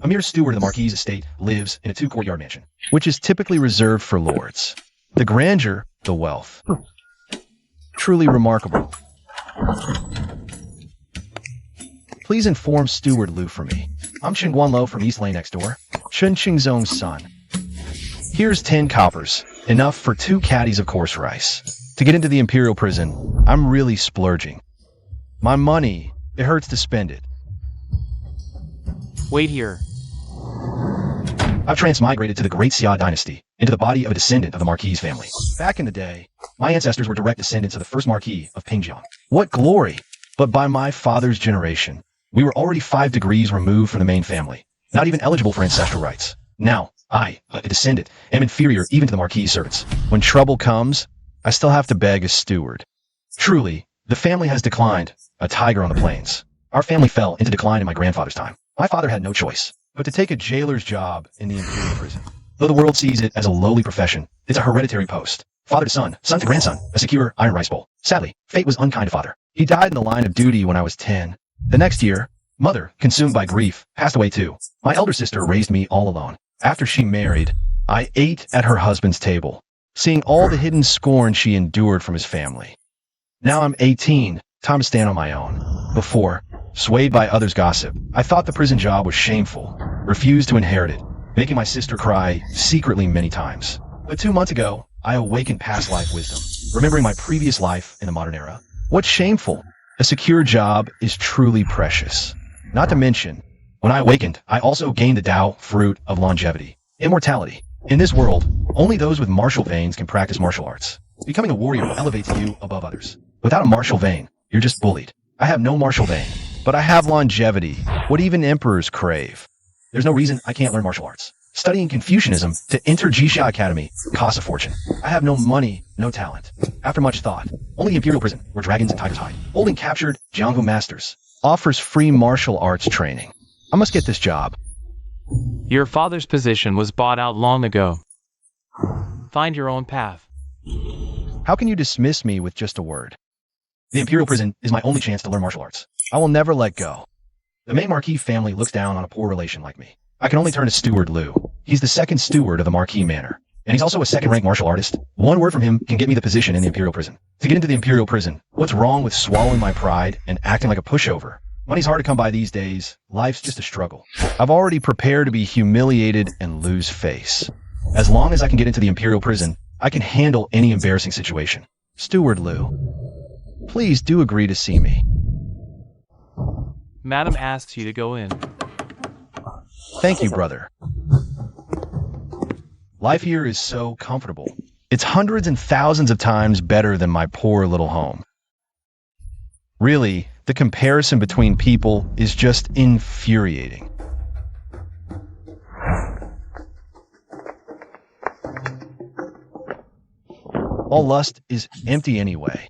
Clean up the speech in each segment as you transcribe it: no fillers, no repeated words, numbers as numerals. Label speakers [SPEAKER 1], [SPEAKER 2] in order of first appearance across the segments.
[SPEAKER 1] A mere steward of the Marquis's estate lives in a two-courtyard mansion, which is typically reserved for lords. The grandeur, the wealth. Truly remarkable. Please inform Steward Liu for me. I'm Chen Guanlo from East Lane next door, Chen Qingzong's son. Here's 10 coppers, enough for 2 caddies of coarse rice. To get into the Imperial Prison, I'm really splurging. My money, it hurts to spend it.
[SPEAKER 2] Wait here.
[SPEAKER 1] I've transmigrated to the Great Xia dynasty, into the body of a descendant of the Marquis family. Back in the day, my ancestors were direct descendants of the first Marquis of Pingjiang. What glory! But by my father's generation, we were already 5 degrees removed from the main family, not even eligible for ancestral rights. Now, I, a descendant, am inferior even to the Marquis' servants. When trouble comes, I still have to beg a steward. Truly, the family has declined, a tiger on the plains. Our family fell into decline in my grandfather's time. My father had no choice but to take a jailer's job in the Imperial Prison. Though the world sees it as a lowly profession, it's a hereditary post. Father to son, son to grandson, a secure iron rice bowl. Sadly, fate was unkind to father. He died in the line of duty when I was 10. The next year, mother, consumed by grief, passed away too. My elder sister raised me all alone. After she married, I ate at her husband's table, seeing all the hidden scorn she endured from his family. Now I'm 18, time to stand on my own. Before, swayed by others' gossip, I thought the prison job was shameful, refused to inherit it, making my sister cry secretly many times. But 2 months ago, I awakened past life wisdom, remembering my previous life in the modern era. What's shameful? A secure job is truly precious. Not to mention, when I awakened, I also gained the Tao fruit of longevity, immortality. In this world, only those with martial veins can practice martial arts. Becoming a warrior elevates you above others. Without a martial vein, you're just bullied. I have no martial vein, but I have longevity, what even emperors crave. There's no reason I can't learn martial arts. Studying Confucianism to enter Jixia Academy costs a fortune. I have no money, no talent. After much thought, only the Imperial Prison, where dragons and tigers hide, holding captured Jianghu masters, offers free martial arts training. I must get this job.
[SPEAKER 2] Your father's position was bought out long ago. Find your own path.
[SPEAKER 1] How can you dismiss me with just a word? The Imperial Prison is my only chance to learn martial arts. I will never let go. The main Marquis family looks down on a poor relation like me. I can only turn to Steward Liu. He's the second steward of the Marquis Manor, and he's also a second-rank martial artist. One word from him can get me the position in the Imperial Prison. To get into the Imperial Prison, what's wrong with swallowing my pride and acting like a pushover? Money's hard to come by these days. Life's just a struggle. I've already prepared to be humiliated and lose face. As long as I can get into the Imperial Prison, I can handle any embarrassing situation. Steward Liu, please do agree to see me.
[SPEAKER 2] Madam asks you to go in.
[SPEAKER 1] Thank you, brother. Life here is so comfortable. It's hundreds and thousands of times better than my poor little home. Really, the comparison between people is just infuriating. All lust is empty anyway.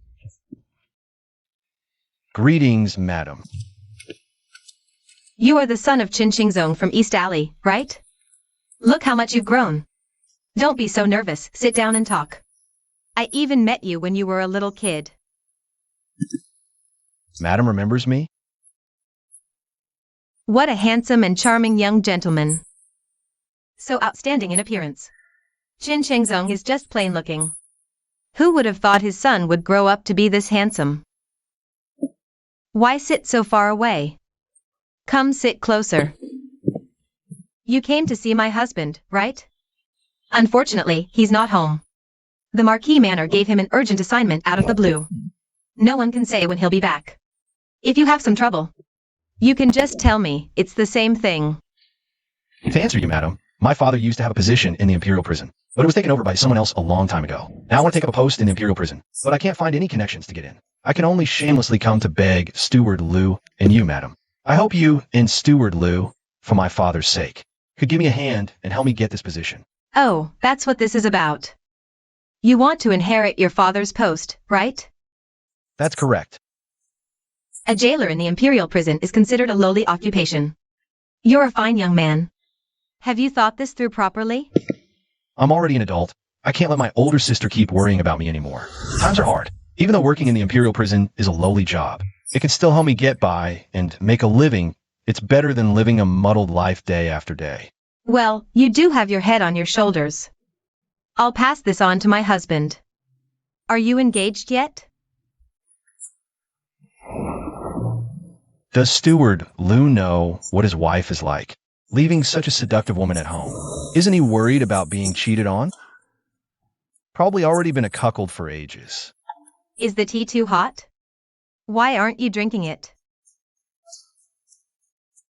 [SPEAKER 1] Greetings, madam.
[SPEAKER 3] You are the son of Qin Qingzong from East Alley, right? Look how much you've grown. Don't be so nervous, sit down and talk. I even met you when you were a little kid.
[SPEAKER 1] Madam remembers me?
[SPEAKER 3] What a handsome and charming young gentleman. So outstanding in appearance. Qin Qingzong is just plain looking. Who would have thought his son would grow up to be this handsome? Why sit so far away? Come sit closer. You came to see my husband, right? Unfortunately, he's not home. The Marquis Manor gave him an urgent assignment out of the blue. No one can say when he'll be back. If you have some trouble, you can just tell me. It's the same thing.
[SPEAKER 1] To answer you, madam, my father used to have a position in the Imperial Prison, but it was taken over by someone else a long time ago. Now I want to take up a post in the Imperial Prison, but I can't find any connections to get in. I can only shamelessly come to beg Steward Liu and you, madam. I hope you and Steward Liu, for my father's sake, could give me a hand and help me get this position.
[SPEAKER 3] Oh, that's what this is about. You want to inherit your father's post, right?
[SPEAKER 1] That's correct.
[SPEAKER 3] A jailer in the Imperial Prison is considered a lowly occupation. You're a fine young man. Have you thought this through properly?
[SPEAKER 1] I'm already an adult. I can't let my older sister keep worrying about me anymore. Times are hard. Even though working in the Imperial Prison is a lowly job, it can still help me get by and make a living It's better than living a muddled life day after day.
[SPEAKER 3] Well, you do have your head on your shoulders. I'll pass this on to my husband. Are you engaged yet?
[SPEAKER 1] Does steward Lou know what his wife is like, leaving such a seductive woman at home? Isn't he worried about being cheated on? Probably already been a cuckold for ages.
[SPEAKER 3] Is the tea too hot? Why aren't you drinking it?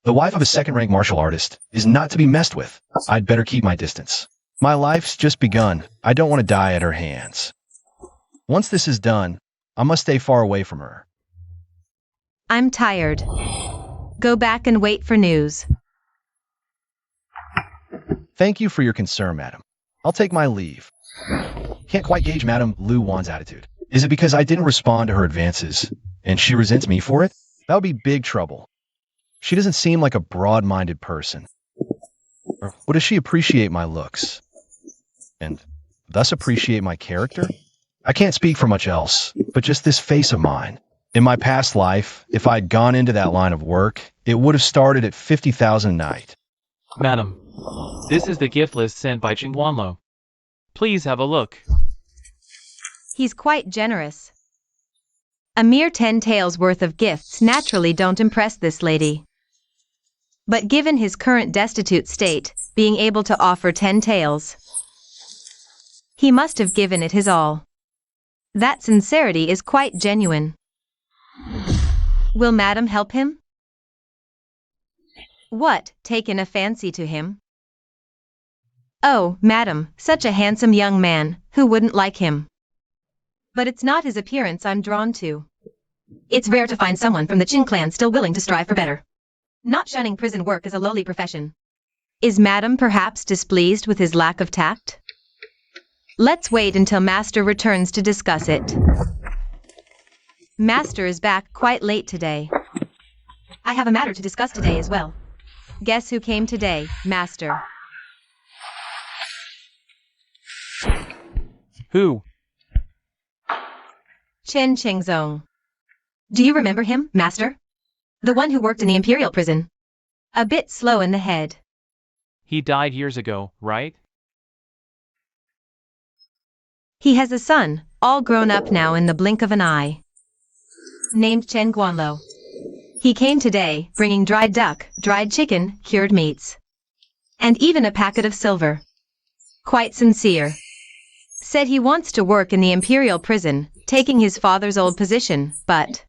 [SPEAKER 1] The wife of a second-rank martial artist is not to be messed with. I'd better keep my distance. My life's just begun. I don't want to die at her hands. Once this is done, I must stay far away from her.
[SPEAKER 3] I'm tired. Go back and wait for news.
[SPEAKER 1] Thank you for your concern, madam. I'll take my leave. Can't quite gauge Madame Lu Wan's attitude. Is it because I didn't respond to her advances, and she resents me for it? That would be big trouble. She doesn't seem like a broad-minded person. Or does she appreciate my looks? And thus appreciate my character? I can't speak for much else, but just this face of mine. In my past life, if I'd gone into that line of work, it would have started at 50,000 a night.
[SPEAKER 2] Madam, this is the gift list sent by Chingguanlo. Please have a look.
[SPEAKER 3] He's quite generous. A mere 10 taels worth of gifts naturally don't impress this lady. But given his current destitute state, being able to offer 10 taels, he must have given it his all. That sincerity is quite genuine. Will Madam help him? What, taken a fancy to him? Oh, Madam, such a handsome young man, who wouldn't like him? But it's not his appearance I'm drawn to. It's rare to find someone from the Qin clan still willing to strive for better. Not shunning prison work as a lowly profession. Is Madam perhaps displeased with his lack of tact? Let's wait until Master returns to discuss it. Master is back quite late today. I have a matter to discuss today as well. Guess who came today, Master?
[SPEAKER 2] Who?
[SPEAKER 3] Chen Qingzong. Do you remember him, Master? The one who worked in the Imperial prison. A bit slow in the head.
[SPEAKER 2] He died years ago, right?
[SPEAKER 3] He has a son, all grown up now in the blink of an eye. Named Chen Guanlo. He came today, bringing dried duck, dried chicken, cured meats. And even a packet of silver. Quite sincere. Said he wants to work in the Imperial prison, taking his father's old position, but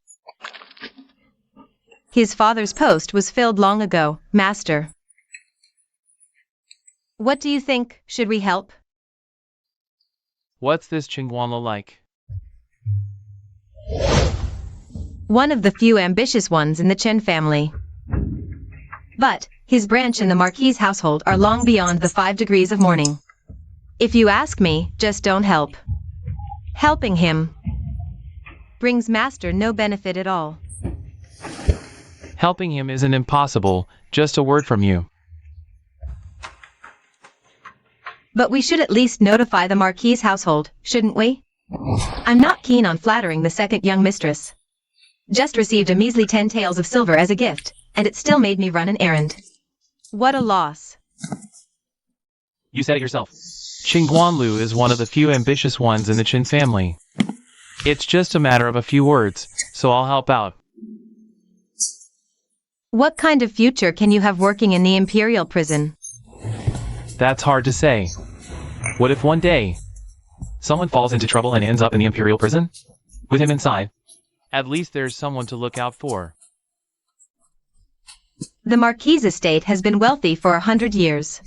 [SPEAKER 3] his father's post was filled long ago, Master. What do you think? Should we help?
[SPEAKER 2] What's this Chingguanlo like?
[SPEAKER 3] One of the few ambitious ones in the Chen family. But his branch in the Marquis' household are long beyond the 5 degrees of mourning. If you ask me, just don't help. Helping him brings Master no benefit at all.
[SPEAKER 2] Helping him isn't impossible, just a word from you.
[SPEAKER 3] But we should at least notify the Marquis' household, shouldn't we? I'm not keen on flattering the second young mistress. Just received a measly 10 taels of silver as a gift, and it still made me run an errand. What a loss.
[SPEAKER 2] You said it yourself. Chingguanlu is one of the few ambitious ones in the Qin family. It's just a matter of a few words, so I'll help out.
[SPEAKER 3] What kind of future can you have working in the Imperial prison?
[SPEAKER 2] That's hard to say. What if one day someone falls into trouble and ends up in the Imperial prison? With him inside? At least there's someone to look out for.
[SPEAKER 3] The Marquis' estate has been wealthy for 100 years.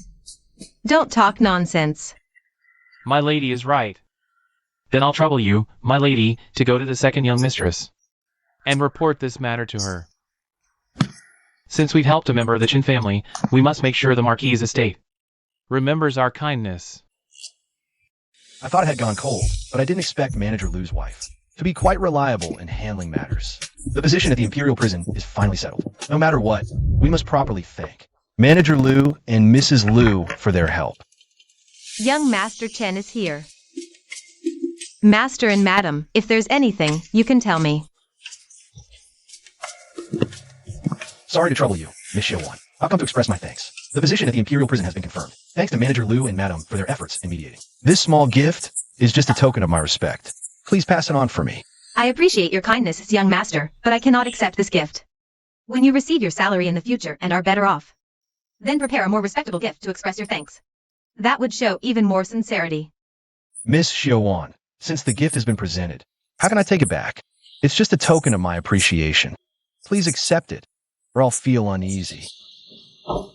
[SPEAKER 3] Don't talk nonsense.
[SPEAKER 2] My lady is right. Then I'll trouble you, my lady, to go to the second young mistress and report this matter to her. Since we've helped a member of the Qin family, we must make sure the Marquis' estate remembers our kindness.
[SPEAKER 1] I thought it had gone cold, but I didn't expect Manager Lu's wife to be quite reliable in handling matters. The position at the Imperial prison is finally settled. No matter what, we must properly thank Manager Lu and Mrs. Lu for their help.
[SPEAKER 3] Young Master Chen is here. Master and Madam, if there's anything, you can tell me.
[SPEAKER 1] Sorry to trouble you. Miss Xiaowan. I've come to express my thanks. The position at the Imperial Prison has been confirmed, thanks to Manager Liu and Madame for their efforts in mediating. This small gift is just a token of my respect. Please pass it on for me.
[SPEAKER 3] I appreciate your kindness, young master, but I cannot accept this gift. When you receive your salary in the future and are better off, then prepare a more respectable gift to express your thanks. That would show even more sincerity.
[SPEAKER 1] Miss Xiaowan, since the gift has been presented, how can I take it back? It's just a token of my appreciation. Please accept it, or I'll feel uneasy.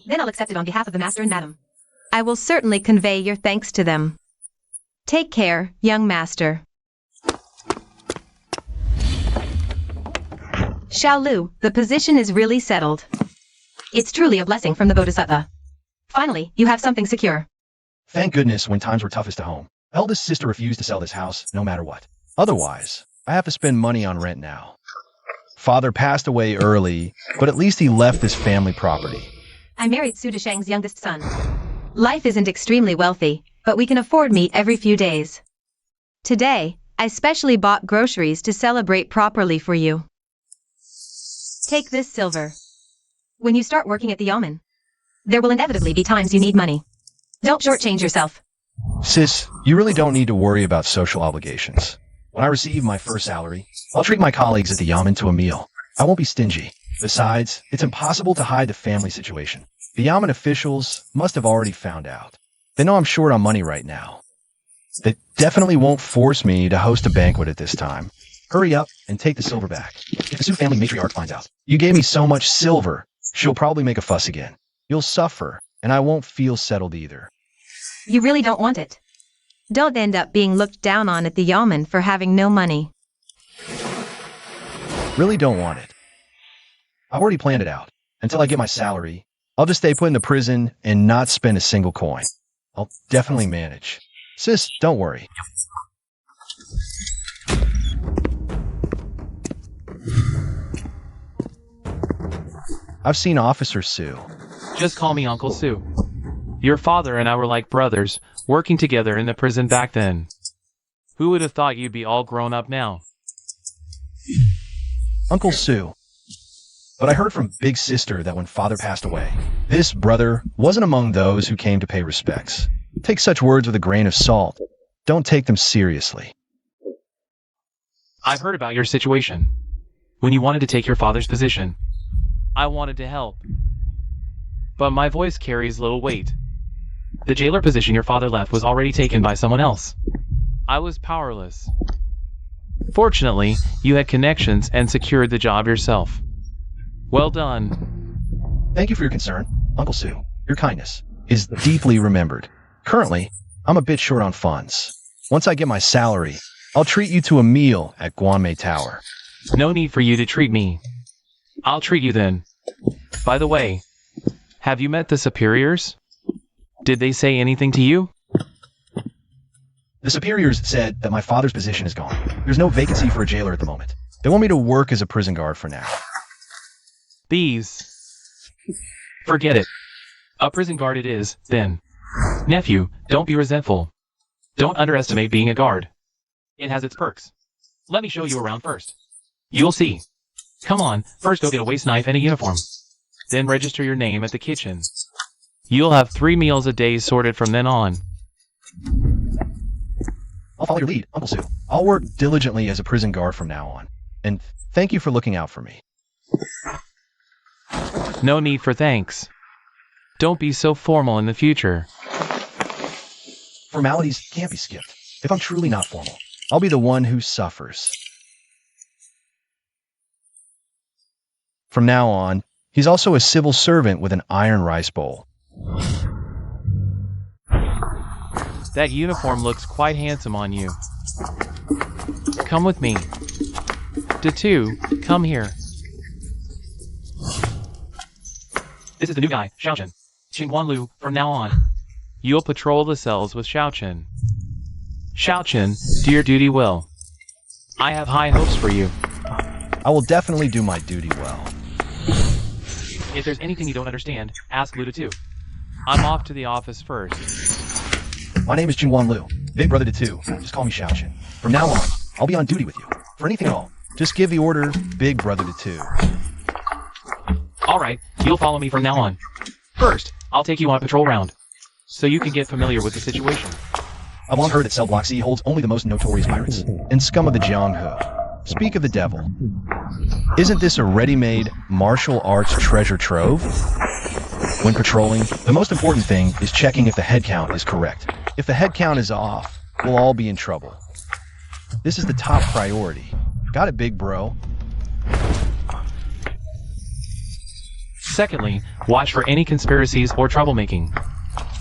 [SPEAKER 3] Then I'll accept it on behalf of the master and madam. I will certainly convey your thanks to them. Take care, young master. Xiaolu, the position is really settled. It's truly a blessing from the Bodhisattva. Finally, you have something secure.
[SPEAKER 1] Thank goodness when times were toughest at home. Eldest sister refused to sell this house, no matter what. Otherwise, I have to spend money on rent now. Father passed away early, but at least he left this family property.
[SPEAKER 3] I married Su Desheng's youngest son. Life isn't extremely wealthy, but we can afford meat every few days. Today, I specially bought groceries to celebrate properly for you. Take this silver. When you start working at the yamen, there will inevitably be times you need money. Don't shortchange yourself.
[SPEAKER 1] Sis, you really don't need to worry about social obligations. When I receive my first salary, I'll treat my colleagues at the yamen to a meal. I won't be stingy. Besides, it's impossible to hide the family situation. The yamen officials must have already found out. They know I'm short on money right now. They definitely won't force me to host a banquet at this time. Hurry up and take the silver back. If the Su family matriarch finds out you gave me so much silver, she'll probably make a fuss again. You'll suffer, and I won't feel settled either.
[SPEAKER 3] You really don't want it. Don't end up being looked down on at the yamen for having no money.
[SPEAKER 1] Really don't want it. I already planned it out. Until I get my salary, I'll just stay put in the prison and not spend a single coin. I'll definitely manage. Sis, don't worry. I've seen Officer Su.
[SPEAKER 2] Just call me Uncle Su. Your father and I were like brothers, working together in the prison back then. Who would have thought you'd be all grown up now?
[SPEAKER 1] Uncle Su. But I heard from Big Sister that when father passed away, this brother wasn't among those who came to pay respects. Take such words with a grain of salt. Don't take them seriously.
[SPEAKER 2] I've heard about your situation. When you wanted to take your father's position, I wanted to help. But my voice carries little weight. The jailer position your father left was already taken by someone else. I was powerless. Fortunately, you had connections and secured the job yourself. Well done.
[SPEAKER 1] Thank you for your concern, Uncle Su. Your kindness is deeply remembered. Currently, I'm a bit short on funds. Once I get my salary, I'll treat you to a meal at Guanmei Tower.
[SPEAKER 2] No need for you to treat me. I'll treat you then. By the way, have you met the superiors? Did they say anything to you?
[SPEAKER 1] The superiors said that my father's position is gone. There's no vacancy for a jailer at the moment. They want me to work as a prison guard for now.
[SPEAKER 2] These. Forget it. A prison guard it is, then. Nephew, don't be resentful. Don't underestimate being a guard. It has its perks. Let me show you around first. You'll see. Come on, first go get a waist knife and a uniform. Then register your name at the kitchen. You'll have 3 meals a day sorted from then on.
[SPEAKER 1] I'll follow your lead, Uncle Su. I'll work diligently as a prison guard from now on. And thank you for looking out for me.
[SPEAKER 2] No need for thanks. Don't be so formal in the future.
[SPEAKER 1] Formalities can't be skipped. If I'm truly not formal, I'll be the one who suffers. From now on, he's also a civil servant with an iron rice bowl.
[SPEAKER 2] That uniform looks quite handsome on you. Come with me. Datu, come here. This is the new guy, Xiaochen. Qingguanlu, from now on. You'll patrol the cells with Xiaochen. Xiaochen, do your duty well. I have high hopes for you.
[SPEAKER 1] I will definitely do my duty well.
[SPEAKER 2] If there's anything you don't understand, ask Luda too. I'm off to the office first.
[SPEAKER 1] My name is Qingguan Liu, big brother to two. Just call me Xiaochen. From now on, I'll be on duty with you. For anything at all, just give the order, big brother to two.
[SPEAKER 2] Alright, you'll follow me from now on. First, I'll take you on a patrol round, so you can get familiar with the situation.
[SPEAKER 1] I've long heard that Cell Block C holds only the most notorious pirates and scum of the Jianghe. Speak of the devil. Isn't this a ready-made martial arts treasure trove? When patrolling, the most important thing is checking if the head count is correct. If the head count is off, we'll all be in trouble. This is the top priority. Got it, big bro?
[SPEAKER 2] Secondly, watch for any conspiracies or troublemaking.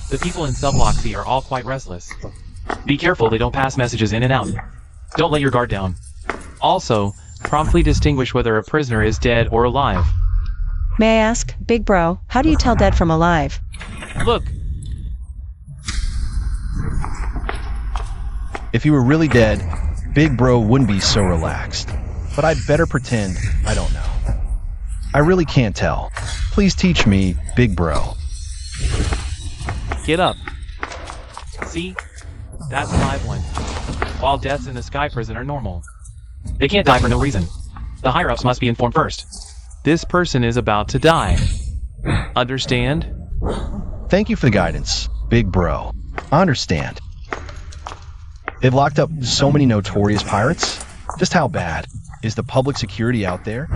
[SPEAKER 2] The people in Cell Block C are all quite restless. Be careful they don't pass messages in and out. Don't let your guard down. Also, promptly distinguish whether a prisoner is dead or alive.
[SPEAKER 4] May I ask, big bro, how do you tell dead from alive?
[SPEAKER 2] Look,
[SPEAKER 1] If you were really dead, big bro wouldn't be so relaxed. But I'd better pretend I don't know. I really can't tell. Please teach me, big bro.
[SPEAKER 2] get up. See? That's a live one. While deaths in the sky prison are normal. They can't die for no reason. The higher-ups must be informed first. This person is about to die. Understand?
[SPEAKER 1] Thank you for the guidance, big bro. I understand. They've locked up so many notorious pirates. Just how bad is the public security out there?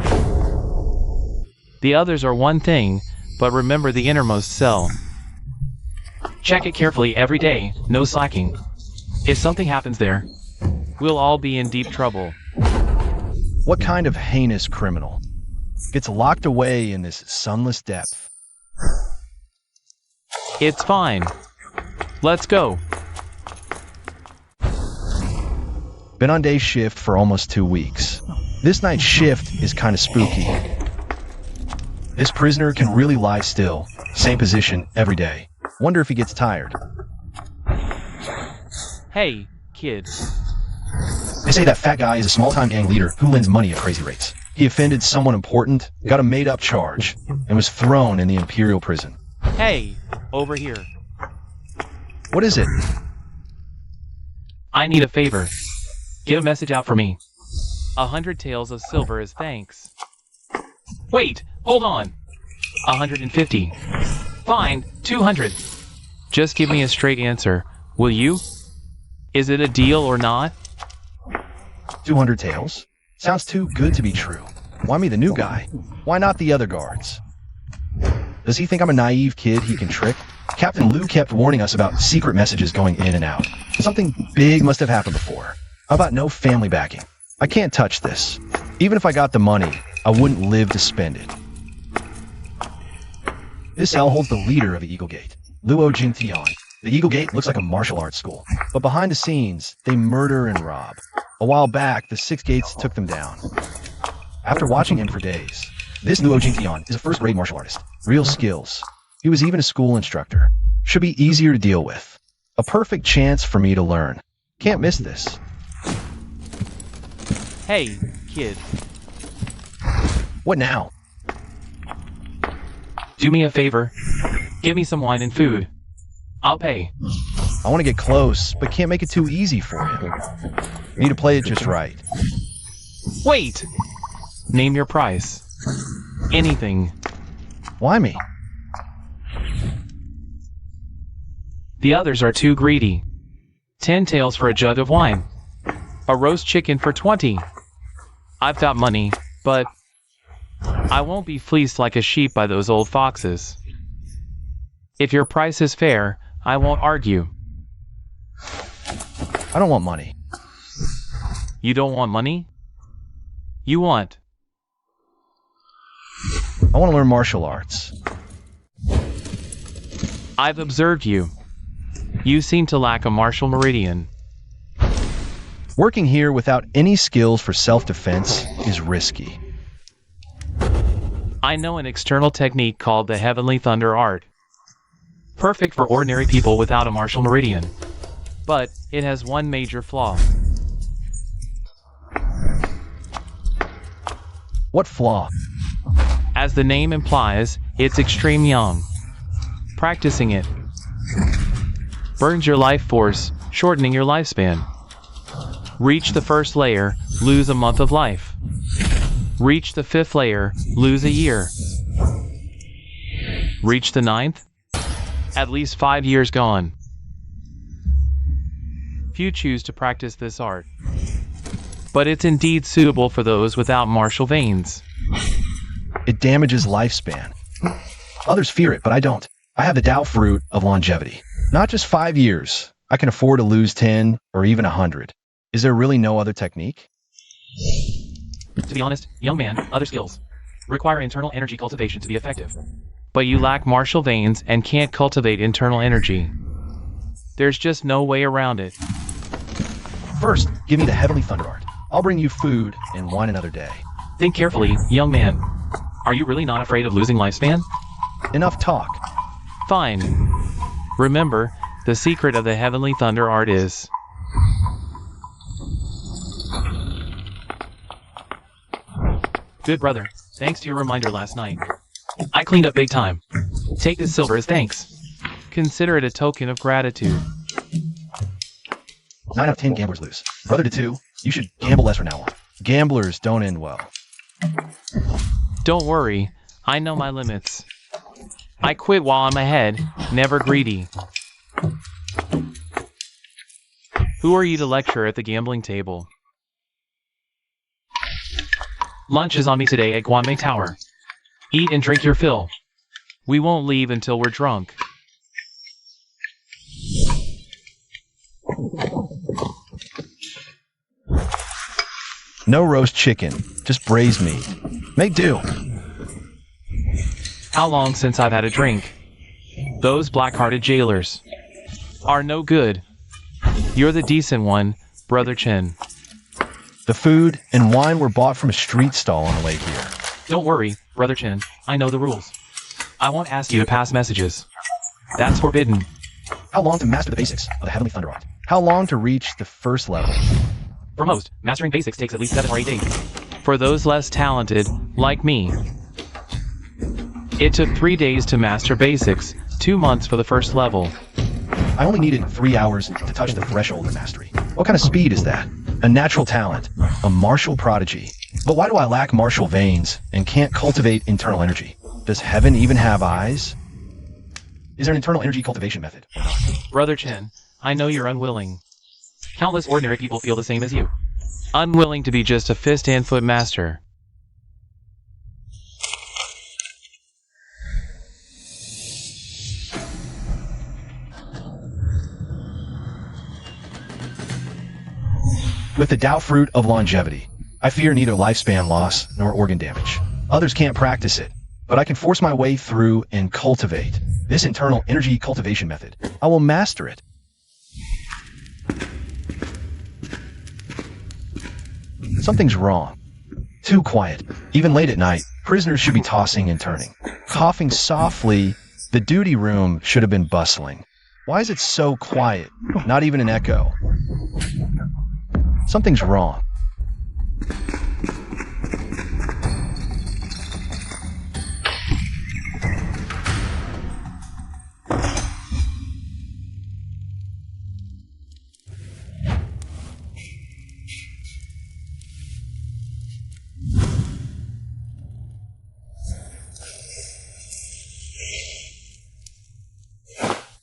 [SPEAKER 2] The others are one thing, but remember the innermost cell. Check it carefully every day, no slacking. If something happens there, we'll all be in deep trouble.
[SPEAKER 1] What kind of heinous criminal gets locked away in this sunless depth?
[SPEAKER 2] It's fine. Let's go.
[SPEAKER 1] Been on day shift for almost 2 weeks. This night's shift is kind of spooky. This prisoner can really lie still, same position every day. Wonder if he gets tired.
[SPEAKER 2] Hey, kid.
[SPEAKER 1] They say that fat guy is a small-time gang leader who lends money at crazy rates. He offended someone important, got a made-up charge, and was thrown in the Imperial prison.
[SPEAKER 2] Hey, over here.
[SPEAKER 1] What is it?
[SPEAKER 2] I need a favor. Get a message out for me. 100 taels of silver as thanks. Wait, hold on. 150. Fine, 200. Just give me a straight answer, will you? Is it a deal or not?
[SPEAKER 1] 200 taels? Sounds too good to be true. Why me, the new guy? Why not the other guards? Does he think I'm a naive kid he can trick? Captain Lou kept warning us about secret messages going in and out. Something big must have happened before. How about no family backing? I can't touch this. Even if I got the money, I wouldn't live to spend it. This cell holds the leader of the Eagle Gate, Luo Jingtian. The Eagle Gate looks like a martial arts school, but behind the scenes, they murder and rob. A while back, the 6 Gates took them down. After watching him for days, this Luo Jingtian is a first-grade martial artist. Real skills. He was even a school instructor. Should be easier to deal with. A perfect chance for me to learn. Can't miss this.
[SPEAKER 2] Hey, kid.
[SPEAKER 1] What now?
[SPEAKER 2] Do me a favor. Give me some wine and food. I'll pay.
[SPEAKER 1] I want to get close, but can't make it too easy for you. Need to play it just right.
[SPEAKER 2] Wait! Name your price. Anything.
[SPEAKER 1] Why me?
[SPEAKER 2] The others are too greedy. 10 taels for a jug of wine. A roast chicken for 20. I've got money, but I won't be fleeced like a sheep by those old foxes. If your price is fair, I won't argue.
[SPEAKER 1] I don't want money.
[SPEAKER 2] You don't want money? You want?
[SPEAKER 1] I want to learn martial arts.
[SPEAKER 2] I've observed you. You seem to lack a martial meridian.
[SPEAKER 1] Working here without any skills for self-defense is risky.
[SPEAKER 2] I know an external technique called the Heavenly Thunder Art. Perfect for ordinary people without a martial meridian. But it has one major flaw.
[SPEAKER 1] What flaw?
[SPEAKER 2] As the name implies, it's extreme young. Practicing it burns your life force, shortening your lifespan. Reach the first layer, lose a month of life. Reach the 5th layer, lose a year. Reach the 9th? At least 5 years gone. Few choose to practice this art, but it's indeed suitable for those without martial veins.
[SPEAKER 1] It damages lifespan. Others fear it, but I don't. I have the Tao fruit of longevity. Not just 5 years. I can afford to lose 10 or even 100. Is there really no other technique?
[SPEAKER 2] To be honest, young man, other skills require internal energy cultivation to be effective. But you lack martial veins and can't cultivate internal energy. There's just no way around it.
[SPEAKER 1] First, give me the heavenly thunder art. I'll bring you food and wine another day.
[SPEAKER 2] Think carefully, young man. Are you really not afraid of losing lifespan?
[SPEAKER 1] Enough talk.
[SPEAKER 2] Fine. Remember, the secret of the heavenly thunder art is... Good brother, thanks to your reminder last night. I cleaned up big time. Take this silver as thanks. Consider it a token of gratitude.
[SPEAKER 1] 9 out of 10 gamblers lose. Brother to 2, you should gamble less from now on. Gamblers don't end well.
[SPEAKER 2] Don't worry, I know my limits. I quit while I'm ahead, never greedy. Who are you to lecture at the gambling table? Lunch is on me today at Guanmei Tower. Eat and drink your fill. We won't leave until we're drunk.
[SPEAKER 1] No roast chicken, just braised meat. Make do.
[SPEAKER 2] How long since I've had a drink? Those black-hearted jailers are no good. You're the decent one, Brother Chen.
[SPEAKER 1] The food and wine were bought from a street stall on the way here.
[SPEAKER 2] Don't worry, Brother Chen. I know the rules. I won't ask you to pass messages. That's forbidden.
[SPEAKER 1] How long to master the basics of the Heavenly Thunder Art? How long to reach the first level?
[SPEAKER 2] For most, mastering basics takes at least 7 or 8 days. For those less talented, like me, it took 3 days to master basics, 2 months for the first level.
[SPEAKER 1] I only needed 3 hours to touch the threshold of mastery. What kind of speed is that? A natural talent, a martial prodigy. But why do I lack martial veins and can't cultivate internal energy? Does heaven even have eyes? Is there an internal energy cultivation method?
[SPEAKER 2] Brother Chen, I know you're unwilling. Countless ordinary people feel the same as you. Unwilling to be just a fist and foot master.
[SPEAKER 1] With the Tao fruit of longevity, I fear neither lifespan loss nor organ damage. Others can't practice it, but I can force my way through and cultivate this internal energy cultivation method. I will master it. Something's wrong. Too quiet. Even late at night, prisoners should be tossing and turning. Coughing softly, the duty room should have been bustling. Why is it so quiet? Not even an echo. Something's wrong.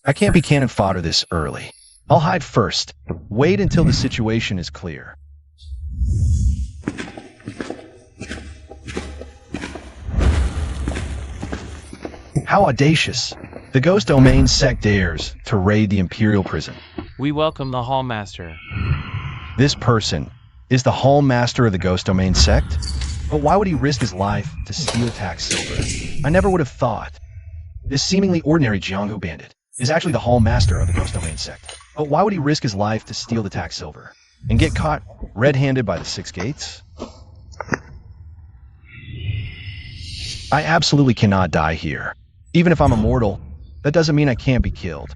[SPEAKER 1] I can't be cannon fodder this early. I'll hide first. Wait until the situation is clear. How audacious! The Ghost Domain sect dares to raid the Imperial prison.
[SPEAKER 2] We welcome the Hall Master.
[SPEAKER 1] This person is the Hall Master of the Ghost Domain sect? But why would he risk his life to steal tax silver? I never would have thought. This seemingly ordinary Jianghu bandit is actually the Hall Master of the Ghost Domain sect. But why would he risk his life to steal the tax silver and get caught red-handed by the Six Gates? I absolutely cannot die here. Even if I'm immortal, that doesn't mean I can't be killed.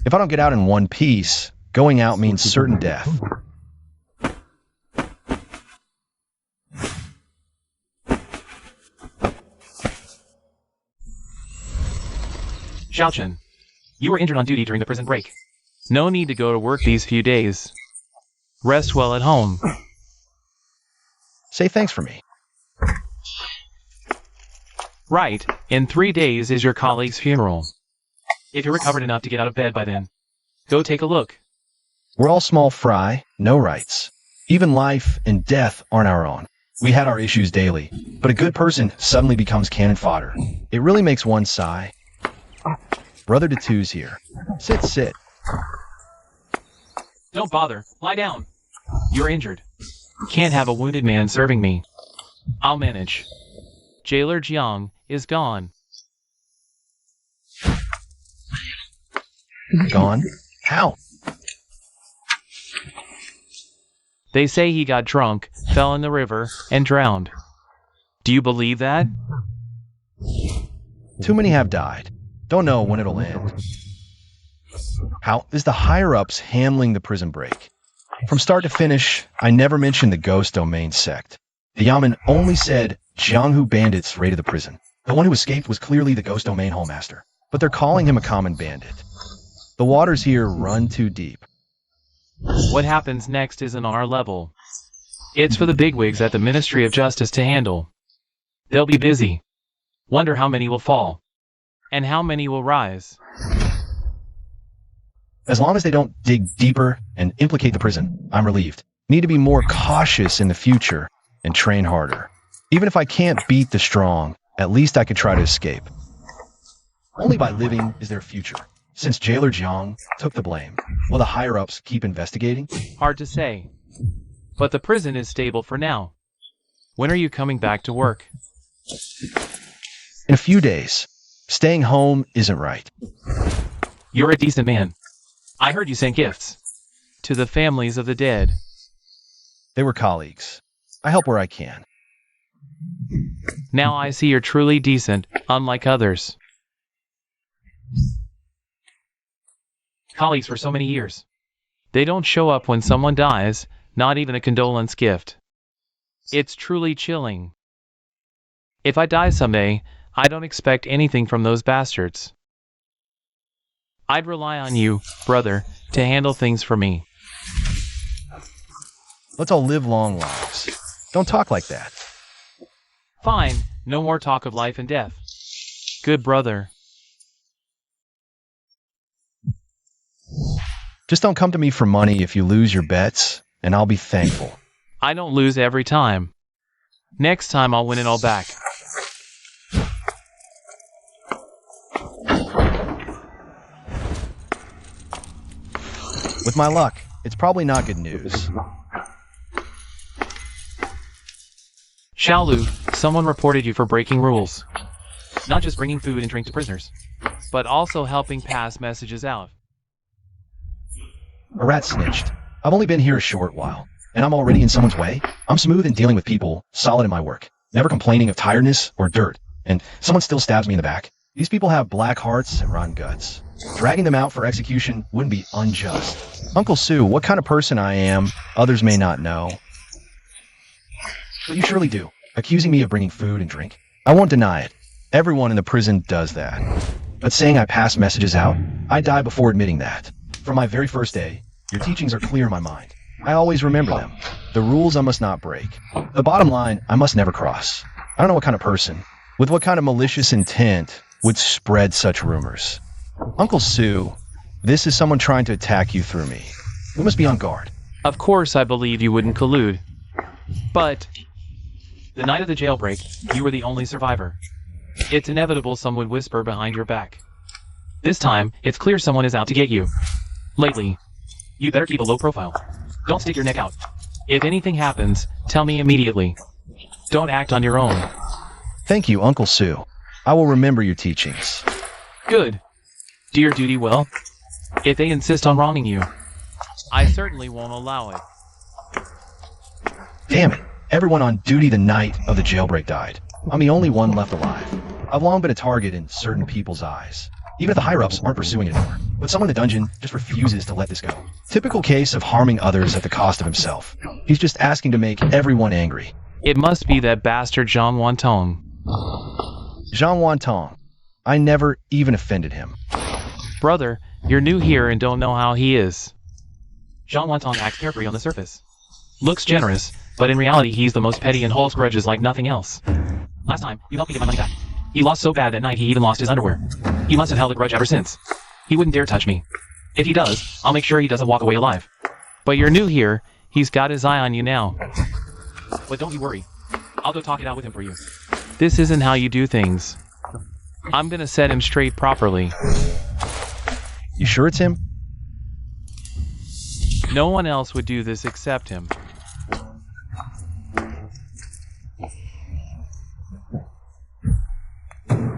[SPEAKER 1] If I don't get out in one piece, going out means certain death.
[SPEAKER 2] Xiaochen, you were injured on duty during the prison break. No need to go to work these few days. Rest well at home.
[SPEAKER 1] Say thanks for me.
[SPEAKER 2] Right, in 3 days is your colleague's funeral. If you're recovered enough to get out of bed by then, go take a look.
[SPEAKER 1] We're all small fry, no rights. Even life and death aren't our own. We had our issues daily, but a good person suddenly becomes cannon fodder. It really makes one sigh. Brother Tatu's here. Sit.
[SPEAKER 2] Don't bother, lie down. You're injured. Can't have a wounded man serving me. I'll manage. Jailer Jiang is gone.
[SPEAKER 1] Gone? How?
[SPEAKER 2] They say he got drunk, fell in the river, and drowned. Do you believe that?
[SPEAKER 1] Too many have died. Don't know when it'll end. How is the higher-ups handling the prison break? From start to finish, I never mentioned the Ghost Domain sect. The Yamen only said Jianghu bandits raided the prison. The one who escaped was clearly the Ghost Domain Homemaster, but they're calling him a common bandit. The waters here run too deep.
[SPEAKER 2] What happens next isn't on our level. It's for the bigwigs at the Ministry of Justice to handle. They'll be busy. Wonder how many will fall. And how many will rise.
[SPEAKER 1] As long as they don't dig deeper and implicate the prison, I'm relieved. Need to be more cautious in the future and train harder. Even if I can't beat the strong, at least I could try to escape. Only by living is there a future. Since Jailer Jiang took the blame, will the higher-ups keep investigating?
[SPEAKER 2] Hard to say. But the prison is stable for now. When are you coming back to work?
[SPEAKER 1] In a few days. Staying home isn't right.
[SPEAKER 2] You're a decent man. I heard you sent gifts. To the families of the dead.
[SPEAKER 1] They were colleagues. I help where I can.
[SPEAKER 2] Now I see you're truly decent, unlike others. Colleagues for so many years. They don't show up when someone dies, not even a condolence gift. It's truly chilling. If I die someday, I don't expect anything from those bastards. I'd rely on you, brother, to handle things for me.
[SPEAKER 1] Let's all live long lives. Don't talk like that.
[SPEAKER 2] Fine, no more talk of life and death. Good brother.
[SPEAKER 1] Just don't come to me for money if you lose your bets, and I'll be thankful.
[SPEAKER 2] I don't lose every time. Next time I'll win it all back.
[SPEAKER 1] With my luck, it's probably not good news.
[SPEAKER 2] Xiaolu, someone reported you for breaking rules. Not just bringing food and drink to prisoners, but also helping pass messages out.
[SPEAKER 1] A rat snitched. I've only been here a short while, and I'm already in someone's way. I'm smooth in dealing with people, solid in my work, never complaining of tiredness or dirt, and someone still stabs me in the back. These people have black hearts and rotten guts. Dragging them out for execution wouldn't be unjust. Uncle Sue, what kind of person I am, others may not know. But you surely do, accusing me of bringing food and drink. I won't deny it. Everyone in the prison does that. But saying I pass messages out, I die before admitting that. From my very first day, your teachings are clear in my mind. I always remember them. The rules I must not break. The bottom line I must never cross. I don't know what kind of person, with what kind of malicious intent, would spread such rumors. Uncle Sue, this is someone trying to attack you through me. We must be on guard.
[SPEAKER 2] Of course I believe you wouldn't collude. But the night of the jailbreak, you were the only survivor. It's inevitable some would whisper behind your back. This time, it's clear someone is out to get you. Lately, you better keep a low profile. Don't stick your neck out. If anything happens, tell me immediately. Don't act on your own.
[SPEAKER 1] Thank you, Uncle Sue. I will remember your teachings.
[SPEAKER 2] Good. Do your duty well. If they insist on wronging you, I certainly won't allow it.
[SPEAKER 1] Damn it. Everyone on duty the night of the jailbreak died. I'm the only one left alive. I've long been a target in certain people's eyes. Even if the higher-ups aren't pursuing it anymore. But someone in the dungeon just refuses to let this go. Typical case of harming others at the cost of himself. He's just asking to make everyone angry.
[SPEAKER 2] It must be that bastard Jean Wantong.
[SPEAKER 1] Jean Wantong. I never even offended him.
[SPEAKER 2] Brother, You're new here and don't know how he is. Zhang Wantong acts carefree on the surface. Looks generous, but in reality he's the most petty and holds grudges like nothing else. Last time, you helped me get my money back. He lost so bad that night he even lost his underwear. He must have held a grudge ever since. He wouldn't dare touch me. If he does, I'll make sure he doesn't walk away alive. But you're new here, he's got his eye on you now. But don't you worry. I'll go talk it out with him for you. This isn't how you do things. I'm gonna set him straight properly.
[SPEAKER 1] You sure it's him?
[SPEAKER 2] No one else would do this except him.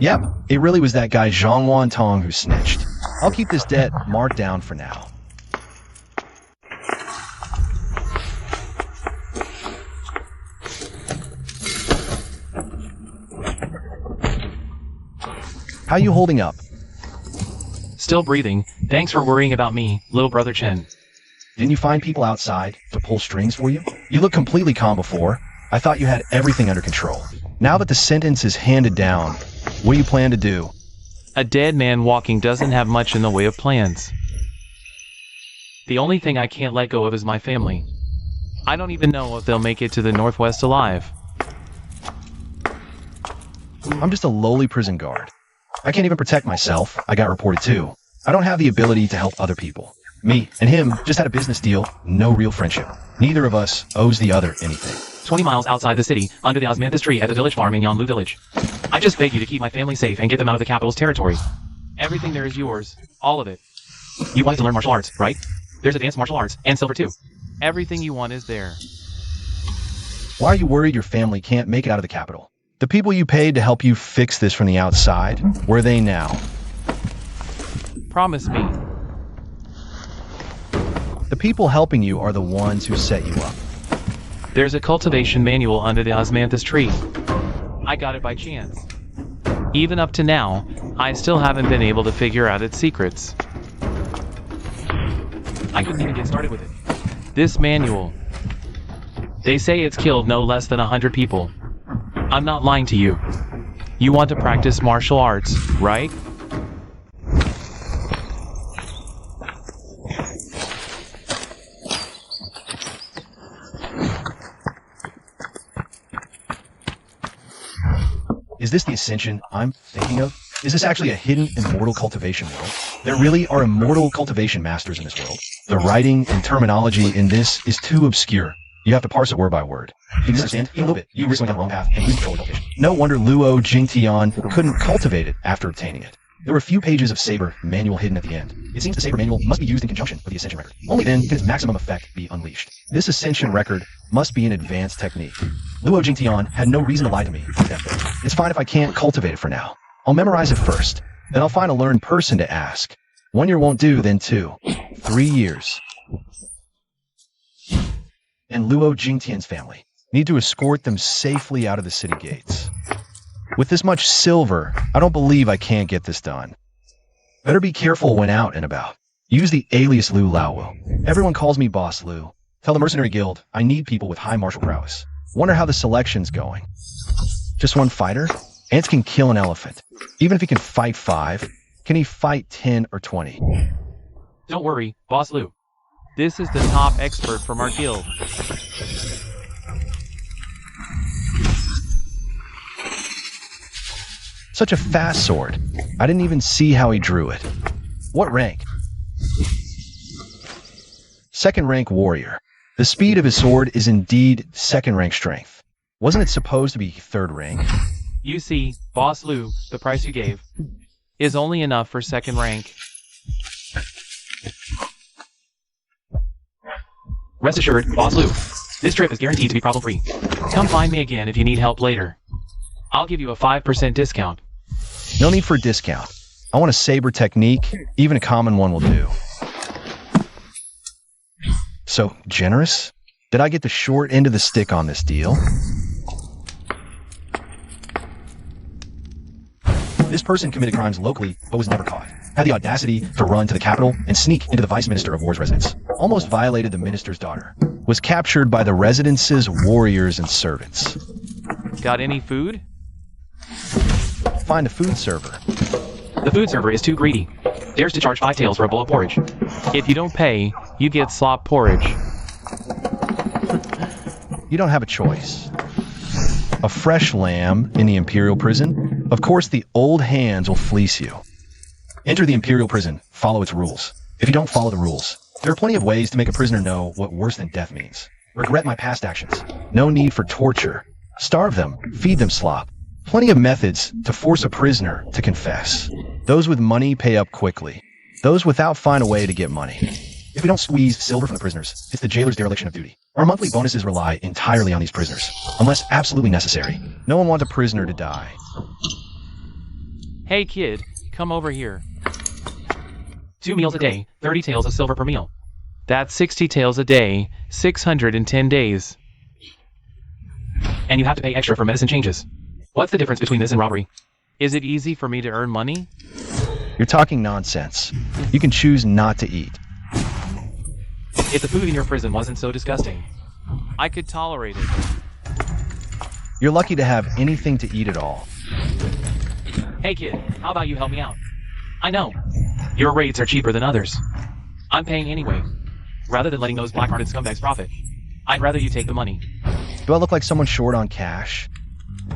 [SPEAKER 1] Yep, it really was that guy Zhang Wantong who snitched. I'll keep this debt marked down for now. How you holding up?
[SPEAKER 2] Still breathing. Thanks for worrying about me, little brother Chen.
[SPEAKER 1] Didn't you find people outside to pull strings for you? You looked completely calm before. I thought you had everything under control. Now that the sentence is handed down, what do you plan to do?
[SPEAKER 2] A dead man walking doesn't have much in the way of plans. The only thing I can't let go of is my family. I don't even know if they'll make it to the Northwest alive.
[SPEAKER 1] I'm just a lowly prison guard. I can't even protect myself. I got reported too. I don't have the ability to help other people. Me and him just had a business deal, no real friendship. Neither of us owes the other anything.
[SPEAKER 2] 20 miles outside the city, under the osmanthus tree at the village farm in Yanlu village. I just beg you to keep my family safe and get them out of the capital's territory. Everything there is yours. All of it. You wanted to learn martial arts, right? There's advanced martial arts, and silver too. Everything you want is there.
[SPEAKER 1] Why are you worried your family can't make it out of the capital? The people you paid to help you fix this from the outside, where are they now?
[SPEAKER 2] Promise me.
[SPEAKER 1] The people helping you are the ones who set you up.
[SPEAKER 2] There's a cultivation manual under the osmanthus tree. I got it by chance. Even up to now, I still haven't been able to figure out its secrets. I couldn't even get started with it. This manual. They say it's killed no less than 100 people. I'm not lying to you. You want to practice martial arts, right?
[SPEAKER 1] Is this the ascension I'm thinking of? Is this actually a hidden immortal cultivation world? There really are immortal cultivation masters in this world. The writing and terminology in this is too obscure. You have to parse it word by word. If you understand even a little bit, you risk going down the wrong path and lose control of cultivation. No wonder Luo Jingtian couldn't cultivate it after obtaining it. There were a few pages of Saber manual hidden at the end. It seems the Saber manual must be used in conjunction with the Ascension record. Only then can its maximum effect be unleashed. This Ascension record must be an advanced technique. Luo Jingtian had no reason to lie to me. It's fine if I can't cultivate it for now. I'll memorize it first. Then I'll find a learned person to ask. 1 year won't do, then 2. 3 years. And Luo Jingtian's family. Need to escort them safely out of the city gates. With this much silver, I don't believe I can't get this done. Better be careful when out and about. Use the alias Lu Laowu. Everyone calls me Boss Lu. Tell the Mercenary Guild I need people with high martial prowess. Wonder how the selection's going. Just one fighter? Ants can kill an elephant. Even if he can fight 5, can he fight 10 or 20?
[SPEAKER 2] Don't worry, Boss Lu. This is the top expert from our guild.
[SPEAKER 1] Such a fast sword. I didn't even see how he drew it. What rank? 2nd rank warrior. The speed of his sword is indeed 2nd rank strength. Wasn't it supposed to be 3rd rank?
[SPEAKER 2] You see, Boss Lu, the price you gave, is only enough for 2nd rank. Rest assured, Boss Lu, this trip is guaranteed to be problem-free. Come find me again if you need help later. I'll give you a 5% discount.
[SPEAKER 1] No need for a discount. I want a saber technique. Even a common one will do. So, generous? Did I get the short end of the stick on this deal? This person committed crimes locally, but was never caught. Had the audacity to run to the capital and sneak into the Vice Minister of War's residence. Almost violated the minister's daughter. Was captured by the residence's warriors and servants.
[SPEAKER 2] Got any food?
[SPEAKER 1] Find a food server.
[SPEAKER 2] The food server is too greedy. dares to charge 5 taels for a bowl of porridge. If you don't pay, you get slop porridge.
[SPEAKER 1] You don't have a choice. A fresh lamb in the Imperial prison? Of course the old hands will fleece you. Enter the Imperial prison, follow its rules. If you don't follow the rules, there are plenty of ways to make a prisoner know what worse than death means. Regret my past actions. No need for torture. Starve them, feed them slop. Plenty of methods to force a prisoner to confess. Those with money pay up quickly. Those without find a way to get money. If we don't squeeze silver from the prisoners, it's the jailer's dereliction of duty. Our monthly bonuses rely entirely on these prisoners, unless absolutely necessary. No one wants a prisoner to die.
[SPEAKER 2] Hey kid, come over here. 2 meals a day, 30 taels of silver per meal. That's 60 taels a day, 610 days. And you have to pay extra for medicine changes. What's the difference between this and robbery? Is it easy for me to earn money?
[SPEAKER 1] You're talking nonsense. You can choose not to eat.
[SPEAKER 2] If the food in your prison wasn't so disgusting, I could tolerate it.
[SPEAKER 1] You're lucky to have anything to eat at all.
[SPEAKER 2] Hey kid, how about you help me out? I know, your rates are cheaper than others. I'm paying anyway. Rather than letting those black-hearted scumbags profit, I'd rather you take the money.
[SPEAKER 1] Do I look like someone short on cash?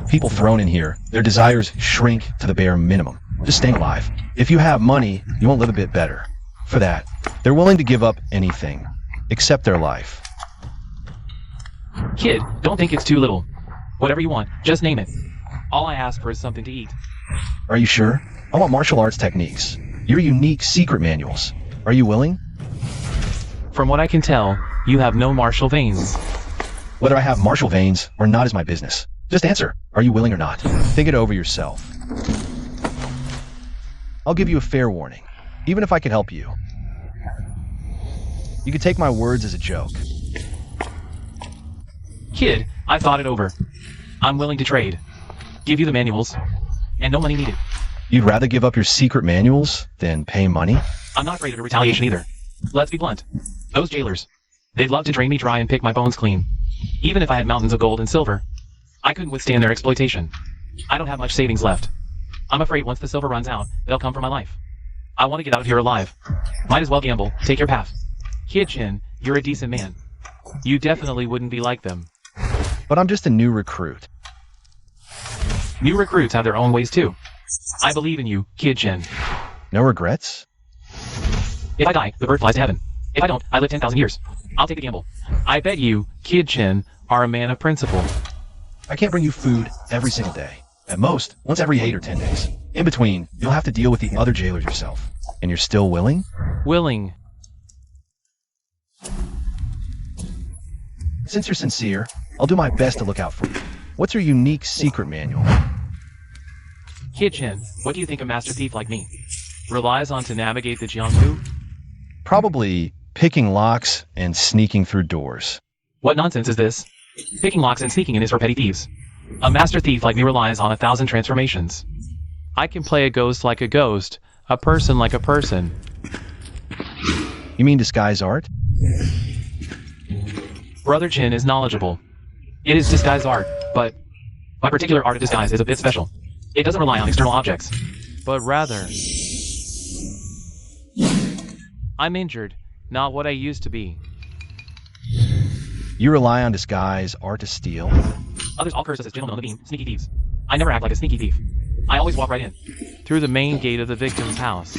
[SPEAKER 1] People thrown in here, their desires shrink to the bare minimum. Just staying alive. If you have money, you won't live a bit better. For that, they're willing to give up anything, except their life.
[SPEAKER 2] Kid, don't think it's too little. Whatever you want, just name it. All I ask for is something to eat.
[SPEAKER 1] Are you sure? I want martial arts techniques. Your unique secret manuals. Are you willing?
[SPEAKER 2] From what I can tell, you have no martial veins.
[SPEAKER 1] Whether I have martial veins or not is my business. Just answer. Are you willing or not? Think it over yourself. I'll give you a fair warning, even if I could help you. You could take my words as a joke.
[SPEAKER 2] Kid, I thought it over. I'm willing to trade. Give you the manuals, and no money needed.
[SPEAKER 1] You'd rather give up your secret manuals than pay money?
[SPEAKER 2] I'm not afraid of retaliation either. Let's be blunt. Those jailers, they'd love to drain me dry and pick my bones clean. Even if I had mountains of gold and silver, I couldn't withstand their exploitation. I don't have much savings left. I'm afraid once the silver runs out, they'll come for my life. I want to get out of here alive. Might as well gamble. Take your path. Kid Chin, you're a decent man. You definitely wouldn't be like them.
[SPEAKER 1] But I'm just a new recruit.
[SPEAKER 2] New recruits have their own ways too. I believe in you, Kid Chin.
[SPEAKER 1] No regrets?
[SPEAKER 2] If I die, the bird flies to heaven. If I don't, I live 10,000 years. I'll take the gamble. I bet you, Kid Chin, are a man of principle.
[SPEAKER 1] I can't bring you food every single day. At most, once every 8 or 10 days. In between, you'll have to deal with the other jailers yourself. And you're still willing?
[SPEAKER 2] Willing.
[SPEAKER 1] Since you're sincere, I'll do my best to look out for you. What's your unique secret manual?
[SPEAKER 2] Kid Chin, what do you think a master thief like me relies on to navigate the Jianghu?
[SPEAKER 1] Probably picking locks and sneaking through doors.
[SPEAKER 2] What nonsense is this? Picking locks and sneaking in is for petty thieves. A master thief like me relies on 1,000 transformations. I can play a ghost like a ghost, a person like a person.
[SPEAKER 1] You mean disguise art?
[SPEAKER 2] Brother Chin is knowledgeable. It is disguise art, but my particular art of disguise is a bit special. It doesn't rely on external objects, but rather... I'm injured, not what I used to be.
[SPEAKER 1] You rely on disguise art to steal?
[SPEAKER 2] Others all curse us as gentlemen on the beam, sneaky thieves. I never act like a sneaky thief. I always walk right in, through the main gate of the victim's house.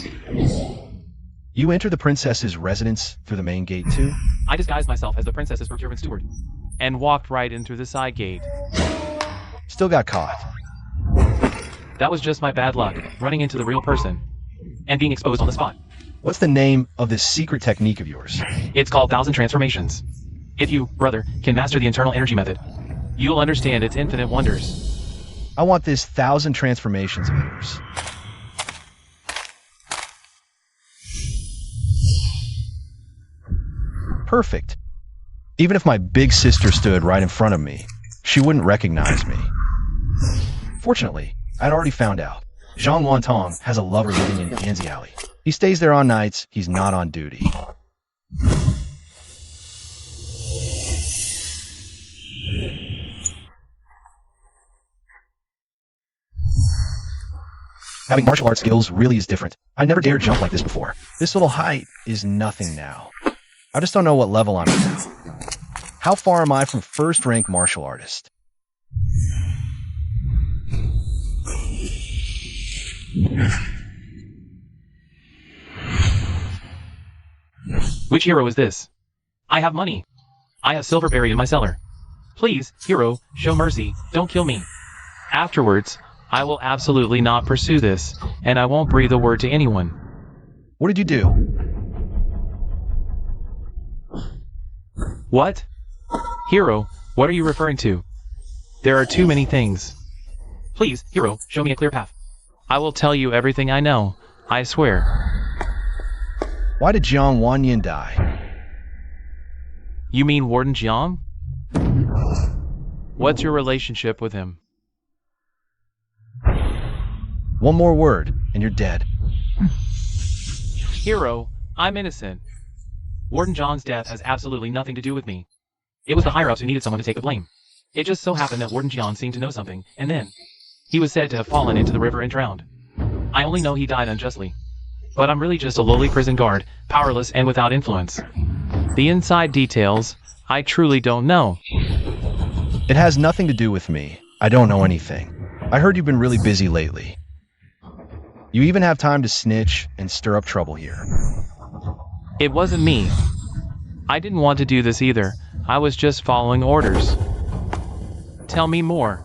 [SPEAKER 1] You enter the princess's residence through the main gate too?
[SPEAKER 2] I disguised myself as the princess's procurement steward, and walked right in through the side gate.
[SPEAKER 1] Still got caught.
[SPEAKER 2] That was just my bad luck, running into the real person, and being exposed on the spot.
[SPEAKER 1] What's the name of this secret technique of yours?
[SPEAKER 2] It's called 1,000 transformations. If you, brother, can master the internal energy method, you'll understand its infinite wonders.
[SPEAKER 1] I want this 1,000 transformations of yours. Perfect. Even if my big sister stood right in front of me, she wouldn't recognize me. Fortunately, I'd already found out. Zhang Wantong has a lover living in Anzi Alley. He stays there on nights he's not on duty. Having martial arts skills really is different. I never dared jump like this before. This little height is nothing now. I just don't know what level I'm at now. How far am I from first-rank martial artist?
[SPEAKER 2] Which hero is this? I have money. I have silver buried in my cellar. Please, hero, show mercy, don't kill me. Afterwards, I will absolutely not pursue this, and I won't breathe a word to anyone.
[SPEAKER 1] What did you do?
[SPEAKER 2] What? Hero, what are you referring to? There are too many things. Please, hero, show me a clear path. I will tell you everything I know, I swear.
[SPEAKER 1] Why did Jiang Wanyin die?
[SPEAKER 2] You mean Warden Jiang? What's your relationship with him?
[SPEAKER 1] One more word, and you're dead.
[SPEAKER 2] Hero, I'm innocent. Warden Jiang's death has absolutely nothing to do with me. It was the higher-ups who needed someone to take the blame. It just so happened that Warden Jiang seemed to know something, and then he was said to have fallen into the river and drowned. I only know he died unjustly. But I'm really just a lowly prison guard, powerless and without influence. The inside details, I truly don't know.
[SPEAKER 1] It has nothing to do with me. I don't know anything. I heard you've been really busy lately. You even have time to snitch and stir up trouble here.
[SPEAKER 2] It wasn't me. I didn't want to do this either. I was just following orders. Tell me more.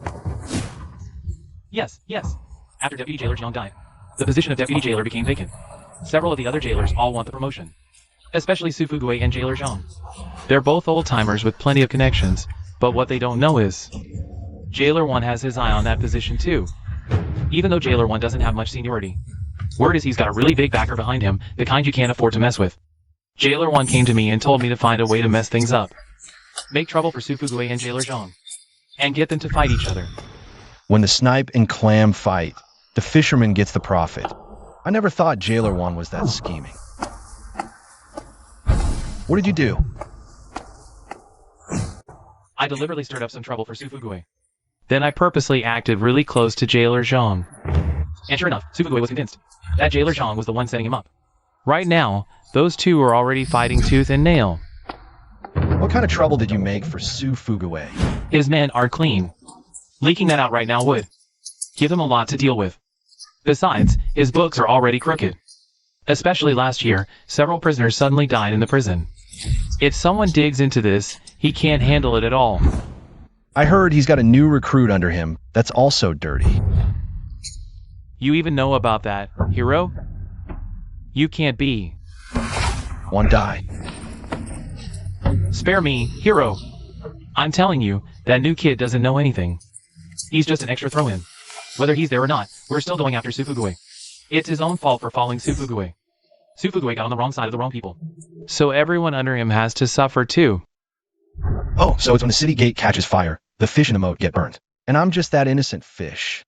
[SPEAKER 2] Yes. After Deputy Jailer Jiang died, the position of Deputy Jailer became vacant. Several of the other jailers all want the promotion. Especially Su Fugui and Jailer Zhang. They're both old-timers with plenty of connections, but what they don't know is Jailer 1 has his eye on that position too. Even though Jailer 1 doesn't have much seniority. Word is he's got a really big backer behind him, the kind you can't afford to mess with. Jailer 1 came to me and told me to find a way to mess things up. Make trouble for Su Fugui and Jailer Zhang. And get them to fight each other.
[SPEAKER 1] When the snipe and clam fight, the fisherman gets the profit. I never thought Jailer 1 was that scheming. What did you do?
[SPEAKER 2] I deliberately stirred up some trouble for Su Fugui. Then I purposely acted really close to Jailer Zhang. And sure enough, Su Fugui was convinced that Jailer Zhang was the one setting him up. Right now, those two are already fighting tooth and nail.
[SPEAKER 1] What kind of trouble did you make for Su Fugui?
[SPEAKER 2] His men are clean. Leaking that out right now would give him a lot to deal with. Besides, his books are already crooked. Especially last year, several prisoners suddenly died in the prison. If someone digs into this, he can't handle it at all.
[SPEAKER 1] I heard he's got a new recruit under him that's also dirty.
[SPEAKER 2] You even know about that, hero? You can't be.
[SPEAKER 1] One died.
[SPEAKER 2] Spare me, hero. I'm telling you, that new kid doesn't know anything. He's just an extra throw-in. Whether he's there or not, we're still going after Su Fugui. It's his own fault for following Su Fugui. Su Fugui got on the wrong side of the wrong people. So everyone under him has to suffer too.
[SPEAKER 1] Oh, so it's when the city gate catches fire, the fish in the moat get burned. And I'm just that innocent fish.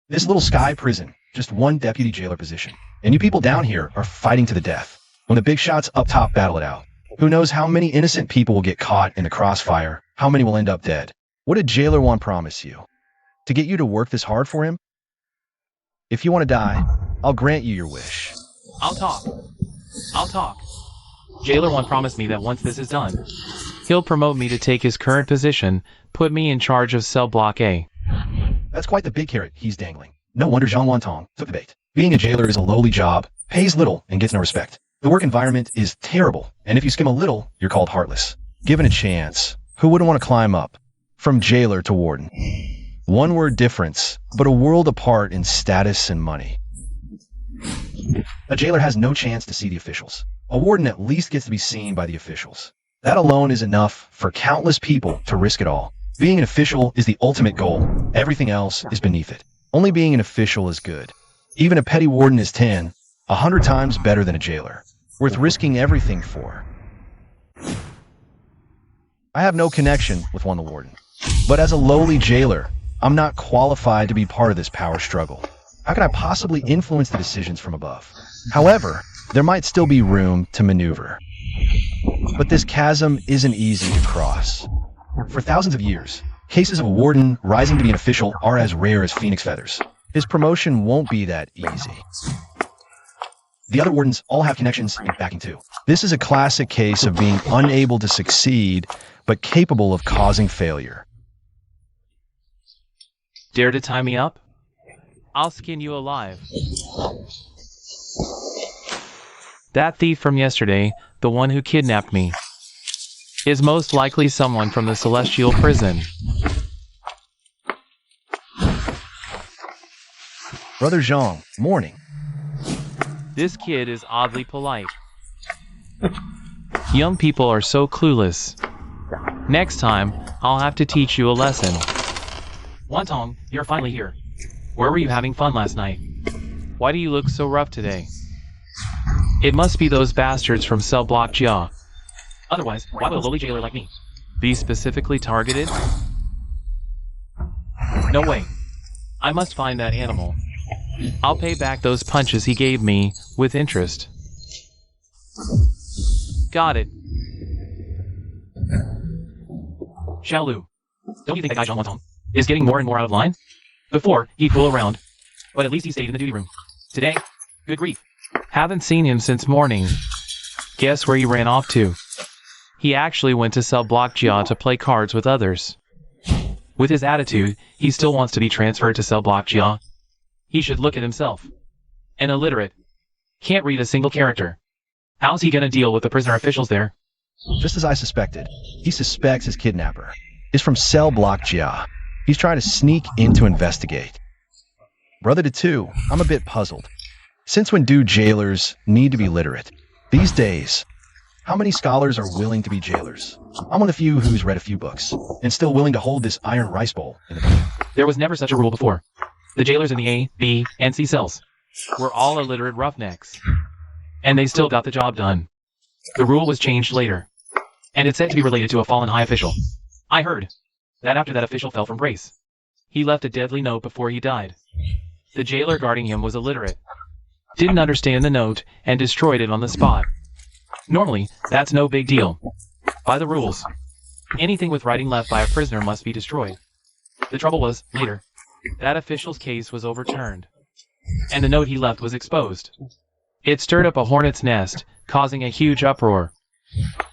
[SPEAKER 1] This little sky prison, just one deputy jailer position. And you people down here are fighting to the death. When the big shots up top battle it out. Who knows how many innocent people will get caught in the crossfire, how many will end up dead. What did Jailer 1 promise you? To get you to work this hard for him? If you want to die, I'll grant you your wish.
[SPEAKER 2] I'll talk. Jailer 1 promised me that once this is done, he'll promote me to take his current position, put me in charge of cell block A.
[SPEAKER 1] That's quite the big carrot he's dangling. No wonder Zhang Wantong took the bait. Being a jailer is a lowly job, pays little, and gets no respect. The work environment is terrible, and if you skim a little, you're called heartless. Given a chance, who wouldn't want to climb up? From jailer to warden. One word difference, but a world apart in status and money. A jailer has no chance to see the officials. A warden at least gets to be seen by the officials. That alone is enough for countless people to risk it all. Being an official is the ultimate goal. Everything else is beneath it. Only being an official is good. Even a petty warden is 100 times better than a jailer. Worth risking everything for. I have no connection with one the warden. But as a lowly jailer, I'm not qualified to be part of this power struggle. How can I possibly influence the decisions from above? However, there might still be room to maneuver. But this chasm isn't easy to cross. For thousands of years, cases of a warden rising to be an official are as rare as phoenix feathers. His promotion won't be that easy. The other wardens all have connections and backing too. This is a classic case of being unable to succeed, but capable of causing failure.
[SPEAKER 2] Dare to tie me up? I'll skin you alive. That thief from yesterday, the one who kidnapped me, is most likely someone from the celestial prison.
[SPEAKER 1] Brother Zhang, morning.
[SPEAKER 2] This kid is oddly polite. Young people are so clueless. Next time, I'll have to teach you a lesson. Wantong, you're finally here. Where were you having fun last night? Why do you look so rough today? It must be those bastards from Cell Block Jia. Otherwise, why would a lowly jailer like me be specifically targeted? No way. I must find that animal. I'll pay back those punches he gave me with interest. Got it. Xiaolu, don't you think that guy Zhang Wantong is getting more and more out of line? Before, he'd fool around, but at least he stayed in the duty room. Today, good grief. Haven't seen him since morning. Guess where he ran off to? He actually went to Cell Block Jia to play cards with others. With his attitude, he still wants to be transferred to Cell Block Jia. He should look at himself. An illiterate. Can't read a single character. How's he gonna deal with the prisoner officials there?
[SPEAKER 1] Just as I suspected, he suspects his kidnapper is from Cell Block Jia. He's trying to sneak in to investigate. Brother to two, I'm a bit puzzled. Since when do jailers need to be literate? These days, how many scholars are willing to be jailers? I'm one of the few who's read a few books, and still willing to hold this iron rice bowl in the book.
[SPEAKER 2] There was never such a rule before. The jailers in the A, B, and C cells were all illiterate roughnecks. And they still got the job done. The rule was changed later. And it's said to be related to a fallen high official. I heard that after that official fell from grace, he left a deadly note before he died. The jailer guarding him was illiterate, didn't understand the note, and destroyed it on the spot. Normally, that's no big deal. By the rules, anything with writing left by a prisoner must be destroyed. The trouble was, later, that official's case was overturned, and the note he left was exposed. It stirred up a hornet's nest, causing a huge uproar.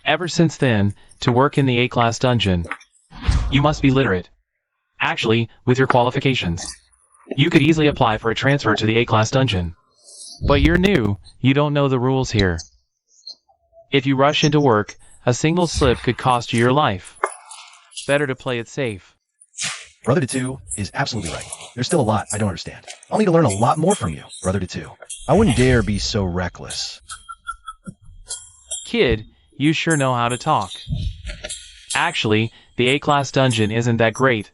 [SPEAKER 2] Ever since then, to work in the A-class dungeon, you must be literate. Actually, with your qualifications, you could easily apply for a transfer to the A-class dungeon. But you're new, you don't know the rules here. If you rush into work, a single slip could cost you your life. Better to play it safe.
[SPEAKER 1] Brother to two is absolutely right. There's still a lot I don't understand. I'll need to learn a lot more from you, Brother to two. I wouldn't dare be so reckless.
[SPEAKER 2] Kid, you sure know how to talk. Actually, the A-class dungeon isn't that great.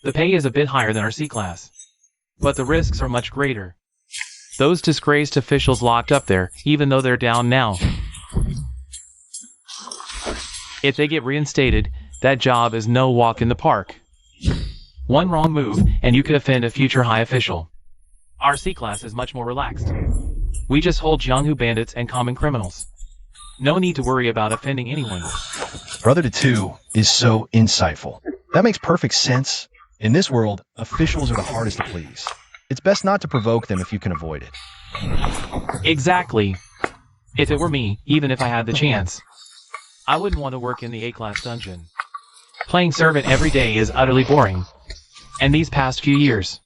[SPEAKER 2] The pay is a bit higher than our C-class, but the risks are much greater. Those disgraced officials locked up there, even though they're down now. If they get reinstated, that job is no walk in the park. One wrong move, and you could offend a future high official. Our C-class is much more relaxed. We just hold Jianghu bandits and common criminals. No need to worry about offending anyone.
[SPEAKER 1] Brother to two is so insightful. That makes perfect sense. In this world, officials are the hardest to please. It's best not to provoke them if you can avoid it.
[SPEAKER 2] Exactly. If it were me, even if I had the chance, I wouldn't want to work in the A-class dungeon. Playing servant every day is utterly boring. And these past few years,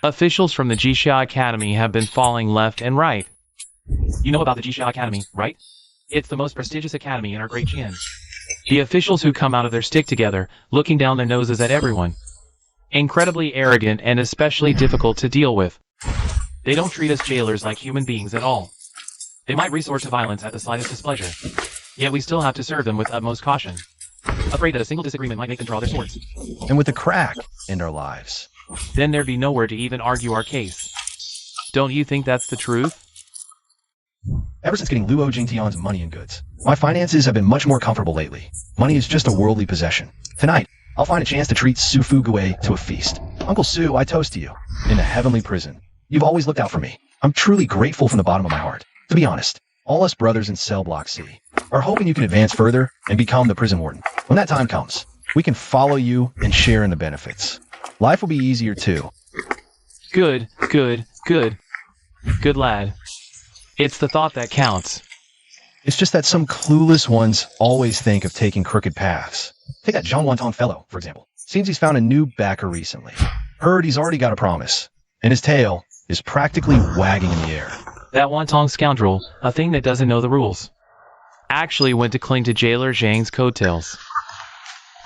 [SPEAKER 2] officials from the Jixia Academy have been falling left and right. You know about the Jixia Academy, right? It's the most prestigious academy in our great Qian. The officials who come out of their stick together, looking down their noses at everyone. Incredibly arrogant and especially difficult to deal with. They don't treat us jailers like human beings at all. They might resort to violence at the slightest displeasure. Yet we still have to serve them with utmost caution, afraid that a single disagreement might make them draw their swords.
[SPEAKER 1] And with the crack in our lives,
[SPEAKER 2] Then there'd be nowhere to even argue our case. Don't you think that's the truth?
[SPEAKER 1] ever since getting Luo Jingtian's money and goods, my finances have been much more comfortable lately. Money is just a worldly possession. Tonight, I'll find a chance to treat Su Fugue to a feast. Uncle Su, I toast to you. In the heavenly prison, you've always looked out for me. I'm truly grateful from the bottom of my heart. To be honest, all us brothers in Cell Block C are hoping you can advance further and become the prison warden. When that time comes, we can follow you and share in the benefits. Life will be easier too.
[SPEAKER 2] Good, good, good. Good lad. It's the thought that counts.
[SPEAKER 1] It's just that some clueless ones always think of taking crooked paths. Take that Jean Wantong fellow, for example. Seems he's found a new backer recently. Heard he's already got a promise, and his tail is practically wagging in the air.
[SPEAKER 2] That Wantong scoundrel, a thing that doesn't know the rules, actually went to cling to Jailer Zhang's coattails.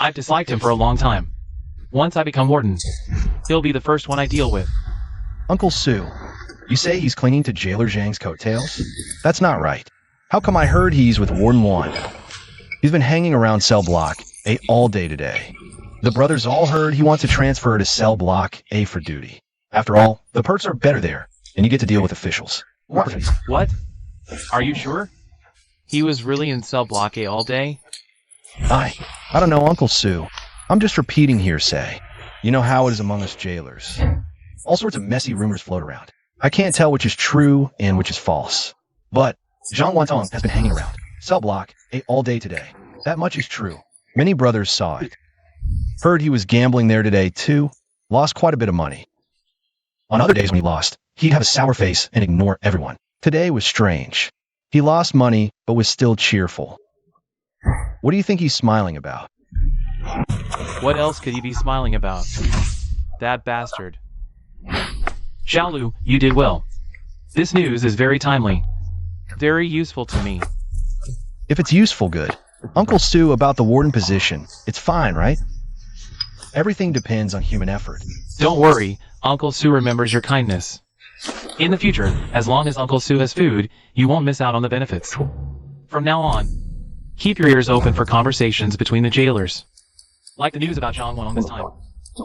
[SPEAKER 2] I've disliked him for a long time. Once I become warden, he'll be the first one I deal with.
[SPEAKER 1] Uncle Sue, you say he's clinging to Jailer Zhang's coattails? That's not right. How come I heard he's with Warden Wan? He's been hanging around cell block A all day today. The brothers all heard he wants to transfer to cell block A for duty. After all, the perks are better there, and you get to deal with officials.
[SPEAKER 2] What? Are you sure? He was really in cell block A all day?
[SPEAKER 1] I don't know, Uncle Sue. I'm just repeating hearsay. You know how it is among us jailers. All sorts of messy rumors float around. I can't tell which is true and which is false. But Jean Wantong has been hanging around cell block A all day today. That much is true. Many brothers saw it. Heard he was gambling there today too. Lost quite a bit of money. On other days when he lost, he'd have a sour face and ignore everyone. Today was strange. He lost money, but was still cheerful. What do you think he's smiling about?
[SPEAKER 2] What else could he be smiling about? That bastard. Xiaolu, you did well. This news is very timely. Very useful to me.
[SPEAKER 1] If it's useful, good. Uncle Sue, about the warden position, it's fine, right? Everything depends on human effort.
[SPEAKER 2] Don't worry, Uncle Sue remembers your kindness. In the future, as long as Uncle Sue has food, you won't miss out on the benefits. From now on, keep your ears open for conversations between the jailers. Like the news about Zhang Wan this time.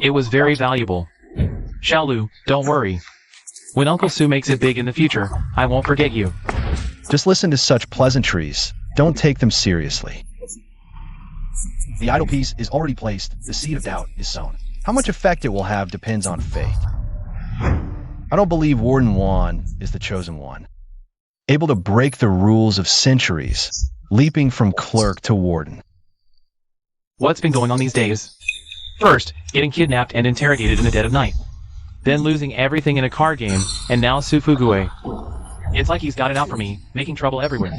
[SPEAKER 2] It was very valuable. Xiaolu, don't worry. When Uncle Sue makes it big in the future, I won't forget you.
[SPEAKER 1] Just listen to such pleasantries. Don't take them seriously. The idol piece is already placed. The seed of doubt is sown. How much effect it will have depends on fate. I don't believe Warden Wan is the chosen one. Able to break the rules of centuries, leaping from clerk to warden.
[SPEAKER 2] What's been going on these days? First, getting kidnapped and interrogated in the dead of night. Then losing everything in a card game, and now Sufugue. It's like he's got it out for me, making trouble everywhere.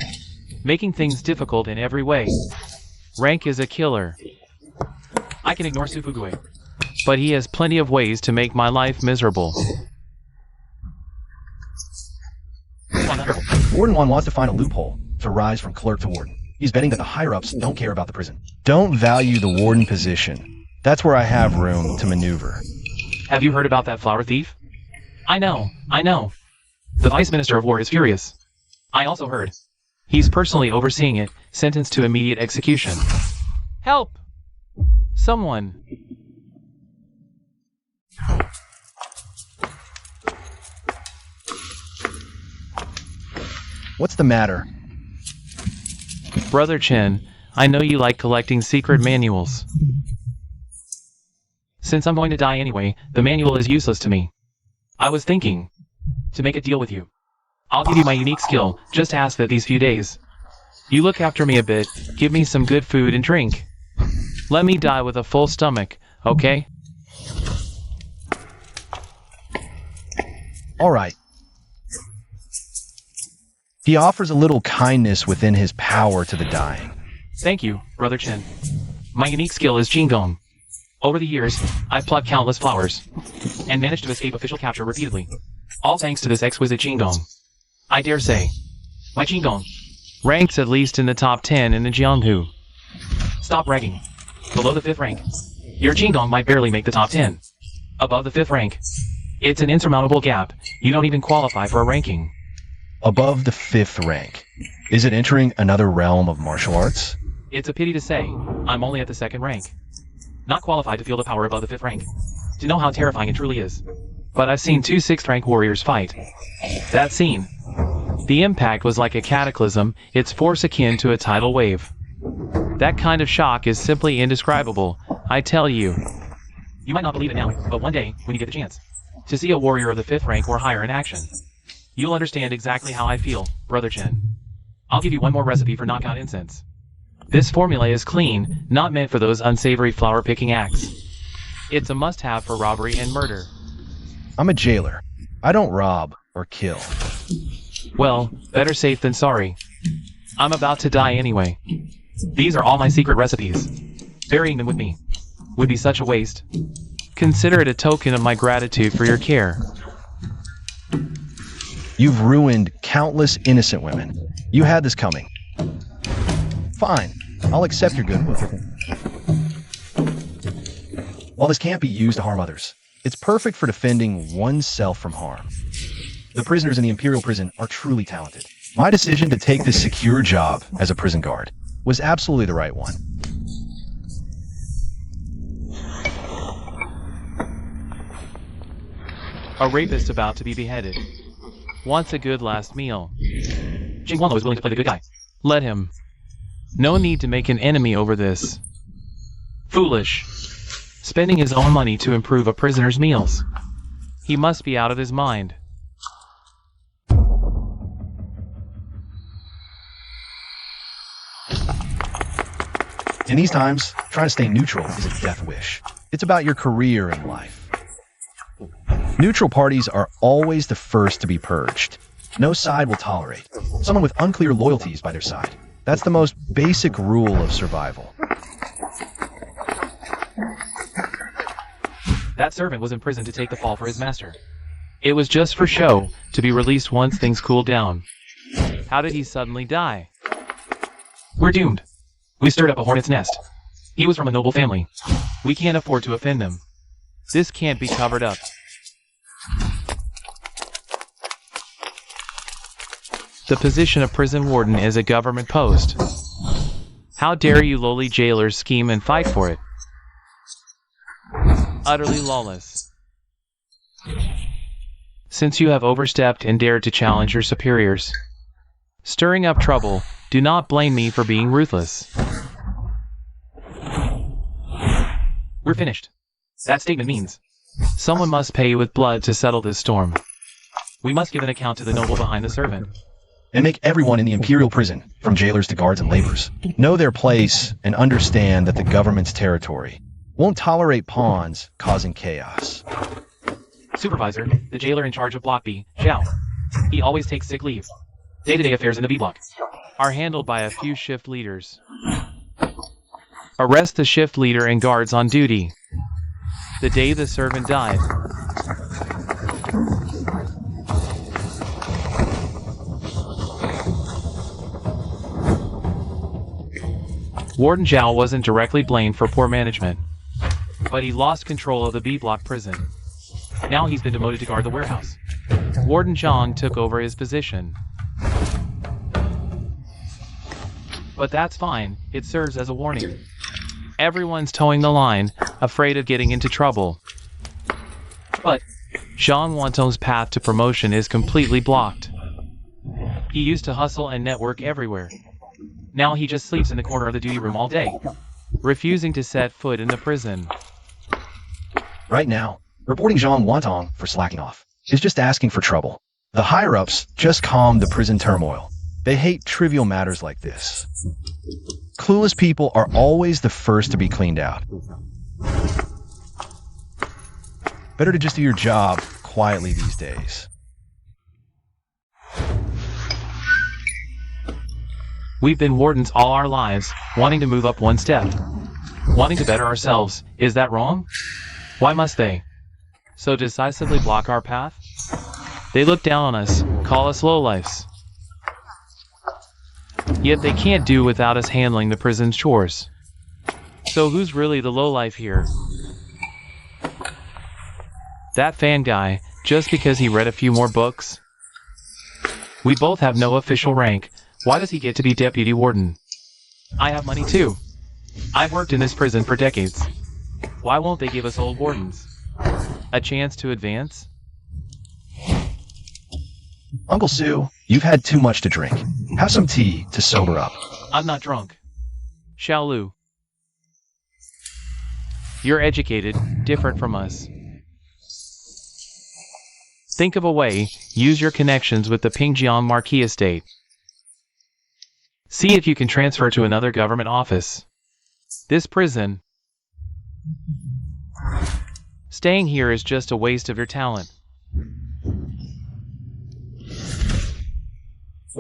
[SPEAKER 2] Making things difficult in every way. Rank is a killer. I can ignore Sufugue, but he has plenty of ways to make my life miserable.
[SPEAKER 1] Warden Wan wants to find a loophole to rise from clerk to warden. He's betting that the higher-ups don't care about the prison. Don't value the warden position. That's where I have room to maneuver.
[SPEAKER 2] Have you heard about that flower thief? I know. The Vice Minister of War is furious. I also heard. He's personally overseeing it, sentenced to immediate execution. Help! Someone.
[SPEAKER 1] What's the matter?
[SPEAKER 2] Brother Chen, I know you like collecting secret manuals. Since I'm going to die anyway, the manual is useless to me. I was thinking to make a deal with you. I'll give you my unique skill, just ask that these few days. You look after me a bit, give me some good food and drink. Let me die with a full stomach, okay?
[SPEAKER 1] All right. He offers a little kindness within his power to the dying.
[SPEAKER 2] Thank you, Brother Chen. My unique skill is Qinggong. Over the years, I've plucked countless flowers, and managed to escape official capture repeatedly. All thanks to this exquisite Qinggong. I dare say, my Qinggong ranks at least in the top 10 in the Jianghu. Stop bragging. Below the 5th rank, your Qinggong might barely make the top 10. Above the 5th rank, it's an insurmountable gap. You don't even qualify for a ranking.
[SPEAKER 1] Above the 5th rank. Is it entering another realm of martial arts?
[SPEAKER 2] It's a pity to say, I'm only at the 2nd rank. Not qualified to feel the power above the 5th rank. To know how terrifying it truly is. But I've seen 2 6th rank warriors fight. That scene. The impact was like a cataclysm, its force akin to a tidal wave. That kind of shock is simply indescribable, I tell you. You might not believe it now, but one day, when you get the chance to see a warrior of the 5th rank or higher in action, you'll understand exactly how I feel, Brother Chen. I'll give you one more recipe for knockout incense. This formula is clean, not meant for those unsavory flower-picking acts. It's a must-have for robbery and murder.
[SPEAKER 1] I'm a jailer. I don't rob or kill.
[SPEAKER 2] Well, better safe than sorry. I'm about to die anyway. These are all my secret recipes. Burying them with me would be such a waste. Consider it a token of my gratitude for your care.
[SPEAKER 1] You've ruined countless innocent women. You had this coming. Fine, I'll accept your goodwill. While this can't be used to harm others, it's perfect for defending oneself from harm. The prisoners in the Imperial prison are truly talented. My decision to take this secure job as a prison guard was absolutely the right one.
[SPEAKER 2] A rapist about to be beheaded. Wants a good last meal. Jingwanlo is willing to play the good guy. Let him. No need to make an enemy over this. Foolish. Spending his own money to improve a prisoner's meals. He must be out of his mind.
[SPEAKER 1] In these times, trying to stay neutral is a death wish. It's about your career in life. Neutral parties are always the first to be purged. No side will tolerate someone with unclear loyalties by their side. That's the most basic rule of survival.
[SPEAKER 2] That servant was imprisoned to take the fall for his master. It was just for show, to be released once things cooled down. How did he suddenly die? We're doomed. We stirred up a hornet's nest. He was from a noble family. We can't afford to offend him. This can't be covered up. The position of prison warden is a government post. How dare you lowly jailers scheme and fight for it? Utterly lawless. Since you have overstepped and dared to challenge your superiors, stirring up trouble, do not blame me for being ruthless. We're finished. That statement means someone must pay with blood to settle this storm. We must give an account to the noble behind the servant.
[SPEAKER 1] And make everyone in the Imperial prison, from jailers to guards and laborers, know their place and understand that the government's territory won't tolerate pawns causing chaos.
[SPEAKER 2] Supervisor, the jailer in charge of Block B, Zhao. He always takes sick leave. Day-to-day affairs in the B block are handled by a few shift leaders. Arrest the shift leader and guards on duty. The day the servant died. Warden Zhao wasn't directly blamed for poor management, but he lost control of the B block prison. Now he's been demoted to guard the warehouse. Warden Zhang took over his position. But that's fine, it serves as a warning. Everyone's towing the line, afraid of getting into trouble. But Zhang Wantong's path to promotion is completely blocked. He used to hustle and network everywhere. Now he just sleeps in the corner of the duty room all day, refusing to set foot in the prison.
[SPEAKER 1] Right now, reporting Zhang Wantong for slacking off is just asking for trouble. The higher-ups just calmed the prison turmoil. They hate trivial matters like this. Clueless people are always the first to be cleaned out. Better to just do your job quietly these days.
[SPEAKER 2] We've been wardens all our lives, wanting to move up one step. Wanting to better ourselves, is that wrong? Why must they so decisively block our path? They look down on us, call us lowlifes. Yet they can't do without us handling the prison's chores. So who's really the lowlife here? That fan guy, just because he read a few more books? We both have no official rank. Why does he get to be deputy warden? I have money too. I've worked in this prison for decades. Why won't they give us old wardens a chance to advance?
[SPEAKER 1] Uncle Sue, you've had too much to drink. Have some tea to sober up.
[SPEAKER 2] I'm not drunk. Xiaolu. You're educated, different from us. Think of a way, use your connections with the Pingjiang Marquis estate. See if you can transfer to another government office. This prison, staying here is just a waste of your talent.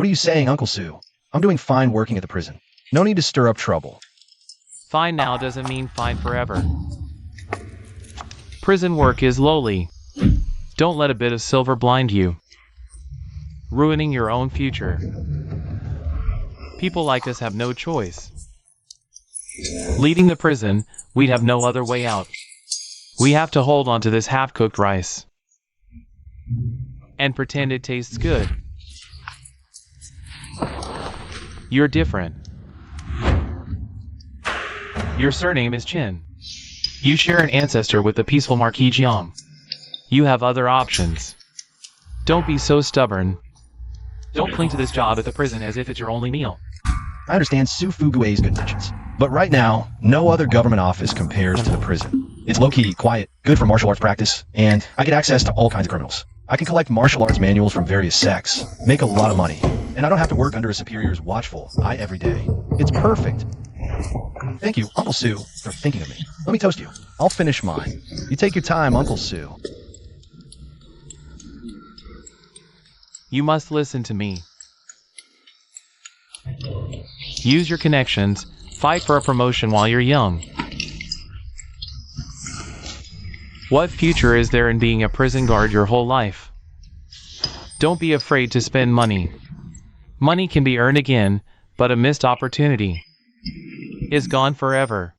[SPEAKER 1] What are you saying, Uncle Sue? I'm doing fine working at the prison. No need to stir up trouble.
[SPEAKER 2] Fine now doesn't mean fine forever. Prison work is lowly. Don't let a bit of silver blind you, ruining your own future. People like us have no choice. Leading the prison, we'd have no other way out. We have to hold on to this half-cooked rice and pretend it tastes good. You're different. Your surname is Chin. You share an ancestor with the peaceful Marquis Jiang. You have other options. Don't be so stubborn. Don't cling to this job at the prison as if it's your only meal.
[SPEAKER 1] I understand Su Fugue's good intentions, but right now, no other government office compares to the prison. It's low-key, quiet, good for martial arts practice, and I get access to all kinds of criminals. I can collect martial arts manuals from various sects, make a lot of money, and I don't have to work under a superior's watchful eye every day. It's perfect. Thank you, Uncle Sue, for thinking of me. Let me toast you. I'll finish mine. You take your time, Uncle Sue.
[SPEAKER 2] You must listen to me. Use your connections. Fight for a promotion while you're young. What future is there in being a prison guard your whole life? Don't be afraid to spend money. Money can be earned again, but a missed opportunity is gone forever.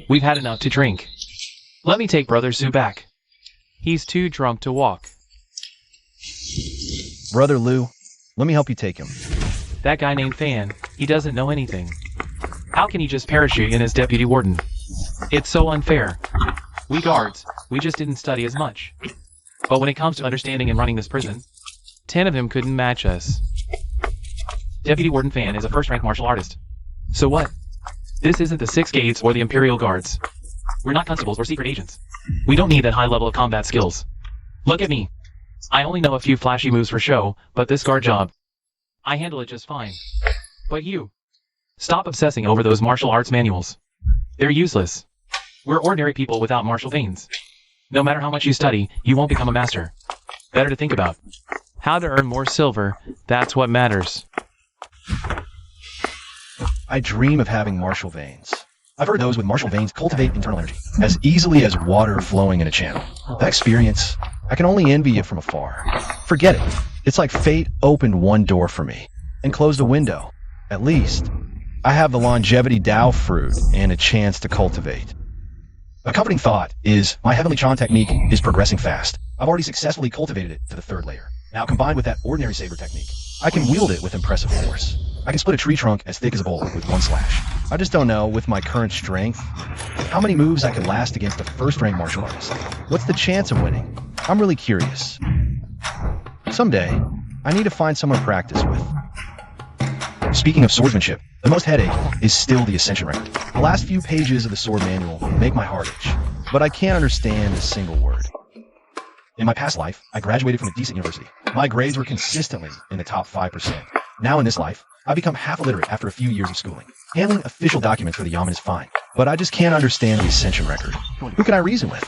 [SPEAKER 2] We've had enough to drink. Let me take Brother Sue back. He's too drunk to walk.
[SPEAKER 1] Brother Lou, let me help you take him.
[SPEAKER 2] That guy named Fan, he doesn't know anything. How can he just parachute in as deputy warden? It's so unfair. We guards, we just didn't study as much. But when it comes to understanding and running this prison, 10 of them couldn't match us. Deputy Warden Fan is a first-rank martial artist. So what? This isn't the Six Gates or the Imperial Guards. We're not constables or secret agents. We don't need that high level of combat skills. Look at me. I only know a few flashy moves for show, but this guard job, I handle it just fine. But you, stop obsessing over those martial arts manuals. They're useless. We're ordinary people without martial veins. No matter how much you study, you won't become a master. Better to think about how to earn more silver. That's what matters.
[SPEAKER 1] I dream of having martial veins. I've heard those with martial veins cultivate internal energy as easily as water flowing in a channel. That experience, I can only envy it from afar. Forget it. It's like fate opened one door for me and closed a window. At least, I have the longevity Dao fruit and a chance to cultivate. A comforting thought is my Heavenly Chan technique is progressing fast. I've already successfully cultivated it to the 3rd layer. Now combined with that ordinary saber technique, I can wield it with impressive force. I can split a tree trunk as thick as a bowl with one slash. I just don't know, with my current strength, how many moves I could last against a first-rank martial artist. What's the chance of winning? I'm really curious. Someday, I need to find someone to practice with. Speaking of swordsmanship, the most headache is still the Ascension record. The last few pages of the sword manual make my heart itch, but I can't understand a single word. In my past life, I graduated from a decent university. My grades were consistently in the top 5%. Now in this life, I've become half illiterate after a few years of schooling. Handling official documents for the Yamen is fine, but I just can't understand the Ascension record. Who can I reason with?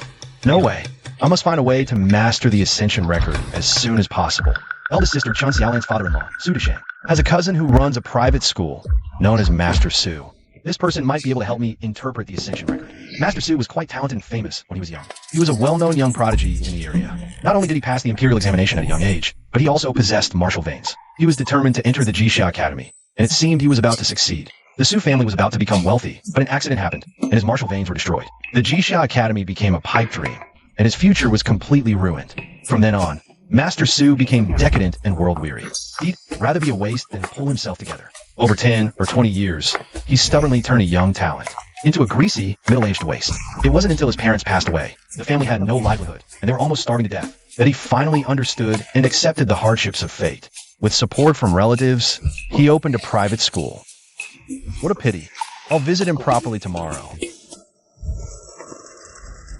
[SPEAKER 1] No way. I must find a way to master the Ascension record as soon as possible. Eldest sister Chun Xiaolan's father-in-law, Su Deshang, has a cousin who runs a private school known as Master Su. This person might be able to help me interpret the Ascension record. Master Su was quite talented and famous when he was young. He was a well-known young prodigy in the area. Not only did he pass the Imperial examination at a young age, but he also possessed martial veins. He was determined to enter the Jixia Academy, and it seemed he was about to succeed. The Su family was about to become wealthy, but an accident happened, and his martial veins were destroyed. The Jixia Academy became a pipe dream, and his future was completely ruined. From then on, Master Su became decadent and world-weary. He'd rather be a waste than pull himself together. Over 10 or 20 years, he stubbornly turned a young talent into a greasy, middle-aged waste. It wasn't until his parents passed away, the family had no livelihood, and they were almost starving to death, that he finally understood and accepted the hardships of fate. With support from relatives, he opened a private school. What a pity. I'll visit him properly tomorrow.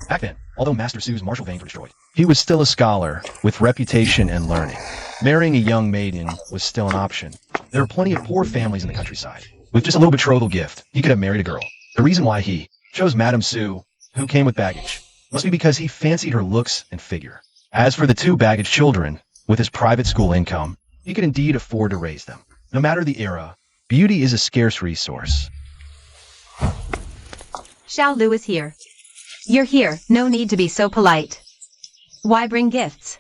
[SPEAKER 1] Back then, although Master Su's martial veins were destroyed, he was still a scholar with reputation and learning. Marrying a young maiden was still an option. There were plenty of poor families in the countryside. With just a little betrothal gift, he could have married a girl. The reason why he chose Madame Su, who came with baggage, must be because he fancied her looks and figure. As for the 2 baggage children, With his private school income, he could indeed afford to raise them. No matter the era, beauty is a scarce resource.
[SPEAKER 3] Xiao Lu is here. You're here, no need to be so polite. Why bring gifts?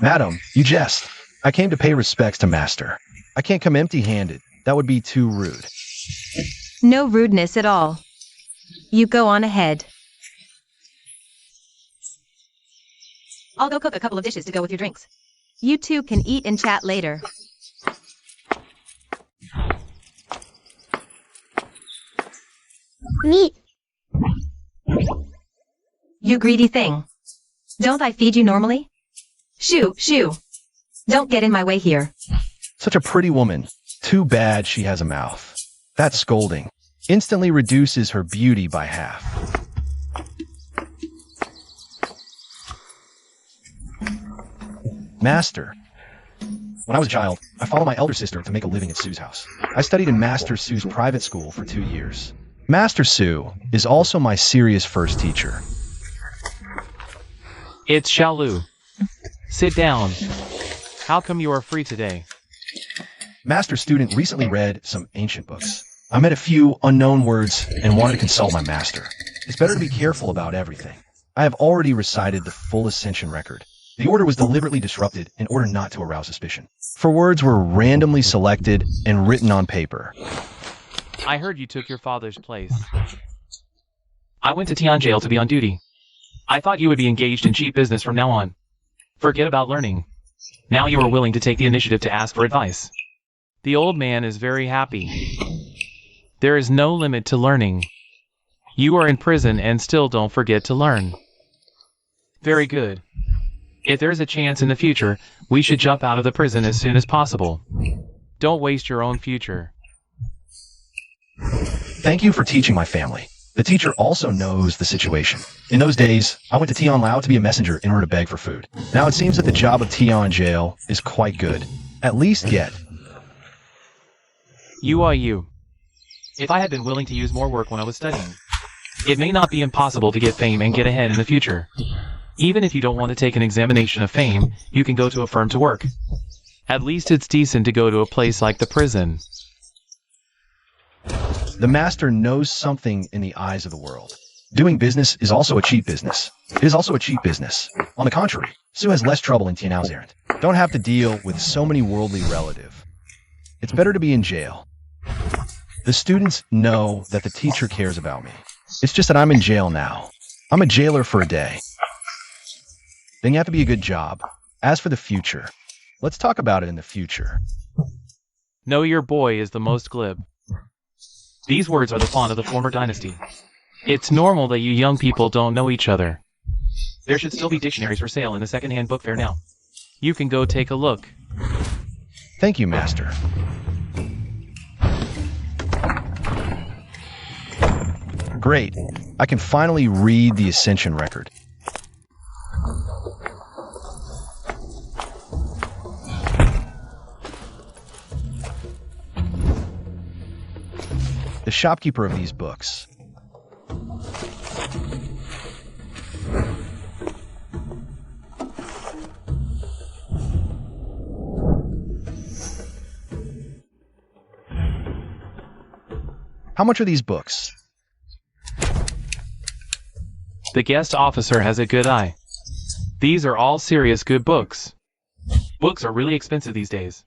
[SPEAKER 1] Madam, you jest. I came to pay respects to master. I can't come empty-handed. That would be too rude.
[SPEAKER 3] No rudeness at all. You go on ahead. I'll go cook a couple of dishes to go with your drinks. You two can eat and chat later.
[SPEAKER 5] Meat.
[SPEAKER 3] You greedy thing. Don't I feed you normally? Shoo, shoo. Don't get in my way here.
[SPEAKER 1] Such a pretty woman. Too bad she has a mouth. That scolding instantly reduces her beauty by half. Master. When I was a child, I followed my elder sister to make a living at Sue's house. I studied in Master Sue's private school for 2 years. Master Sue is also my serious first teacher.
[SPEAKER 2] It's Xiao Lu. Sit down. How come you are free today?
[SPEAKER 1] Master student recently read some ancient books. I met a few unknown words and wanted to consult my master. It's better to be careful about everything. I have already recited the full ascension record. The order was deliberately disrupted in order not to arouse suspicion. For words were randomly selected and written on paper.
[SPEAKER 2] I heard you took your father's place. I went to Tian jail to be on duty. I thought you would be engaged in cheap business from now on. Forget about learning. Now you are willing to take the initiative to ask for advice. The old man is very happy. There is no limit to learning. You are in prison and still don't forget to learn. Very good. If there's a chance in the future, we should jump out of the prison as soon as possible. Don't waste your own future.
[SPEAKER 1] Thank you for teaching my family. The teacher also knows the situation. In those days, I went to Tian Lao to be a messenger in order to beg for food. Now it seems that the job of Tian jail is quite good. At least yet.
[SPEAKER 2] You are you. If I had been willing to use more work when I was studying, it may not be impossible to get fame and get ahead in the future. Even if you don't want to take an examination of fame, you can go to a firm to work. At least it's decent to go to a place like the prison.
[SPEAKER 1] The master knows something in the eyes of the world. Doing business is also a cheap business. It is also a cheap business. On the contrary, Sue has less trouble in Tianao's errand. Don't have to deal with so many worldly relatives. It's better to be in jail. The students know that the teacher cares about me. It's just that I'm in jail now. I'm a jailer for a day. Then you have to be a good job. As for the future, let's talk about it in the future.
[SPEAKER 2] Know your boy is the most glib. These words are the font of the former dynasty. It's normal that you young people don't know each other. There should still be dictionaries for sale in the second-hand book fair now. You can go take a look.
[SPEAKER 1] Thank you, Master. Great. I can finally read the Ascension record. The shopkeeper of these books. How much are these books?
[SPEAKER 2] The guest officer has a good eye. These are all serious good books. Books are really expensive these days.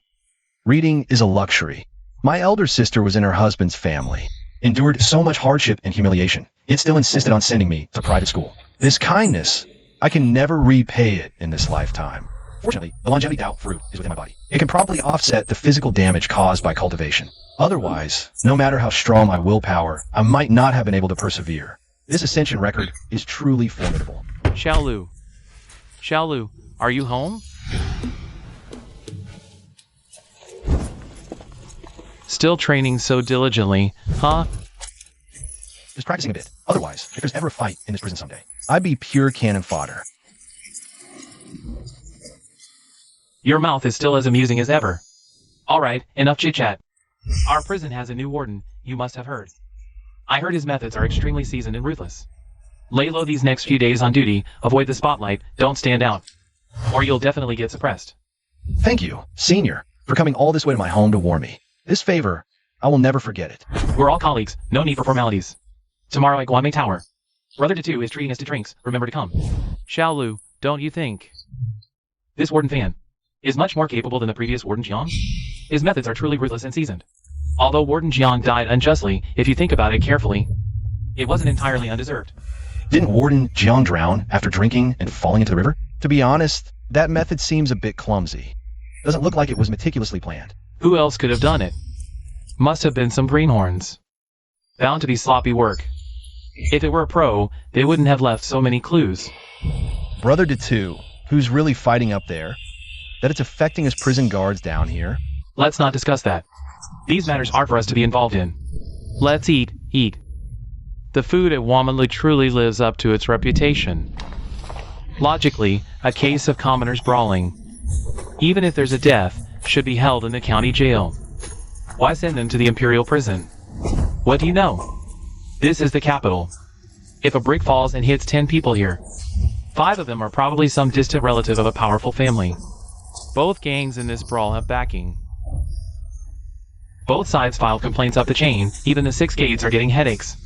[SPEAKER 1] Reading is a luxury. My elder sister was in her husband's family, endured so much hardship and humiliation, yet still insisted on sending me to private school. This kindness, I can never repay it in this lifetime. Fortunately, the longevity doubt fruit is within my body. It can promptly offset the physical damage caused by cultivation. Otherwise, no matter how strong my willpower, I might not have been able to persevere. This ascension record is truly formidable.
[SPEAKER 2] Xiao Lu. Xiao Lu, are you home? Still training so diligently, huh?
[SPEAKER 1] Just practicing a bit. Otherwise, if there's ever a fight in this prison someday, I'd be pure cannon fodder.
[SPEAKER 2] Your mouth is still as amusing as ever. Alright, enough chit-chat. Our prison has a new warden, you must have heard. I heard his methods are extremely seasoned and ruthless. Lay low these next few days on duty, avoid the spotlight, don't stand out. Or you'll definitely get suppressed.
[SPEAKER 1] Thank you, Senior, for coming all this way to my home to warn me. This favor, I will never forget it.
[SPEAKER 2] We're all colleagues. No need for formalities. Tomorrow at Guanmei Tower. Brother Tatu is treating us to drinks. Remember to come. Xiaolu, don't you think? This Warden Fan is much more capable than the previous Warden Jiang. His methods are truly ruthless and seasoned. Although Warden Jiang died unjustly, if you think about it carefully, it wasn't entirely undeserved.
[SPEAKER 1] Didn't Warden Jiang drown after drinking and falling into the river? To be honest, that method seems a bit clumsy. Doesn't look like it was meticulously planned.
[SPEAKER 2] Who else could have done it? Must have been some greenhorns. Bound to be sloppy work. If it were a pro, they wouldn't have left so many clues.
[SPEAKER 1] Brother Tatu, who's really fighting up there? That it's affecting his prison guards down here?
[SPEAKER 2] Let's not discuss that. These matters are for us to be involved in. Let's eat. The food at Wamanlu truly lives up to its reputation. Logically, a case of commoners brawling, even if there's a death, should be held in the county jail. Why send them to the imperial prison? What do you know? This is the capital. If a brick falls and hits 10 people here, 5 of them are probably some distant relative of a powerful family. Both gangs in this brawl have backing. Both sides filed complaints up the chain, even the 6 gates are getting headaches.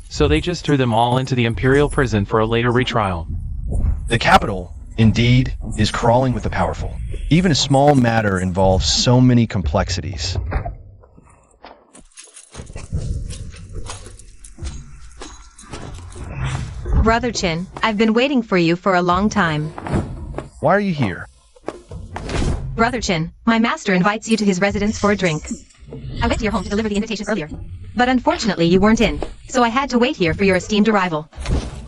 [SPEAKER 2] So they just threw them all into the imperial prison for a later retrial.
[SPEAKER 1] The capital, indeed, is crawling with the powerful. Even a small matter involves so many complexities.
[SPEAKER 3] Brother Chin, I've been waiting for you for a long time.
[SPEAKER 1] Why are you here?
[SPEAKER 3] Brother Chin, my master invites you to his residence for a drink. I went to your home to deliver the invitation earlier, but unfortunately you weren't in, so I had to wait here for your esteemed arrival.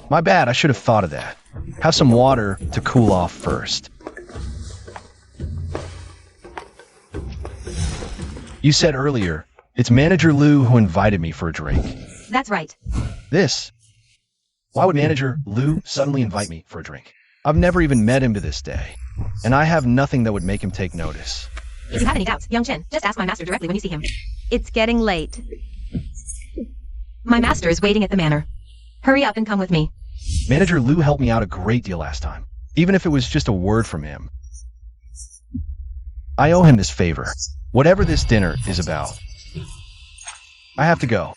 [SPEAKER 1] My bad, I should have thought of that. Have some water to cool off first. You said earlier, it's Manager Liu who invited me for a drink.
[SPEAKER 3] That's right.
[SPEAKER 1] This? Why would Manager Liu suddenly invite me for a drink? I've never even met him to this day, and I have nothing that would make him take notice.
[SPEAKER 3] If you have any doubts, young Chen, just ask my master directly when you see him. It's getting late. My master is waiting at the manor. Hurry up and come with me.
[SPEAKER 1] Manager Liu helped me out a great deal last time, even if it was just a word from him. I owe him this favor, whatever this dinner is about. I have to go.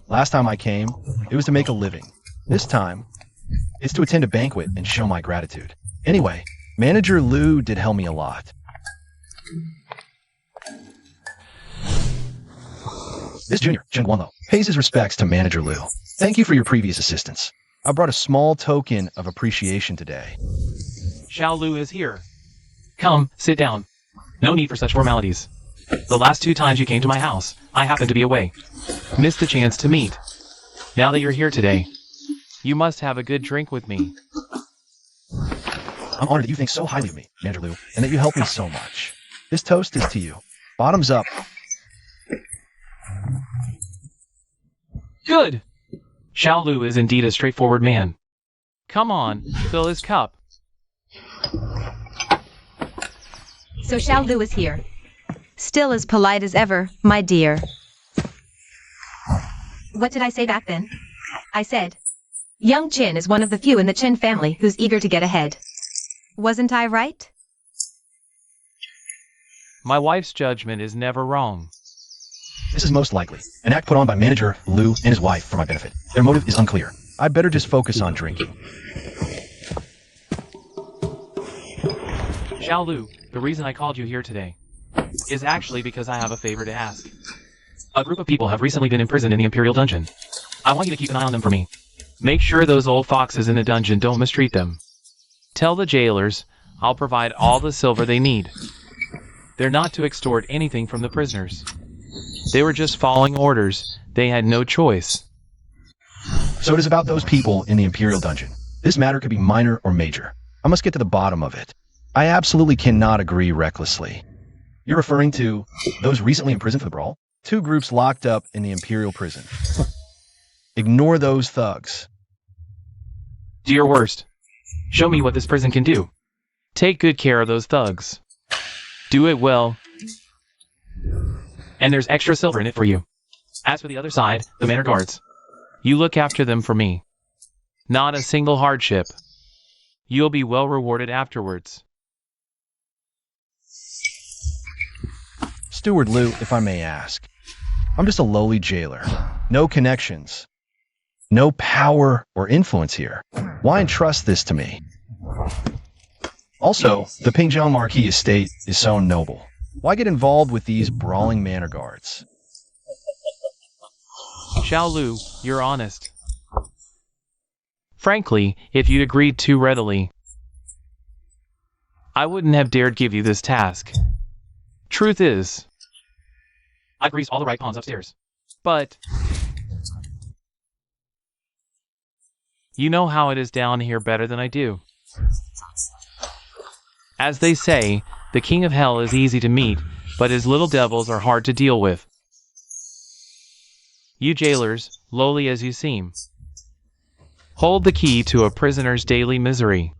[SPEAKER 1] Last time I came, it was to make a living. This time, it's to attend a banquet and show my gratitude. Anyway, Manager Liu did help me a lot. This junior, Chen Guanlo, pays his respects to Manager Liu. Thank you for your previous assistance. I brought a small token of appreciation today.
[SPEAKER 2] Xiaolu is here. Come, sit down. No need for such formalities. The last 2 times you came to my house, I happened to be away. Missed the chance to meet. Now that you're here today, you must have a good drink with me.
[SPEAKER 1] I'm honored that you think so highly of me, Manager Liu, and that you helped me so much. This toast is to you. Bottoms up.
[SPEAKER 2] Good! Xiaolu is indeed a straightforward man. Come on, fill his cup.
[SPEAKER 3] So Xiao Lu is here. Still as polite as ever, my dear. What did I say back then? I said, young Chin is one of the few in the Chin family who's eager to get ahead. Wasn't I right?
[SPEAKER 2] My wife's judgment is never wrong.
[SPEAKER 1] This is most likely an act put on by Manager Liu and his wife for my benefit. Their motive is unclear. I'd better just focus on drinking.
[SPEAKER 2] Xiaolu, the reason I called you here today is actually because I have a favor to ask. A group of people have recently been imprisoned in the Imperial Dungeon. I want you to keep an eye on them for me. Make sure those old foxes in the dungeon don't mistreat them. Tell the jailers I'll provide all the silver they need. They're not to extort anything from the prisoners. They were just following orders. They had no choice.
[SPEAKER 1] So it is about those people in the Imperial Dungeon. This matter could be minor or major. I must get to the bottom of it. I absolutely cannot agree recklessly. You're referring to those recently imprisoned for the brawl? 2 groups locked up in the Imperial prison. Ignore those thugs.
[SPEAKER 2] Do your worst. Show me what this prison can do. Take good care of those thugs. Do it well. And there's extra silver in it for you. As for the other side, the manor guards. You look after them for me. Not a single hardship. You'll be well rewarded afterwards.
[SPEAKER 1] Steward Liu, if I may ask. I'm just a lowly jailer. No connections. No power or influence here. Why entrust this to me? Also, the Pingjiang Marquis estate is so noble. Why get involved with these brawling manor guards?
[SPEAKER 2] Xiao Lu, you're honest. Frankly, if you'd agreed too readily, I wouldn't have dared give you this task. Truth is, I've greased all the right pawns upstairs. But you know how it is down here better than I do. As they say, the king of hell is easy to meet, but his little devils are hard to deal with. You jailers, lowly as you seem, hold the key to a prisoner's daily misery.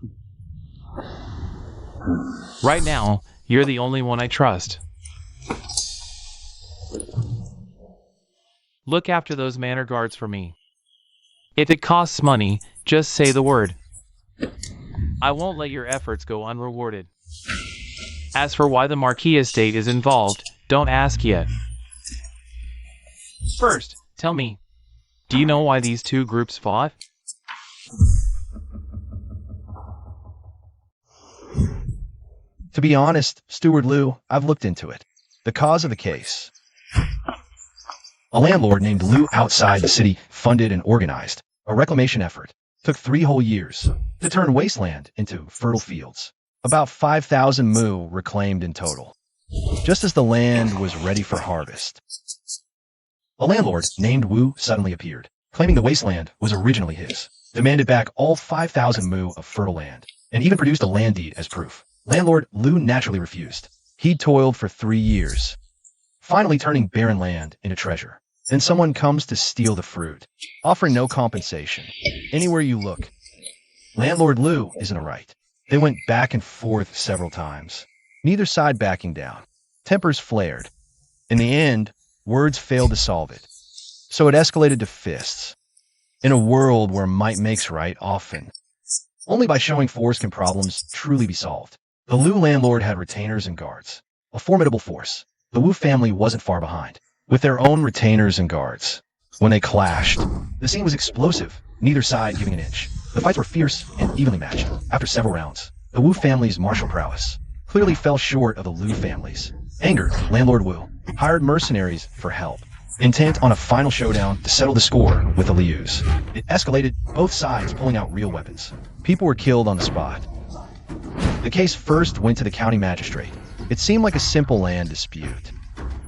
[SPEAKER 2] Right now, you're the only one I trust. Look after those manor guards for me. If it costs money, just say the word. I won't let your efforts go unrewarded. As for why the Marquis estate is involved, don't ask yet. First, tell me, do you know why these two groups fought?
[SPEAKER 1] To be honest, Steward Liu, I've looked into it. The cause of the case. A landlord named Liu outside the city funded and organized a reclamation effort. Took 3 whole years to turn wasteland into fertile fields. About 5,000 mu reclaimed in total, just as the land was ready for harvest. A landlord named Wu suddenly appeared, claiming the wasteland was originally his, demanded back all 5,000 mu of fertile land, and even produced a land deed as proof. Landlord Liu naturally refused. He toiled for 3 years, finally turning barren land into treasure. Then someone comes to steal the fruit, offering no compensation. Anywhere you look, Landlord Liu isn't right. They went back and forth several times, neither side backing down. Tempers flared. In the end, words failed to solve it, so it escalated to fists. In a world where might makes right often, only by showing force can problems truly be solved. The Liu landlord had retainers and guards, a formidable force. The Wu family wasn't far behind, with their own retainers and guards. When they clashed, the scene was explosive, neither side giving an inch. The fights were fierce and evenly matched. After several rounds, the Wu family's martial prowess clearly fell short of the Liu family's. Angered, Landlord Wu hired mercenaries for help, intent on a final showdown to settle the score with the Lius. It escalated, both sides pulling out real weapons. People were killed on the spot. The case first went to the county magistrate. It seemed like a simple land dispute,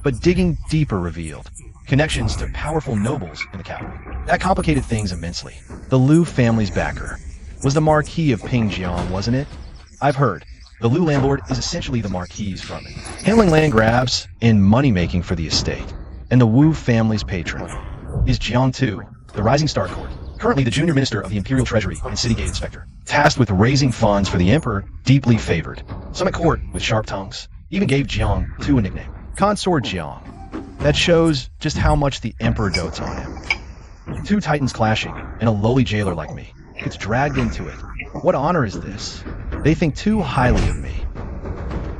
[SPEAKER 1] but digging deeper revealed connections to powerful nobles in the capital. That complicated things immensely. The Liu family's backer was the Marquis of Pingjiang, wasn't it? I've heard. The Liu landlord is essentially the Marquis' frontman, handling land grabs and money-making for the estate. And the Wu family's patron is Jiang Tu, the rising star court, currently the junior minister of the Imperial Treasury and City Gate Inspector, tasked with raising funds for the emperor, deeply favored. Some at court, with sharp tongues, even gave Jiang Tu a nickname, Consort Jiang. That shows just how much the emperor dotes on him. 2 titans clashing, and a lowly jailer like me gets dragged into it. What honor is this? They think too highly of me.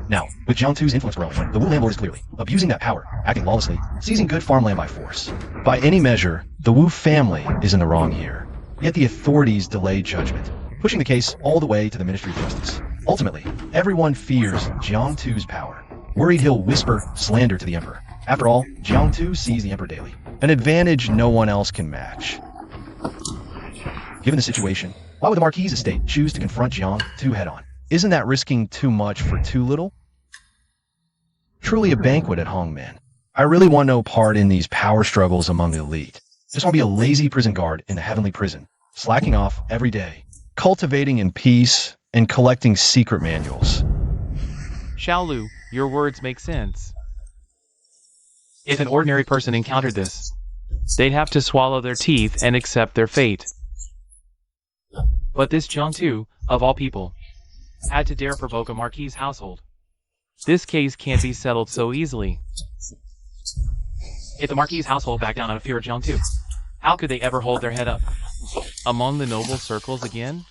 [SPEAKER 1] Now, with Jiang Tu's influence growing, the Wu landlord is clearly abusing that power, acting lawlessly, seizing good farmland by force. By any measure, the Wu family is in the wrong here. Yet the authorities delay judgment, pushing the case all the way to the Ministry of Justice. Ultimately, everyone fears Jiang Tu's power, worried he'll whisper slander to the emperor. After all, Jiang Tu sees the emperor daily, an advantage no one else can match. Given the situation, why would the Marquis' estate choose to confront Jiang Tu head-on? Isn't that risking too much for too little? Truly a banquet at Hongmen. I really want no part in these power struggles among the elite. Just want to be a lazy prison guard in the heavenly prison, slacking off every day, cultivating in peace, and collecting secret manuals.
[SPEAKER 2] Xiaolu, your words make sense. If an ordinary person encountered this, they'd have to swallow their teeth and accept their fate. But this Jiang Tu, of all people, had to dare provoke a Marquis' household. This case can't be settled so easily. If the Marquis' household backed down out of fear of Jiang Tu, How could they ever hold their head up? Among the noble circles again?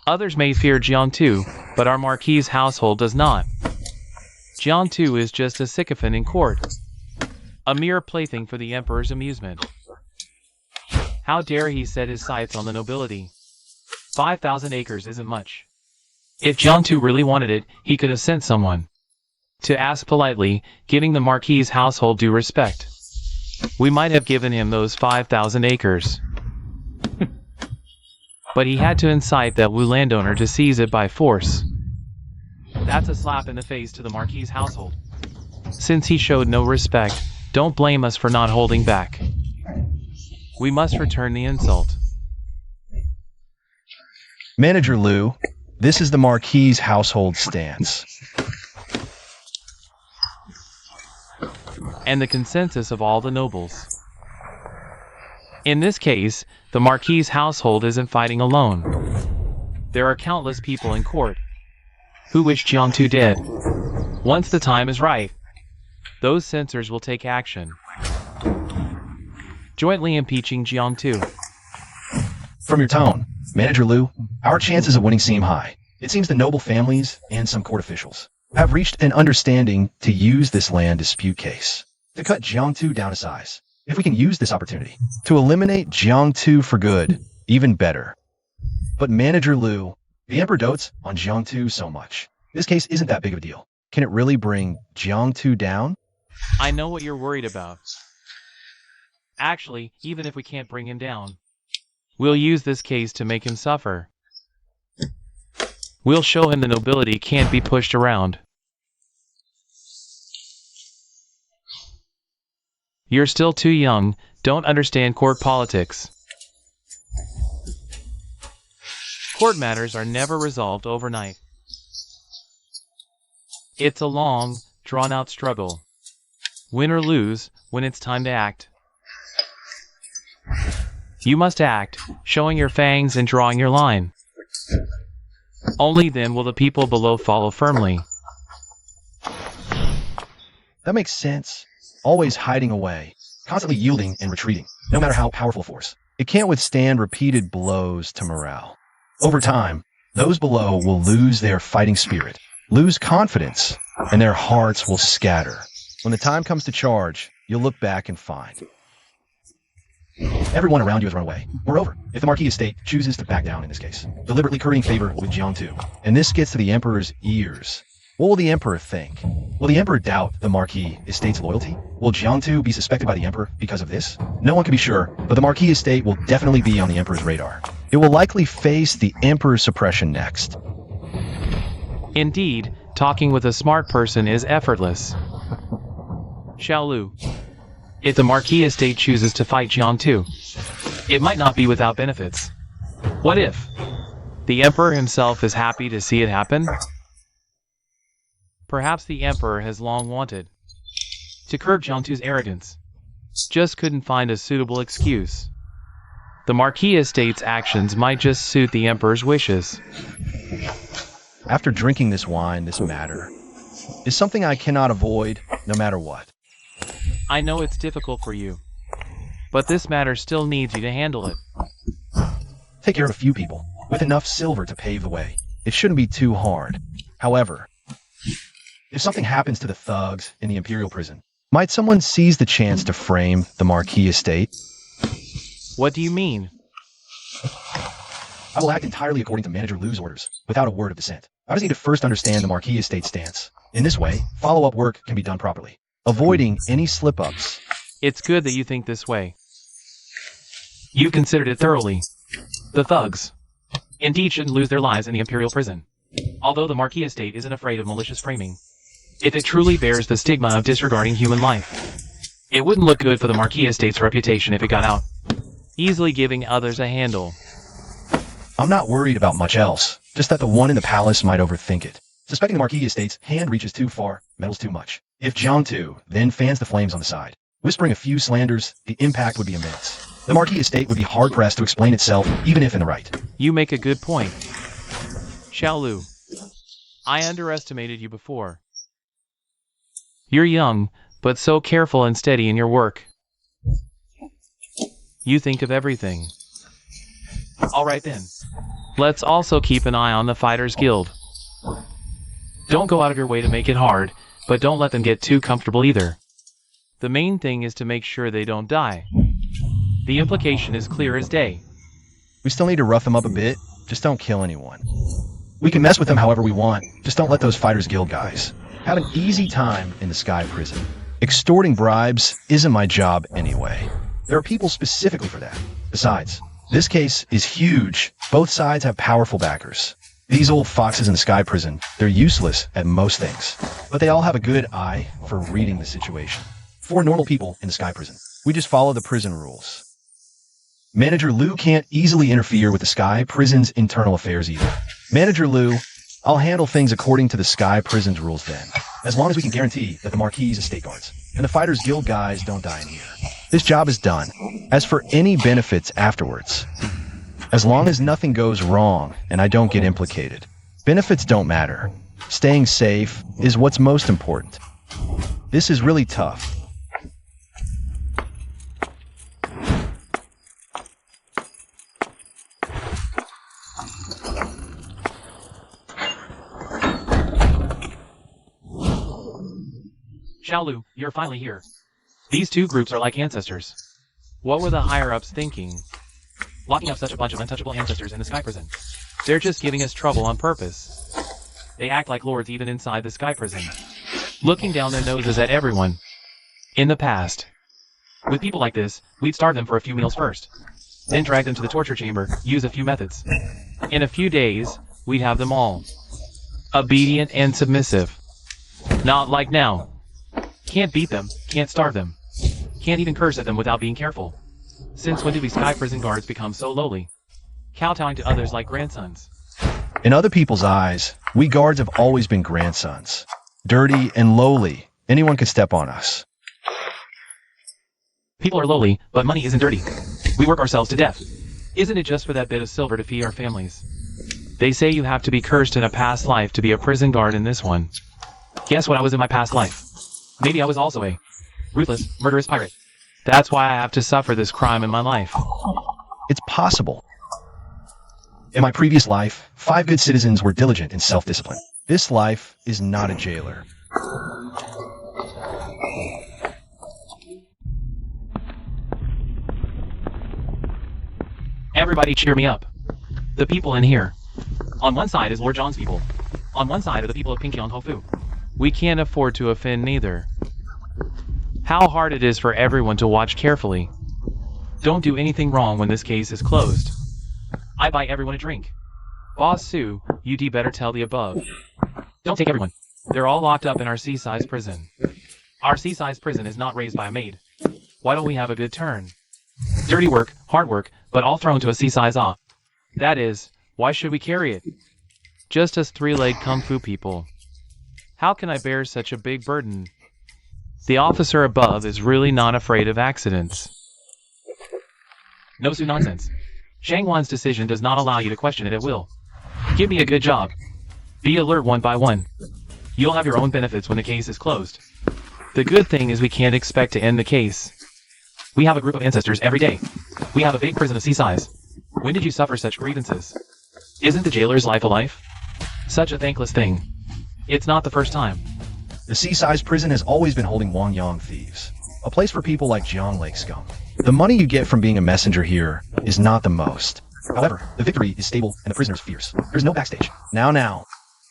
[SPEAKER 2] Others may fear Jiangtu, but our Marquis's household does not. Jiangtu is just a sycophant in court, a mere plaything for the emperor's amusement. How dare he set his sights on the nobility? 5,000 acres isn't much. If Jiangtu really wanted it, he could have sent someone to ask politely, giving the Marquis's household due respect. We might have given him those 5,000 acres. But he had to incite that Wu landowner to seize it by force. That's a slap in the face to the Marquis's household. Since he showed no respect, don't blame us for not holding back. We must return the insult.
[SPEAKER 1] Manager Liu, this is the Marquis's household stance.
[SPEAKER 2] And the consensus of all the nobles. In this case, the Marquis's household isn't fighting alone. There are countless people in court who wish Jiangtu dead. Once the time is right, those censors will take action, jointly impeaching Jiangtu.
[SPEAKER 1] From your tone, Manager Liu, our chances of winning seem high. It seems the noble families and some court officials have reached an understanding to use this land dispute case to cut Jiangtu down a size. If we can use this opportunity to eliminate Jiangtu for good, even better. But Manager Liu, the Emperor dotes on Jiangtu so much. This case isn't that big of a deal. Can it really bring Jiangtu down?
[SPEAKER 2] I know what you're worried about. Actually, even if we can't bring him down, we'll use this case to make him suffer. We'll show him the nobility can't be pushed around. You're still too young, don't understand court politics. Court matters are never resolved overnight. It's a long, drawn-out struggle. Win or lose, when it's time to act. You must act, showing your fangs and drawing your line. Only then will the people below follow firmly.
[SPEAKER 1] That makes sense. Always hiding away, constantly yielding and retreating, no matter how powerful force. It can't withstand repeated blows to morale. Over time, those below will lose their fighting spirit, lose confidence, and their hearts will scatter. When the time comes to charge, you'll look back and find everyone around you has run away. Moreover, if the Marquis estate chooses to back down in this case, deliberately currying favor with Jiangtu, and this gets to the Emperor's ears, what will the Emperor think? Will the Emperor doubt the Marquis estate's loyalty? Will Jiangtu be suspected by the Emperor because of this? No one can be sure, but the Marquis estate will definitely be on the Emperor's radar. It will likely face the Emperor's suppression next.
[SPEAKER 2] Indeed, talking with a smart person is effortless. Xiaolu, if the Marquis estate chooses to fight Jiangtu, it might not be without benefits. What if the Emperor himself is happy to see it happen? Perhaps the Emperor has long wanted to curb Jiangtu's arrogance, just couldn't find a suitable excuse. The Marquis estate's actions might just suit the Emperor's wishes.
[SPEAKER 1] After drinking this wine, this matter is something I cannot avoid, no matter what.
[SPEAKER 2] I know it's difficult for you, but this matter still needs you to handle it.
[SPEAKER 1] Take care of a few people, with enough silver to pave the way. It shouldn't be too hard. However, if something happens to the thugs in the Imperial prison, might someone seize the chance to frame the Marquis estate?
[SPEAKER 2] What do you mean?
[SPEAKER 1] I will act entirely according to Manager Liu's orders, without a word of dissent. I just need to first understand the Marquis estate's stance. In this way, follow-up work can be done properly, avoiding any slip-ups.
[SPEAKER 2] It's good that you think this way. You considered it thoroughly. The thugs, indeed, shouldn't lose their lives in the Imperial prison. Although the Marquis estate isn't afraid of malicious framing, if it truly bears the stigma of disregarding human life, it wouldn't look good for the Marquis estate's reputation if it got out, easily giving others a handle.
[SPEAKER 1] I'm not worried about much else, just that the one in the palace might overthink it. Suspecting the Marquis estate's hand reaches too far, meddles too much. If Jiangtu then fans the flames on the side, whispering a few slanders, the impact would be immense. The Marquis estate would be hard-pressed to explain itself, even if in the right.
[SPEAKER 2] You make a good point. Xiaolu, I underestimated you before. You're young, but so careful and steady in your work. You think of everything. Alright then. Let's also keep an eye on the Fighters Guild. Don't go out of your way to make it hard, but don't let them get too comfortable either. The main thing is to make sure they don't die. The implication is clear as day.
[SPEAKER 1] We still need to rough them up a bit, just don't kill anyone. We can mess with them however we want, just don't let those Fighters Guild guys have an easy time in the Sky Prison. Extorting bribes isn't my job anyway. There are people specifically for that. Besides, this case is huge. Both sides have powerful backers. These old foxes in the Sky Prison, they're useless at most things, but they all have a good eye for reading the situation. 4 normal people in the Sky Prison. We just follow the prison rules. Manager Lou can't easily interfere with the Sky Prison's internal affairs either. Manager Lou, I'll handle things according to the Sky Prison's rules then, as long as we can guarantee that the Marquis estate guards and the Fighters Guild guys don't die in here. This job is done. As for any benefits afterwards, as long as nothing goes wrong and I don't get implicated, benefits don't matter. Staying safe is what's most important. This is really tough.
[SPEAKER 2] Xiaolu, you're finally here. These 2 groups are like ancestors. What were the higher-ups thinking? Locking up such a bunch of untouchable ancestors in the Sky Prison. They're just giving us trouble on purpose. They act like lords even inside the Sky Prison, looking down their noses at everyone. In the past, with people like this, we'd starve them for a few meals first, then drag them to the torture chamber, use a few methods. In a few days, we'd have them all obedient and submissive. Not like now. Can't beat them, can't starve them, can't even curse at them without being careful. Since when did we Sky Prison guards become so lowly? Kowtowing to others like grandsons.
[SPEAKER 1] In other people's eyes, we guards have always been grandsons. Dirty and lowly. Anyone could step on us.
[SPEAKER 2] People are lowly, but money isn't dirty. We work ourselves to death. Isn't it just for that bit of silver to feed our families? They say you have to be cursed in a past life to be a prison guard in this one. Guess what I was in my past life? Maybe I was also a ruthless, murderous pirate. That's why I have to suffer this crime in my life.
[SPEAKER 1] It's possible. In my previous life, 5 good citizens were diligent in self-discipline. This life is not a jailer.
[SPEAKER 2] Everybody cheer me up. The people in here. On one side is Lord John's people. On one side are the people of Pinkyong Hofu. We can't afford to offend neither. How hard it is for everyone to watch carefully. Don't do anything wrong when this case is closed. I buy everyone a drink. Boss Sue, you'd better tell the above. Don't take everyone. They're all locked up in our C-size prison. Our C-size prison is not raised by a maid. Why don't we have a good turn? Dirty work, hard work, but all thrown to a C-size off. That is, why should we carry it? Just us 3-legged kung fu people. How can I bear such a big burden? The officer above is really not afraid of accidents. No Sue nonsense. Shang Wan's decision does not allow you to question it at will. Give me a good job. Be alert one by one. You'll have your own benefits when the case is closed. The good thing is we can't expect to end the case. We have a group of ancestors every day. We have a big prison of C-size. When did you suffer such grievances? Isn't the jailer's life a life? Such a thankless thing. It's not the first time.
[SPEAKER 1] The C-size prison has always been holding Wangyang thieves. A place for people like Jiang Lake scum. The money you get from being a messenger here is not the most. However, the victory is stable and the prisoner's fierce. There's no backstage. Now.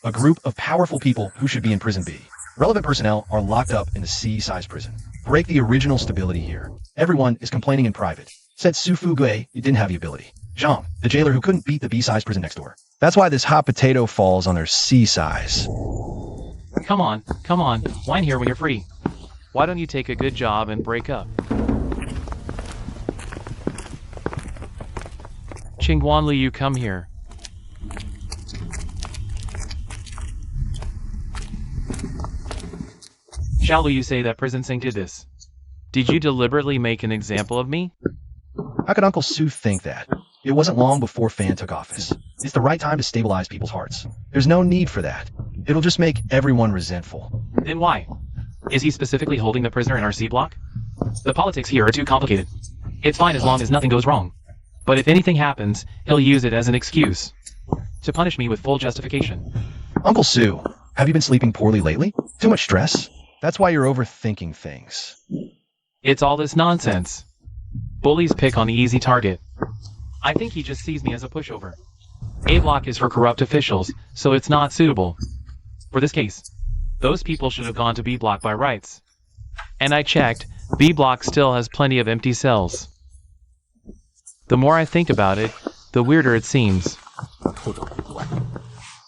[SPEAKER 1] A group of powerful people who should be in prison B. Relevant personnel are locked up in the C-size prison. Break the original stability here. Everyone is complaining in private. Said Su Fu Gui, you didn't have the ability. Zhang, the jailer who couldn't beat the B-size prison next door. That's why this hot potato falls on their C-size.
[SPEAKER 2] Come on, whine here when you're free. Why don't you take a good job and break up? Qingguanli, you come here. Xiaolu, you say that Prison Sing did this. Did you deliberately make an example of me?
[SPEAKER 1] How could Uncle Su think that? It wasn't long before Fan took office. It's the right time to stabilize people's hearts. There's no need for that. It'll just make everyone resentful.
[SPEAKER 2] Then why? Is he specifically holding the prisoner in our C block? The politics here are too complicated. It's fine as long as nothing goes wrong. But if anything happens, he'll use it as an excuse to punish me with full justification.
[SPEAKER 1] Uncle Sue, have you been sleeping poorly lately? Too much stress? That's why you're overthinking things.
[SPEAKER 2] It's all this nonsense. Bullies pick on the easy target. I think he just sees me as a pushover. A block is for corrupt officials, so it's not suitable. For this case, those people should have gone to B block by rights. And I checked, B block still has plenty of empty cells. The more I think about it, the weirder it seems.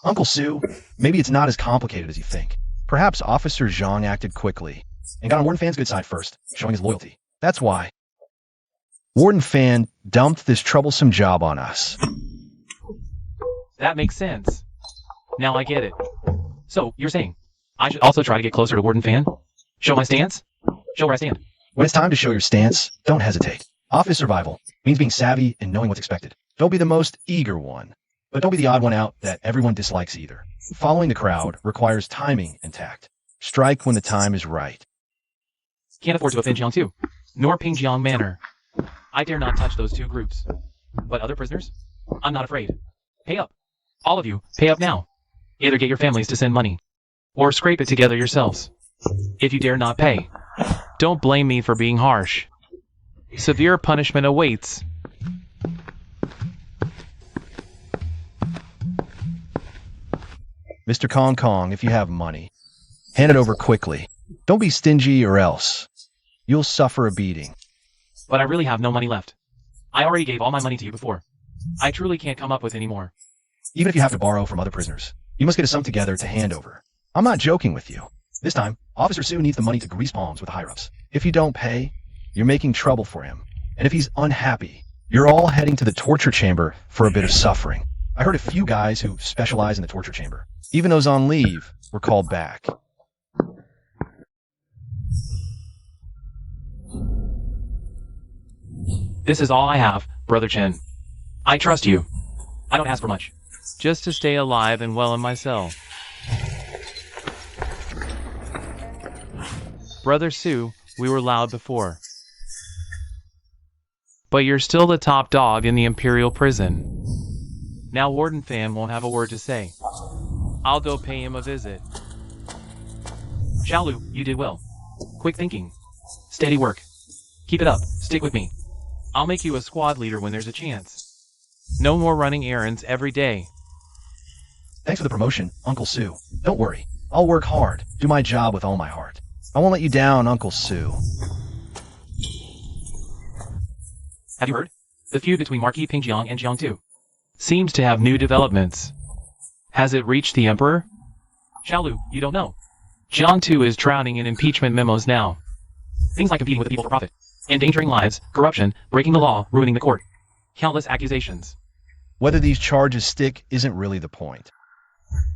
[SPEAKER 1] Uncle Sue, maybe it's not as complicated as you think. Perhaps Officer Zhang acted quickly and got on Warden Fan's good side first, showing his loyalty. That's why Warden Fan dumped this troublesome job on us.
[SPEAKER 2] That makes sense. Now I get it. So, you're saying, I should also try to get closer to Warden Fan? Show my stance? Show where I stand.
[SPEAKER 1] When it's time to show your stance, don't hesitate. Office survival means being savvy and knowing what's expected. Don't be the most eager one, but don't be the odd one out that everyone dislikes either. Following the crowd requires timing and tact. Strike when the time is right.
[SPEAKER 2] Can't afford to offend Jiang too, nor Pingjiang Manor. I dare not touch those two groups. But other prisoners? I'm not afraid. Pay up. All of you, pay up now. Either get your families to send money, or scrape it together yourselves. If you dare not pay, don't blame me for being harsh. Severe punishment awaits.
[SPEAKER 1] Mr. Kong Kong, if you have money, hand it over quickly. Don't be stingy or else you'll suffer a beating.
[SPEAKER 2] But I really have no money left. I already gave all my money to you before. I truly can't come up with any more.
[SPEAKER 1] Even if you have to borrow from other prisoners, you must get a sum together to hand over. I'm not joking with you. This time, Officer Sue needs the money to grease palms with the higher-ups. If you don't pay, you're making trouble for him. And if he's unhappy, you're all heading to the torture chamber for a bit of suffering. I heard a few guys who specialize in the torture chamber. Even those on leave were called back.
[SPEAKER 2] This is all I have, Brother Chen. I trust you. I don't ask for much. Just to stay alive and well in my cell. Brother Sue, we were loud before. But you're still the top dog in the Imperial prison. Now Warden Fan won't have a word to say. I'll go pay him a visit. Xiaolu, you did well. Quick thinking. Steady work. Keep it up. Stick with me. I'll make you a squad leader when there's a chance. No more running errands every day.
[SPEAKER 1] Thanks for the promotion, Uncle Sue. Don't worry. I'll work hard, do my job with all my heart. I won't let you down, Uncle Sue.
[SPEAKER 2] Have you heard? The feud between Marquis Pingjiang and Jiang seems to have new developments. Has it reached the Emperor? Xiaolu, you don't know. Jiang is drowning in impeachment memos now. Things like competing with the people for profit, endangering lives, corruption, breaking the law, ruining the court. Countless accusations.
[SPEAKER 1] Whether these charges stick isn't really the point.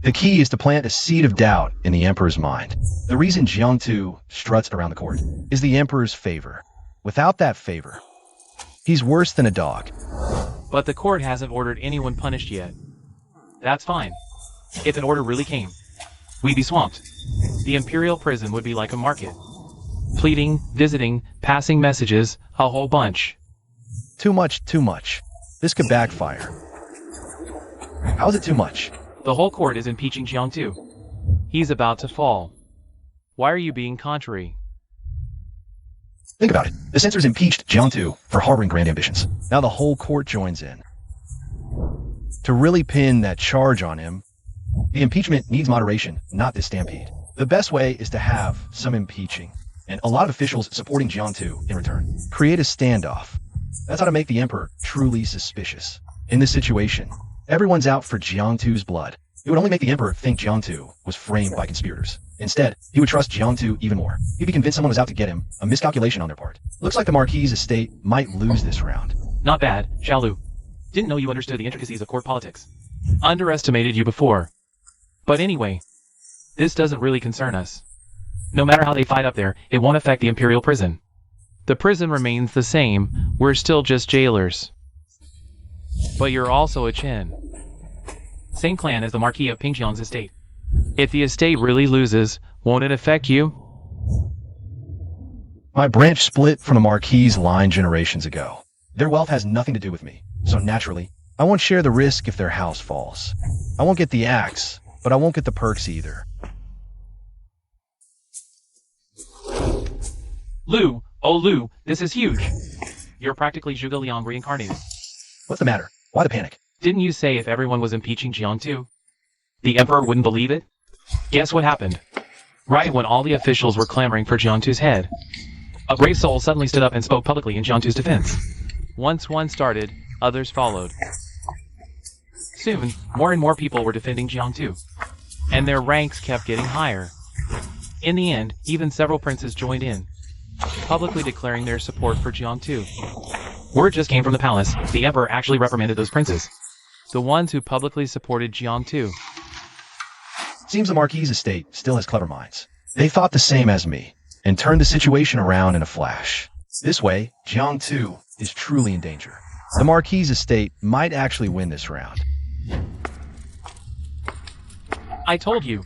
[SPEAKER 1] The key is to plant a seed of doubt in the Emperor's mind. The reason Jiang Tu struts around the court is the Emperor's favor. Without that favor, he's worse than a dog.
[SPEAKER 2] But the court hasn't ordered anyone punished yet. That's fine. If an order really came, we'd be swamped. The Imperial prison would be like a market. Pleading, visiting, passing messages, a whole bunch.
[SPEAKER 1] Too much, too much. This could backfire. How is it too much?
[SPEAKER 2] The whole court is impeaching Jiang Tu. He's about to fall. Why are you being contrary?
[SPEAKER 1] Think about it. The censors impeached Jiang Tu for harboring grand ambitions. Now the whole court joins in. To really pin that charge on him, the impeachment needs moderation, not this stampede. The best way is to have some impeaching, and a lot of officials supporting Jiang Tu in return. Create a standoff. That's how to make the Emperor truly suspicious. In this situation, everyone's out for Jiang Tu's blood. It would only make the Emperor think Jiang Tu was framed by conspirators. Instead, he would trust Jiang Tu even more. He'd be convinced someone was out to get him, a miscalculation on their part. Looks like the Marquis' estate might lose this round.
[SPEAKER 2] Not bad, Xiaolu. Didn't know you understood the intricacies of court politics. Underestimated you before. But anyway, this doesn't really concern us. No matter how they fight up there, it won't affect the Imperial prison. The prison remains the same, we're still just jailers. But you're also a Chen. Same clan as the Marquis of Pingjiang's estate. If the estate really loses, won't it affect you?
[SPEAKER 1] My branch split from the Marquis line generations ago. Their wealth has nothing to do with me, so naturally, I won't share the risk if their house falls. I won't get the axe, but I won't get the perks either.
[SPEAKER 2] Lou, oh Lou, this is huge. You're practically Zhuge Liang reincarnated.
[SPEAKER 1] What's the matter? Why the panic?
[SPEAKER 2] Didn't you say if everyone was impeaching Jiang, the emperor wouldn't believe it? Guess what happened? Right when all the officials were clamoring for Jiang's head, a brave soul suddenly stood up and spoke publicly in Jiang's defense. Once one started, others followed. Soon, more and more people were defending Jiang, and their ranks kept getting higher. In the end, even several princes joined in, publicly declaring their support for Jiang. Word just came from the palace. The emperor actually reprimanded those princes, the ones who publicly supported Jiang.
[SPEAKER 1] Seems the Marquis estate still has clever minds. They thought the same as me, and turned the situation around in a flash. This way, Jiang is truly in danger. The Marquis estate might actually win this round.
[SPEAKER 2] I told you.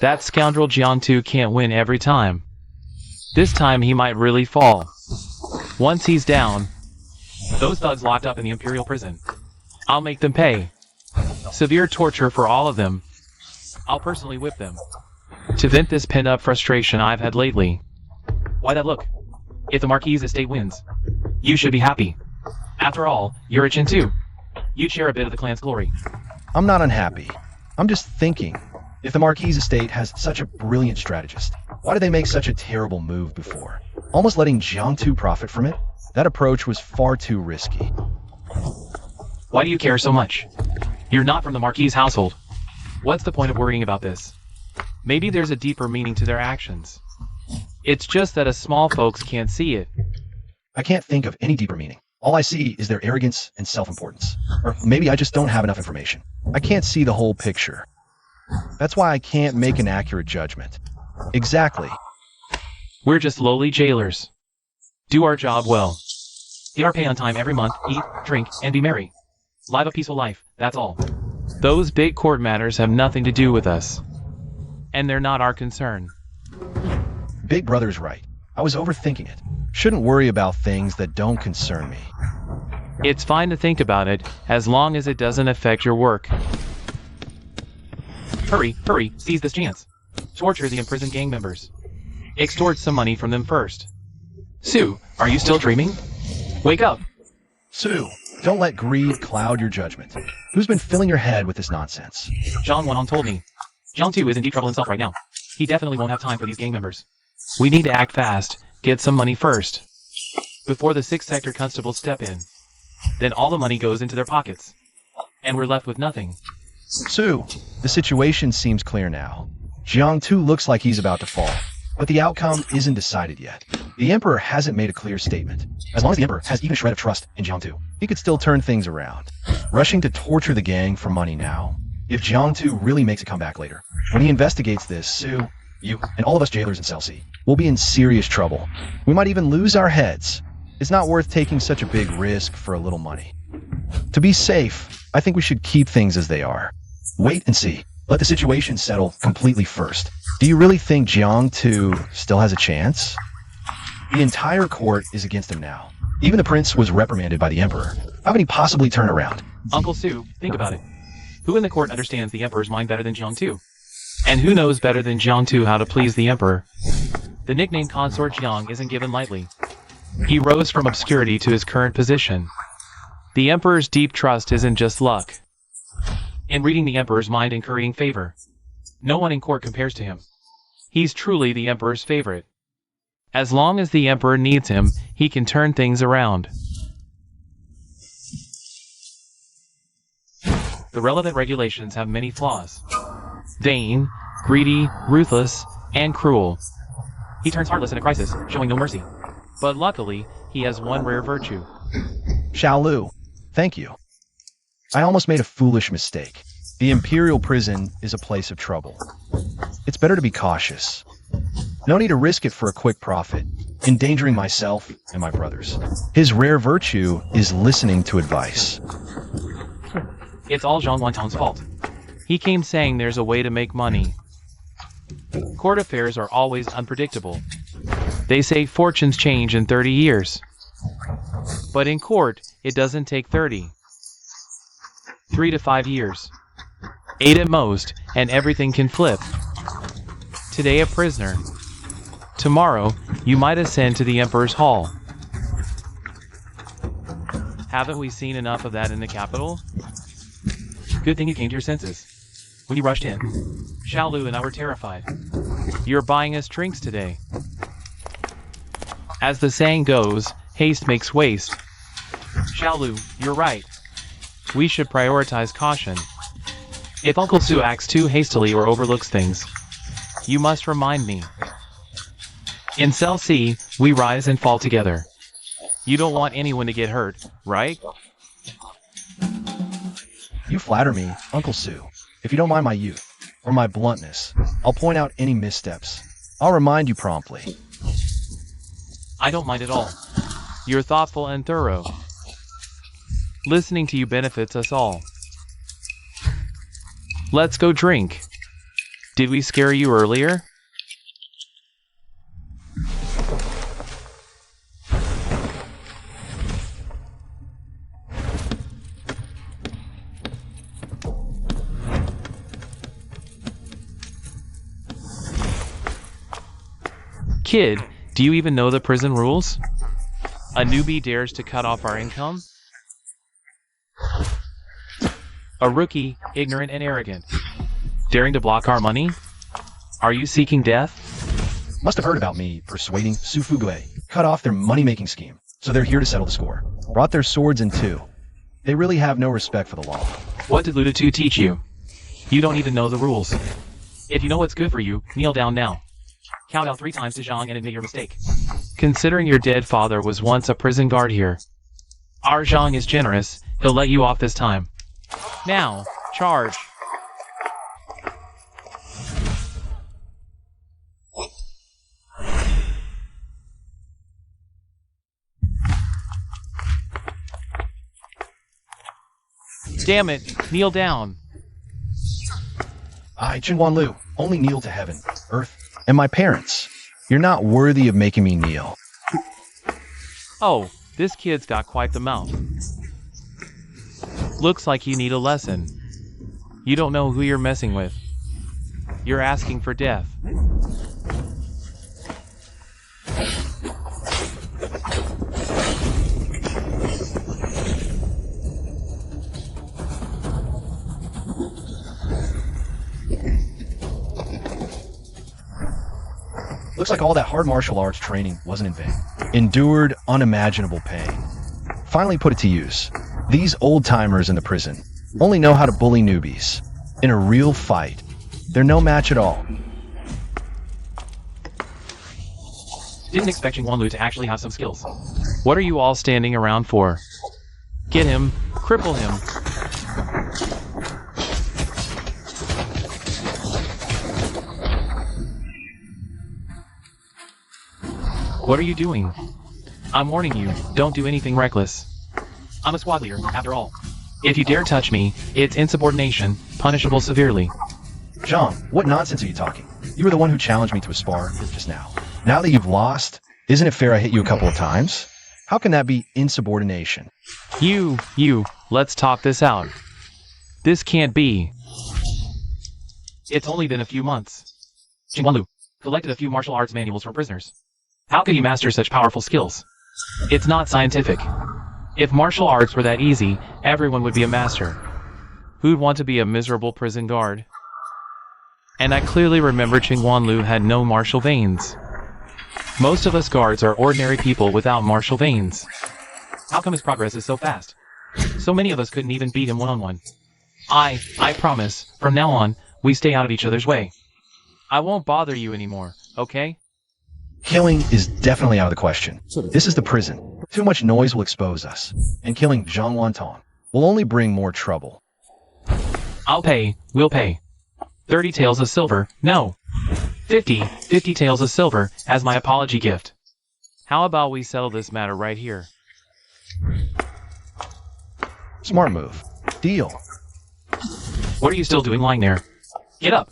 [SPEAKER 2] That scoundrel Jiang can't win every time. This time he might really fall. Once he's down, those thugs locked up in the Imperial prison, I'll make them pay. Severe torture for all of them. I'll personally whip them, to vent this pent-up frustration I've had lately. Why that look? If the Marquis estate wins, you should be happy. After all, you're a Chin too. You'd share a bit of the clan's glory.
[SPEAKER 1] I'm not unhappy. I'm just thinking, if the Marquis estate has such a brilliant strategist, why did they make such a terrible move before? Almost letting Jiang profit from it? That approach was far too risky.
[SPEAKER 2] Why do you care so much? You're not from the Marquis household. What's the point of worrying about this? Maybe there's a deeper meaning to their actions. It's just that us small folks can't see it.
[SPEAKER 1] I can't think of any deeper meaning. All I see is their arrogance and self-importance. Or maybe I just don't have enough information. I can't see the whole picture. That's why I can't make an accurate judgment. Exactly.
[SPEAKER 2] We're just lowly jailers. Do our job well. Get our pay on time every month, eat, drink, and be merry. Live a peaceful life, that's all. Those big court matters have nothing to do with us. And they're not our concern.
[SPEAKER 1] Big Brother's right. I was overthinking it. Shouldn't worry about things that don't concern me.
[SPEAKER 2] It's fine to think about it, as long as it doesn't affect your work. Hurry, hurry, seize this chance. Torture the imprisoned gang members. Extort some money from them first. Sue, are you still dreaming? Wake up!
[SPEAKER 1] Sue, don't let greed cloud your judgment. Who's been filling your head with this nonsense?
[SPEAKER 2] Zhang Wanhong told me. Jiang is in deep trouble himself right now. He definitely won't have time for these gang members. We need to act fast, get some money first, before the 6th Sector constables step in. Then all the money goes into their pockets, and we're left with nothing.
[SPEAKER 1] Sue, the situation seems clear now. Jiang looks like he's about to fall, but the outcome isn't decided yet. The Emperor hasn't made a clear statement. As long as the Emperor has even a shred of trust in Jiang, he could still turn things around. Rushing to torture the gang for money now. If Jiang really makes a comeback later, when he investigates this, Sue, you, and all of us jailers in Cell C will be in serious trouble. We might even lose our heads. It's not worth taking such a big risk for a little money. To be safe, I think we should keep things as they are. Wait and see. Let the situation settle completely first. Do you really think Jiang still has a chance? The entire court is against him now. Even the prince was reprimanded by the Emperor. How can he possibly turn around?
[SPEAKER 2] Uncle Sue, think about it. Who in the court understands the Emperor's mind better than Jiang? And who knows better than Jiang how to please the Emperor? The nickname Consort Jiang isn't given lightly. He rose from obscurity to his current position. The Emperor's deep trust isn't just luck. In reading the Emperor's mind and currying favor, no one in court compares to him. He's truly the Emperor's favorite. As long as the Emperor needs him, he can turn things around. The relevant regulations have many flaws. Vain, greedy, ruthless, and cruel. He turns heartless in a crisis, showing no mercy. But luckily, he has one rare virtue.
[SPEAKER 1] Xiaolu, thank you. I almost made a foolish mistake. The Imperial prison is a place of trouble. It's better to be cautious. No need to risk it for a quick profit, endangering myself and my brothers. His rare virtue is listening to advice.
[SPEAKER 2] It's all Zhang Wantong's fault. He came saying there's a way to make money. Court affairs are always unpredictable. They say fortunes change in 30 years. But in court, it doesn't take 30. 3 to 5 years. 8 at most, and everything can flip. Today a prisoner. Tomorrow, you might ascend to the Emperor's Hall. Haven't we seen enough of that in the capital? Good thing you came to your senses. When you rushed in, Xiaolu and I were terrified. You're buying us drinks today. As the saying goes, haste makes waste. Xiaolu, you're right. We should prioritize caution. If Uncle Su acts too hastily or overlooks things, you must remind me. In Cell C, we rise and fall together. You don't want anyone to get hurt, right?
[SPEAKER 1] You flatter me, Uncle Su. If you don't mind my youth, or my bluntness, I'll point out any missteps. I'll remind you promptly.
[SPEAKER 2] I don't mind at all. You're thoughtful and thorough. Listening to you benefits us all. Let's go drink. Did we scare you earlier? Kid, do you even know the prison rules? A newbie dares to cut off our income? A rookie, ignorant and arrogant, daring to block our money? Are you seeking death?
[SPEAKER 1] Must have heard about me persuading Su Fugue. Cut off their money-making scheme, so they're here to settle the score. Brought their swords in too. They really have no respect for the law.
[SPEAKER 2] What did Luda 2 teach you? You don't even know the rules. If you know what's good for you, kneel down now. Count out 3 times to Zhang and admit your mistake. Considering your dead father was once a prison guard here, our Zhang is generous, he'll let you off this time. Now, charge. Damn it, kneel down.
[SPEAKER 1] I, Qinhuan Lu, only kneel to heaven, earth, and my parents. You're not worthy of making me kneel.
[SPEAKER 2] Oh, this kid's got quite the mouth. Looks like you need a lesson. You don't know who you're messing with. You're asking for death.
[SPEAKER 1] Looks like all that hard martial arts training wasn't in vain. Endured unimaginable pain. Finally put it to use. These old-timers in the prison only know how to bully newbies. In a real fight, they're no match at all.
[SPEAKER 2] Didn't expect Qinhuan Lu to actually have some skills. What are you all standing around for? Get him, cripple him. What are you doing? I'm warning you, don't do anything reckless. I'm a squad leader, after all. If you dare touch me, it's insubordination, punishable severely.
[SPEAKER 1] Zhang, what nonsense are you talking? You were the one who challenged me to a spar just now. Now that you've lost, isn't it fair I hit you a couple of times? How can that be insubordination?
[SPEAKER 2] You, let's talk this out. This can't be. It's only been a few months. Qinhuan Lu collected a few martial arts manuals for prisoners. How could he master such powerful skills? It's not scientific. If martial arts were that easy, everyone would be a master. Who'd want to be a miserable prison guard? And I clearly remember Qinhuan Lu had no martial veins. Most of us guards are ordinary people without martial veins. How come his progress is so fast? So many of us couldn't even beat him one-on-one. I promise, from now on, we stay out of each other's way. I won't bother you anymore, okay?
[SPEAKER 1] Killing is definitely out of the question. This is the prison. Too much noise will expose us. And killing Zhang Wantong will only bring more trouble.
[SPEAKER 2] I'll pay, we'll pay. 30 taels of silver, no. 50 taels of silver as my apology gift. How about we settle this matter right here?
[SPEAKER 1] Smart move. Deal.
[SPEAKER 2] What are you still doing lying there? Get up.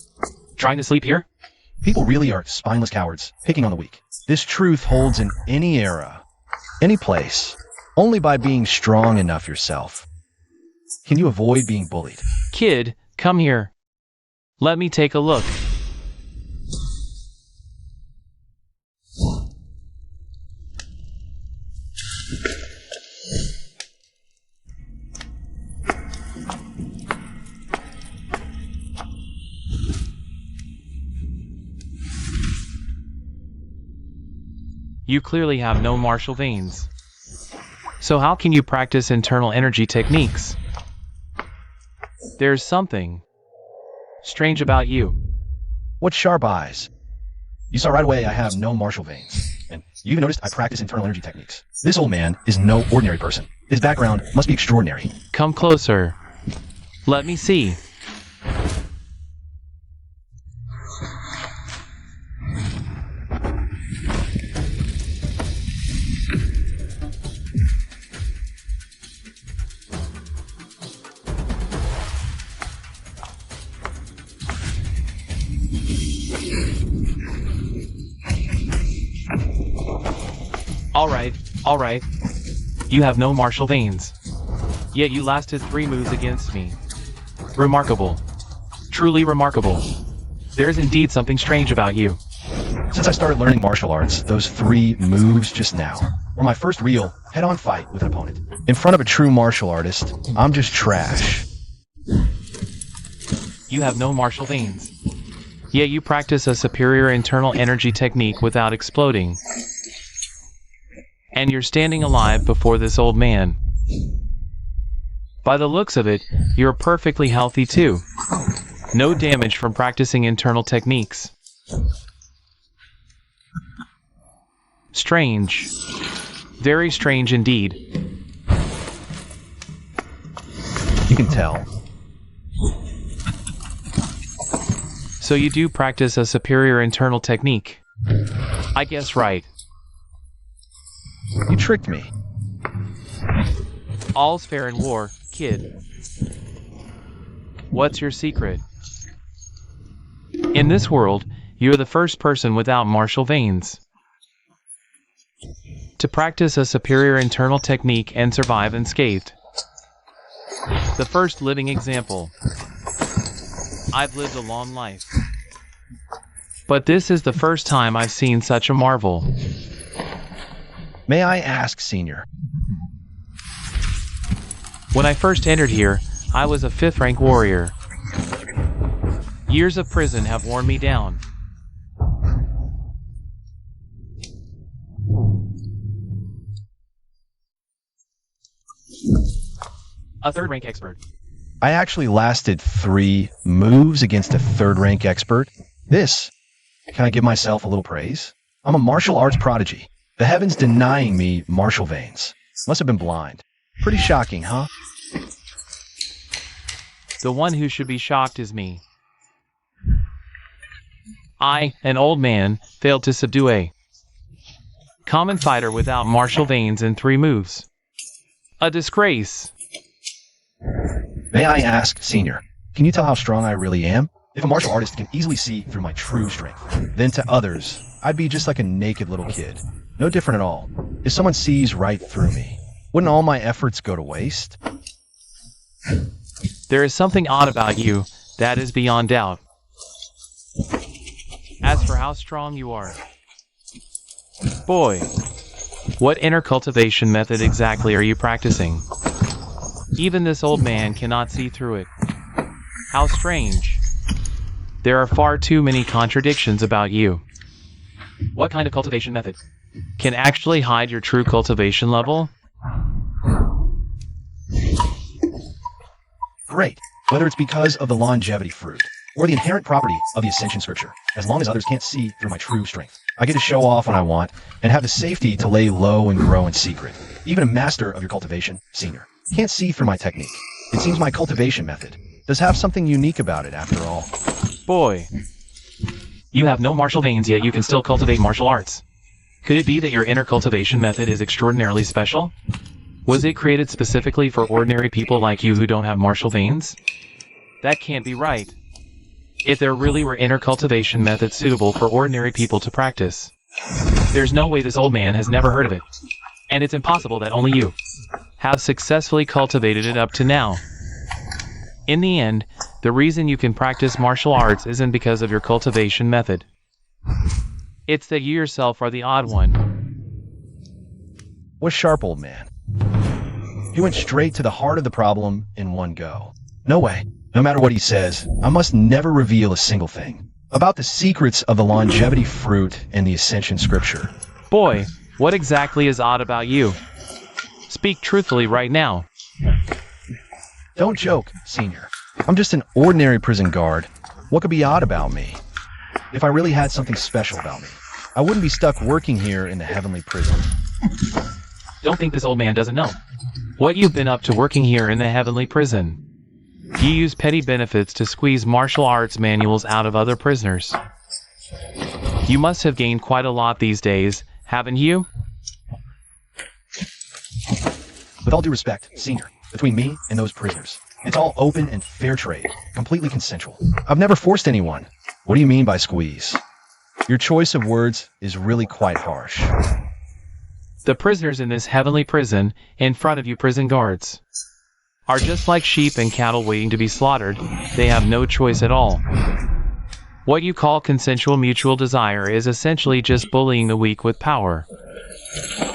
[SPEAKER 2] Trying to sleep here?
[SPEAKER 1] People really are spineless cowards, picking on the weak. This truth holds in any era, any place, only by being strong enough yourself. Can you avoid being bullied?
[SPEAKER 2] Kid, come here. Let me take a look. You clearly have no martial veins. So how can you practice internal energy techniques? There's something strange about you.
[SPEAKER 1] What sharp eyes. You saw right away I have no martial veins. And you even noticed I practice internal energy techniques. This old man is no ordinary person. His background must be extraordinary.
[SPEAKER 2] Come closer. Let me see. All right. You have no martial veins. Yet you lasted 3 moves against me. Remarkable. Truly remarkable. There's indeed something strange about you.
[SPEAKER 1] Since I started learning martial arts, those 3 moves just now were my first real head-on fight with an opponent. In front of a true martial artist, I'm just trash.
[SPEAKER 2] You have no martial veins. Yet you practice a superior internal energy technique without exploding. And you're standing alive before this old man. By the looks of it, you're perfectly healthy too. No damage from practicing internal techniques. Strange. Very strange indeed.
[SPEAKER 1] You can tell.
[SPEAKER 2] So you do practice a superior internal technique. I guess right.
[SPEAKER 1] You tricked me.
[SPEAKER 2] All's fair in war, kid. What's your secret? In this world, you're the first person without martial veins to practice a superior internal technique and survive unscathed. The first living example. I've lived a long life, but this is the first time I've seen such a marvel.
[SPEAKER 1] May I ask, Senior?
[SPEAKER 2] When I first entered here, I was a 5th rank warrior. Years of prison have worn me down. A 3rd rank expert.
[SPEAKER 1] I actually lasted 3 moves against a 3rd rank expert. Can I give myself a little praise? I'm a martial arts prodigy. The heavens denying me martial veins. Must have been blind. Pretty shocking, huh?
[SPEAKER 2] The one who should be shocked is me. I, an old man, failed to subdue a common fighter without martial veins in 3 moves. A disgrace.
[SPEAKER 1] May I ask, Senior, can you tell how strong I really am? If a martial artist can easily see through my true strength, then to others, I'd be just like a naked little kid. No different at all. If someone sees right through me, wouldn't all my efforts go to waste?
[SPEAKER 2] There is something odd about you, that is beyond doubt. As for how strong you are, boy, what inner cultivation method exactly are you practicing? Even this old man cannot see through it. How strange. There are far too many contradictions about you. What kind of cultivation method can actually hide your true cultivation level?
[SPEAKER 1] Great. Whether it's because of the longevity fruit or the inherent property of the ascension scripture, as long as others can't see through my true strength, I get to show off when I want and have the safety to lay low and grow in secret. Even a master of your cultivation, Senior, can't see through my technique. It seems my cultivation method does have something unique about it after all.
[SPEAKER 2] Boy, you have no martial veins, yet you can still cultivate martial arts. Could it be that your inner cultivation method is extraordinarily special? Was it created specifically for ordinary people like you who don't have martial veins? That can't be right. If there really were inner cultivation methods suitable for ordinary people to practice, There's no way this old man has never heard of it. And it's impossible that only you have successfully cultivated it up to now. In the end, the reason you can practice martial arts isn't because of your cultivation method. It's that you yourself are the odd one.
[SPEAKER 1] What a sharp old man. He went straight to the heart of the problem in one go. No way. No matter what he says, I must never reveal a single thing about the secrets of the longevity fruit and the ascension scripture.
[SPEAKER 2] Boy, what exactly is odd about you? Speak truthfully right now.
[SPEAKER 1] Don't joke, Senior. I'm just an ordinary prison guard. What could be odd about me? If I really had something special about me, I wouldn't be stuck working here in the heavenly prison.
[SPEAKER 2] Don't think this old man doesn't know what you've been up to working here in the heavenly prison. You use petty benefits to squeeze martial arts manuals out of other prisoners. You must have gained quite a lot these days, haven't you?
[SPEAKER 1] With all due respect, Senior, between me and those prisoners, it's all open and fair trade, completely consensual. I've never forced anyone. What do you mean by squeeze? Your choice of words is really quite harsh.
[SPEAKER 2] The prisoners in this heavenly prison, in front of you prison guards, are just like sheep and cattle waiting to be slaughtered. They have no choice at all. What you call consensual mutual desire is essentially just bullying the weak with power.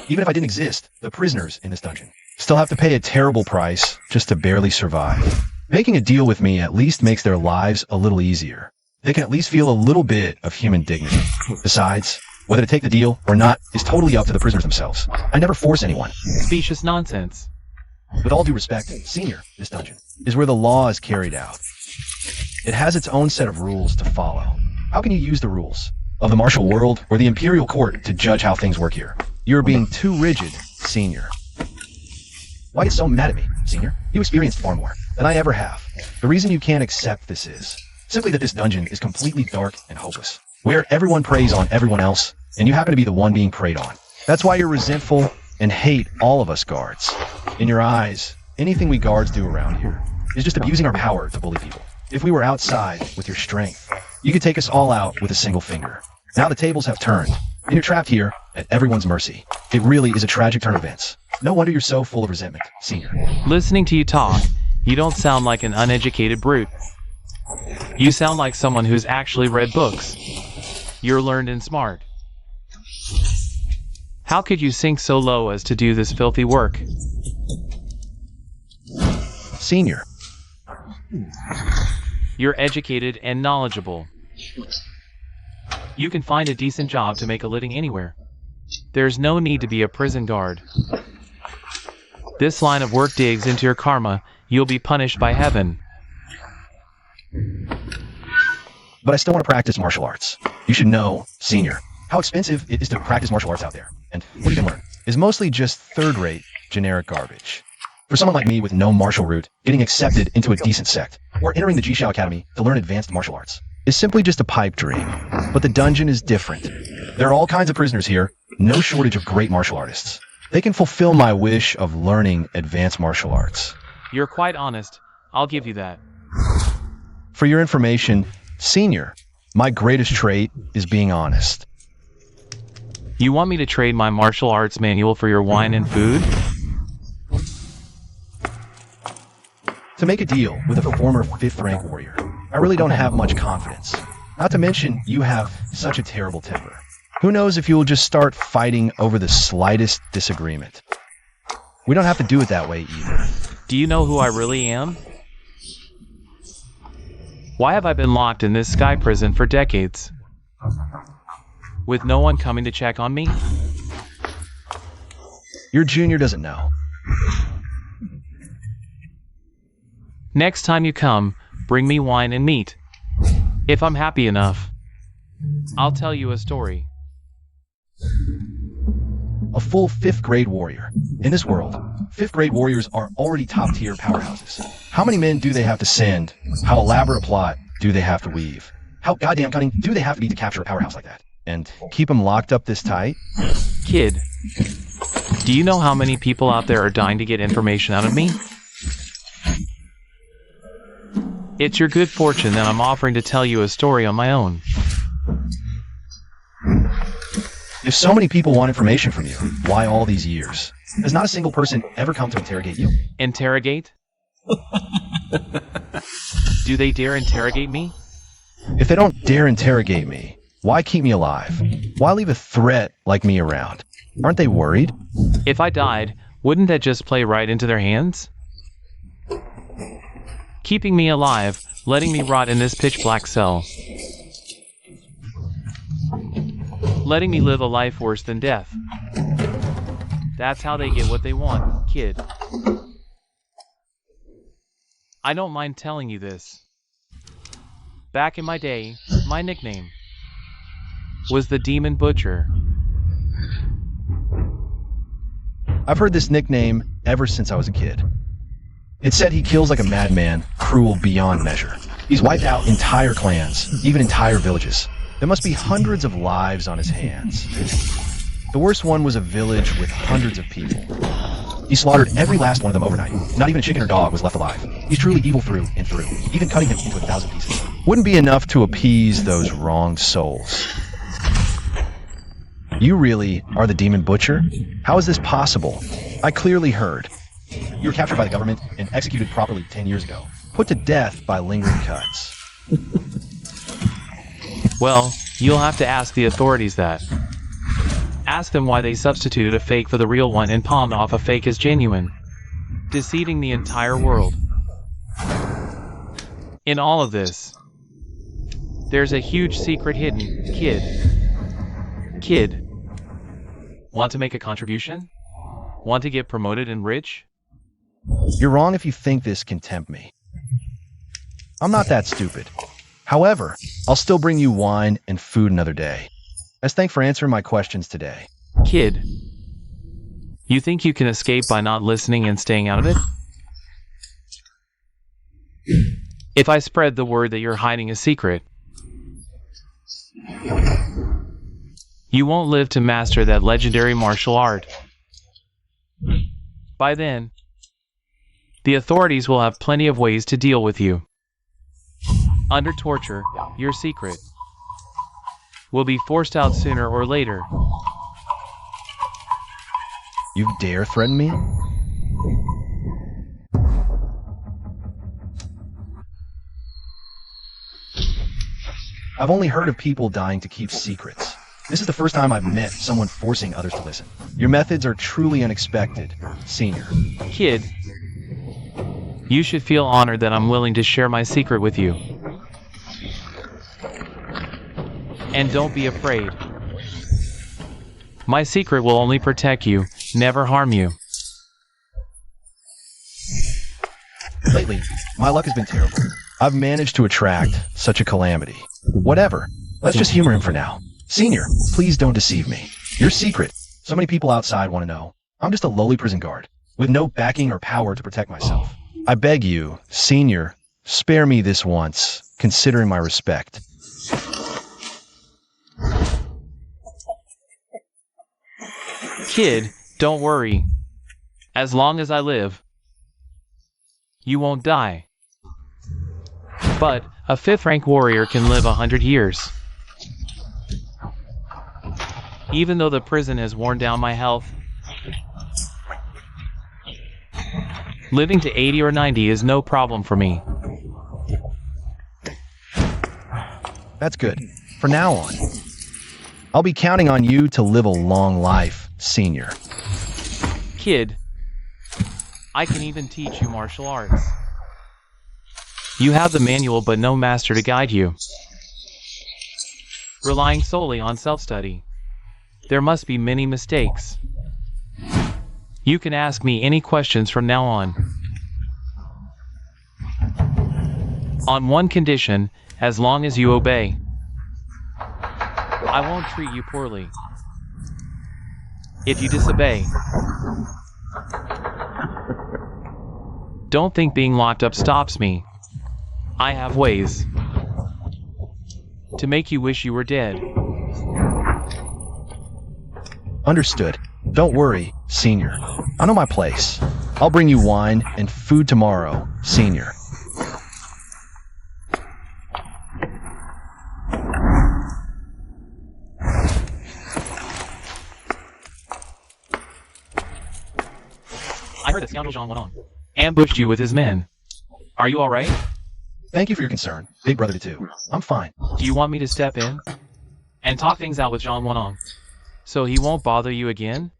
[SPEAKER 1] Even if I didn't exist, the prisoners in this dungeon still have to pay a terrible price just to barely survive. Making a deal with me at least makes their lives a little easier. They can at least feel a little bit of human dignity. Besides, whether to take the deal or not is totally up to the prisoners themselves. I never force anyone.
[SPEAKER 2] Specious nonsense.
[SPEAKER 1] With all due respect, Senior, this dungeon is where the law is carried out. It has its own set of rules to follow. How can you use the rules of the martial world or the imperial court to judge how things work here? You're being too rigid, Senior. Why get so mad at me, Senior? You experienced far more than I ever have. The reason you can't accept this is simply that this dungeon is completely dark and hopeless, where everyone preys on everyone else, and you happen to be the one being preyed on. That's why you're resentful and hate all of us guards. In your eyes, anything we guards do around here is just abusing our power to bully people. If we were outside with your strength, you could take us all out with a single finger. Now the tables have turned, and you're trapped here at everyone's mercy. It really is a tragic turn of events. No wonder you're so full of resentment, Senior.
[SPEAKER 2] Listening to you talk, you don't sound like an uneducated brute. You sound like someone who's actually read books. You're learned and smart. How could you sink so low as to do this filthy work?
[SPEAKER 1] Senior.
[SPEAKER 2] You're educated and knowledgeable. You can find a decent job to make a living anywhere. There's no need to be a prison guard. This line of work digs into your karma. You'll be punished by heaven.
[SPEAKER 1] But I still want to practice martial arts. You should know, Senior, how expensive it is to practice martial arts out there. And what you can learn is mostly just third-rate, generic garbage. For someone like me with no martial root, getting accepted into a decent sect, or entering the Jishao Academy to learn advanced martial arts, is simply just a pipe dream. But the dungeon is different. There are all kinds of prisoners here, no shortage of great martial artists. They can fulfill my wish of learning advanced martial arts.
[SPEAKER 2] You're quite honest. I'll give you that.
[SPEAKER 1] For your information, Senior, my greatest trait is being honest.
[SPEAKER 2] You want me to trade my martial arts manual for your wine and food?
[SPEAKER 1] To make a deal with a former 5th rank warrior, I really don't have much confidence. Not to mention, you have such a terrible temper. Who knows if you will just start fighting over the slightest disagreement. We don't have to do it that way either.
[SPEAKER 2] Do you know who I really am? Why have I been locked in this sky prison for decades? With no one coming to check on me?
[SPEAKER 1] Your junior doesn't know.
[SPEAKER 2] Next time you come, bring me wine and meat. If I'm happy enough, I'll tell you a story.
[SPEAKER 1] A full 5th grade warrior. In this world, 5th grade warriors are already top-tier powerhouses. How many men do they have to send? How elaborate a plot do they have to weave? How goddamn cunning do they have to be to capture a powerhouse like that? And keep them locked up this tight?
[SPEAKER 2] Kid, do you know how many people out there are dying to get information out of me? It's your good fortune that I'm offering to tell you a story on my own.
[SPEAKER 1] If so many people want information from you, why all these years? Has not a single person ever come to interrogate you?
[SPEAKER 2] Interrogate? Do they dare interrogate me?
[SPEAKER 1] If they don't dare interrogate me, why keep me alive? Why leave a threat like me around? Aren't they worried?
[SPEAKER 2] If I died, wouldn't that just play right into their hands? Keeping me alive, letting me rot in this pitch-black cell. Letting me live a life worse than death. That's how they get what they want, kid. I don't mind telling you this. Back in my day, my nickname was the Demon Butcher.
[SPEAKER 1] I've heard this nickname ever since I was a kid. It's said he kills like a madman, cruel beyond measure. He's wiped out entire clans, even entire villages. There must be hundreds of lives on his hands. The worst one was a village with hundreds of people. He slaughtered every last one of them overnight. Not even a chicken or dog was left alive. He's truly evil through and through, even cutting him into 1,000 pieces. Wouldn't be enough to appease those wronged souls. You really are the Demon Butcher? How is this possible? I clearly heard. You were captured by the government and executed properly 10 years ago. Put to death by lingering cuts.
[SPEAKER 2] Well, you'll have to ask the authorities that. Ask them why they substituted a fake for the real one and palmed off a fake as genuine, deceiving the entire world. In all of this, there's a huge secret hidden, kid. Kid, want to make a contribution? Want to get promoted and rich?
[SPEAKER 1] You're wrong if you think this can tempt me. I'm not that stupid. However, I'll still bring you wine and food another day. As thanks for answering my questions today.
[SPEAKER 2] Kid, you think you can escape by not listening and staying out of it? If I spread the word that you're hiding a secret, you won't live to master that legendary martial art. By then, the authorities will have plenty of ways to deal with you. Under torture, your secret will be forced out sooner or later.
[SPEAKER 1] You dare threaten me? I've only heard of people dying to keep secrets. This is the first time I've met someone forcing others to listen. Your methods are truly unexpected, Senior.
[SPEAKER 2] Kid, you should feel honored that I'm willing to share my secret with you. And don't be afraid. My secret will only protect you, never harm you.
[SPEAKER 1] Lately, my luck has been terrible. I've managed to attract such a calamity. Whatever. Let's just humor him for now. Senior, please don't deceive me. Your secret. So many people outside want to know. I'm just a lowly prison guard, with no backing or power to protect myself. I beg you, Senior, spare me this once, considering my respect.
[SPEAKER 2] Kid, don't worry. As long as I live, you won't die. But a 5th rank warrior can live 100 years. Even though the prison has worn down my health, living to 80 or 90 is no problem for me.
[SPEAKER 1] That's good. From now on, I'll be counting on you to live a long life, Senior.
[SPEAKER 2] Kid, I can even teach you martial arts. You have the manual but no master to guide you. Relying solely on self-study, there must be many mistakes. You can ask me any questions from now on. On one condition, as long as you obey. I won't treat you poorly. If you disobey, don't think being locked up stops me. I have ways to make you wish you were dead.
[SPEAKER 1] Understood. Don't worry, Senior. I know my place. I'll bring you wine and food tomorrow, Senior.
[SPEAKER 2] heard that scoundrel Zhang Wanong ambushed you with his men. Are you alright?
[SPEAKER 1] Thank you for your concern, big brother to two. I'm fine.
[SPEAKER 2] Do you want me to step in and talk things out with Zhang Wanong so he won't bother you again?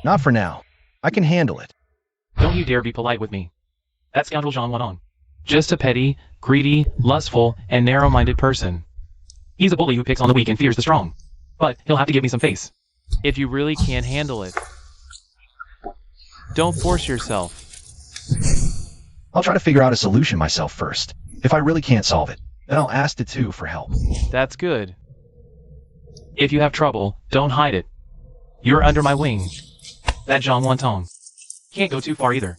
[SPEAKER 1] Not for now. I can handle it.
[SPEAKER 2] Don't you dare be polite with me. That scoundrel Zhang Wanong. Just a petty, greedy, lustful, and narrow-minded person. He's a bully who picks on the weak and fears the strong. But he'll have to give me some face. If you really can't handle it, don't force yourself.
[SPEAKER 1] I'll try to figure out a solution myself first. If I really can't solve it, then I'll ask the two for help.
[SPEAKER 2] That's good. If you have trouble, don't hide it. You're under my wing. That Zhang Wantong can't go too far either.